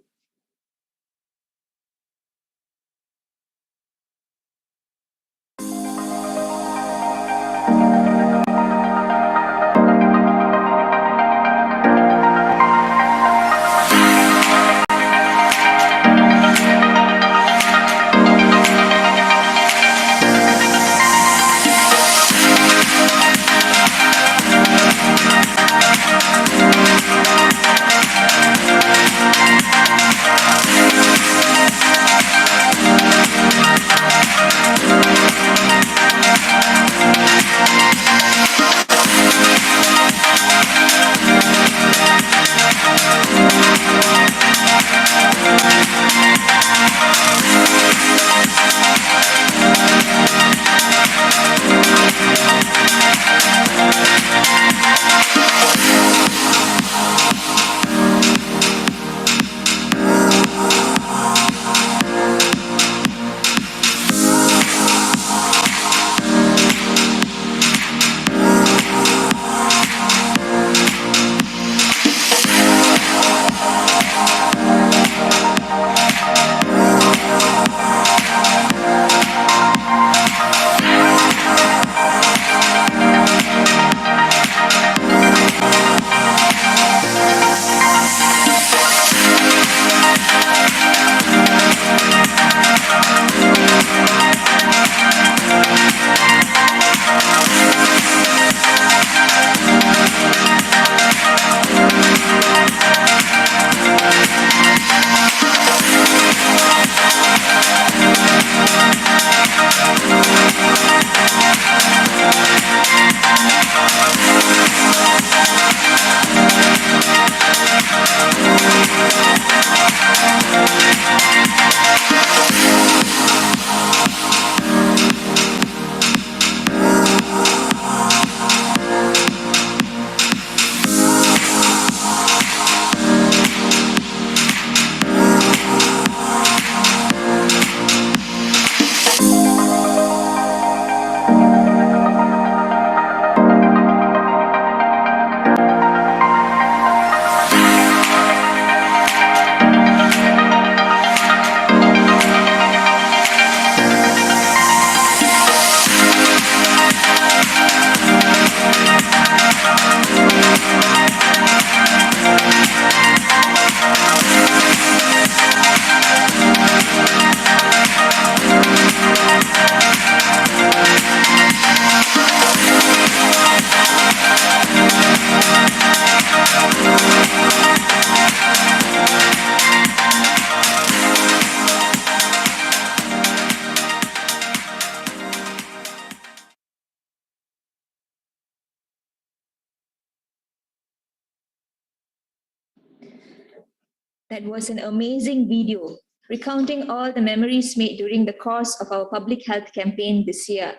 That was an amazing video recounting all the memories made during the course of our public health campaign this year.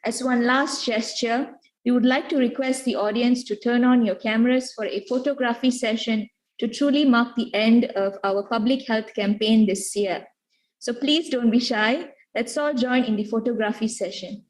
As one last gesture, we would like to request the audience to turn on your cameras for a photography session to truly mark the end of our public health campaign this year. So please don't be shy. Let's all join in the photography session.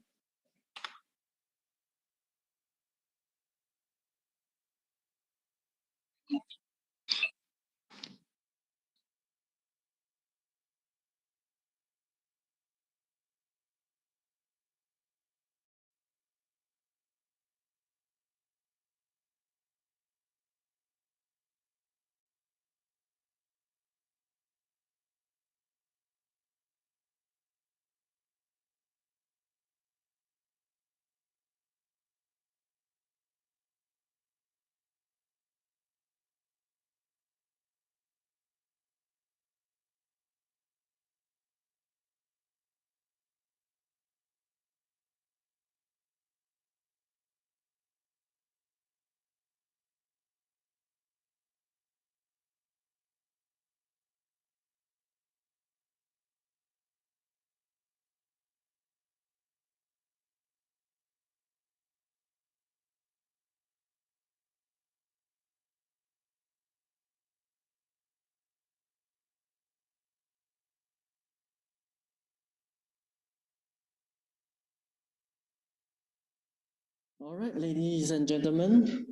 All right, ladies and gentlemen.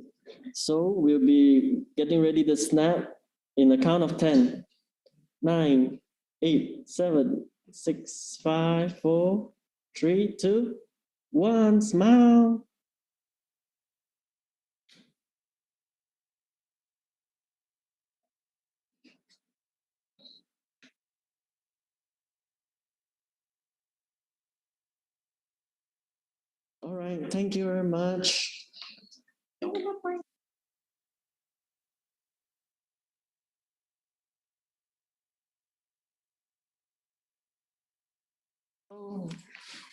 So we'll be getting ready to snap in the count of 10. 9, 8, 7, 6, 5, 4, 3, 2, 1. Smile. All right, thank you very much.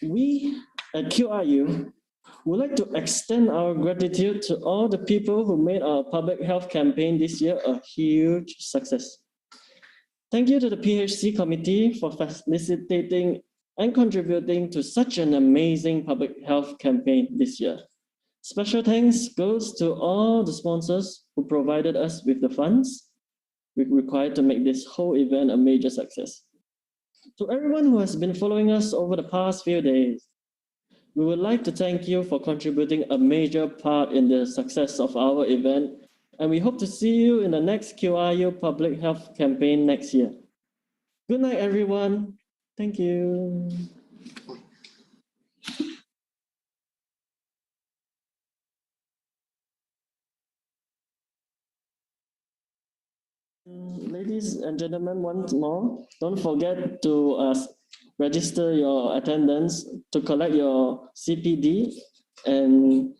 We at QRU would like to extend our gratitude to all the people who made our public health campaign this year a huge success. Thank you to the PHC committee for facilitating and contributing to such an amazing public health campaign this year. Special thanks goes to all the sponsors who provided us with the funds we required to make this whole event a major success. To everyone who has been following us over the past few days, we would like to thank you for contributing a major part in the success of our event, and we hope to see you in the next QRU Public Health campaign next year. Good night, everyone. Thank you. Ladies and gentlemen, once more, don't forget to register your attendance to collect your CPD and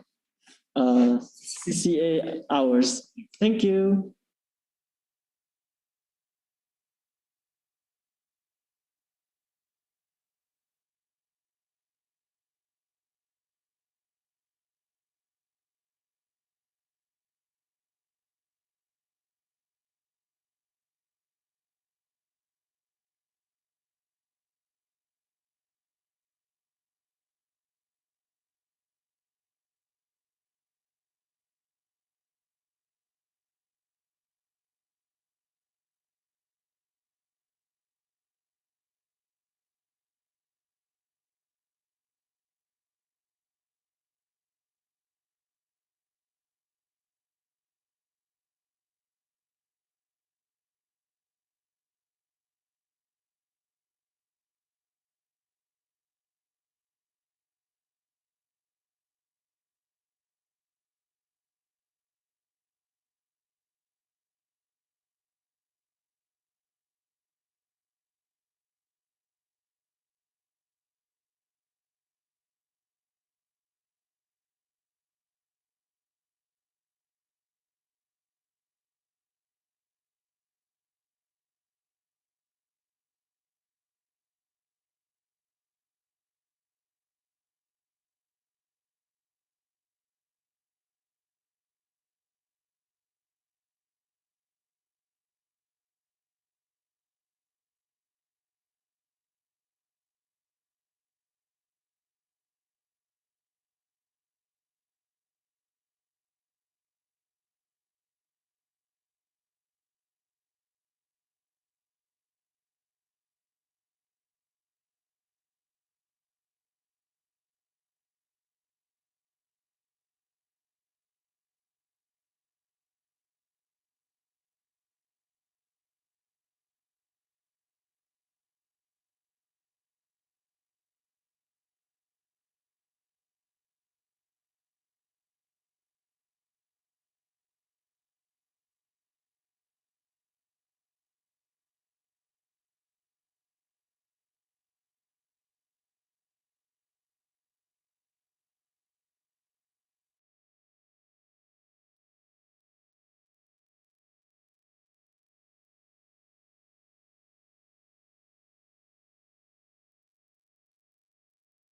CCA hours. Thank you.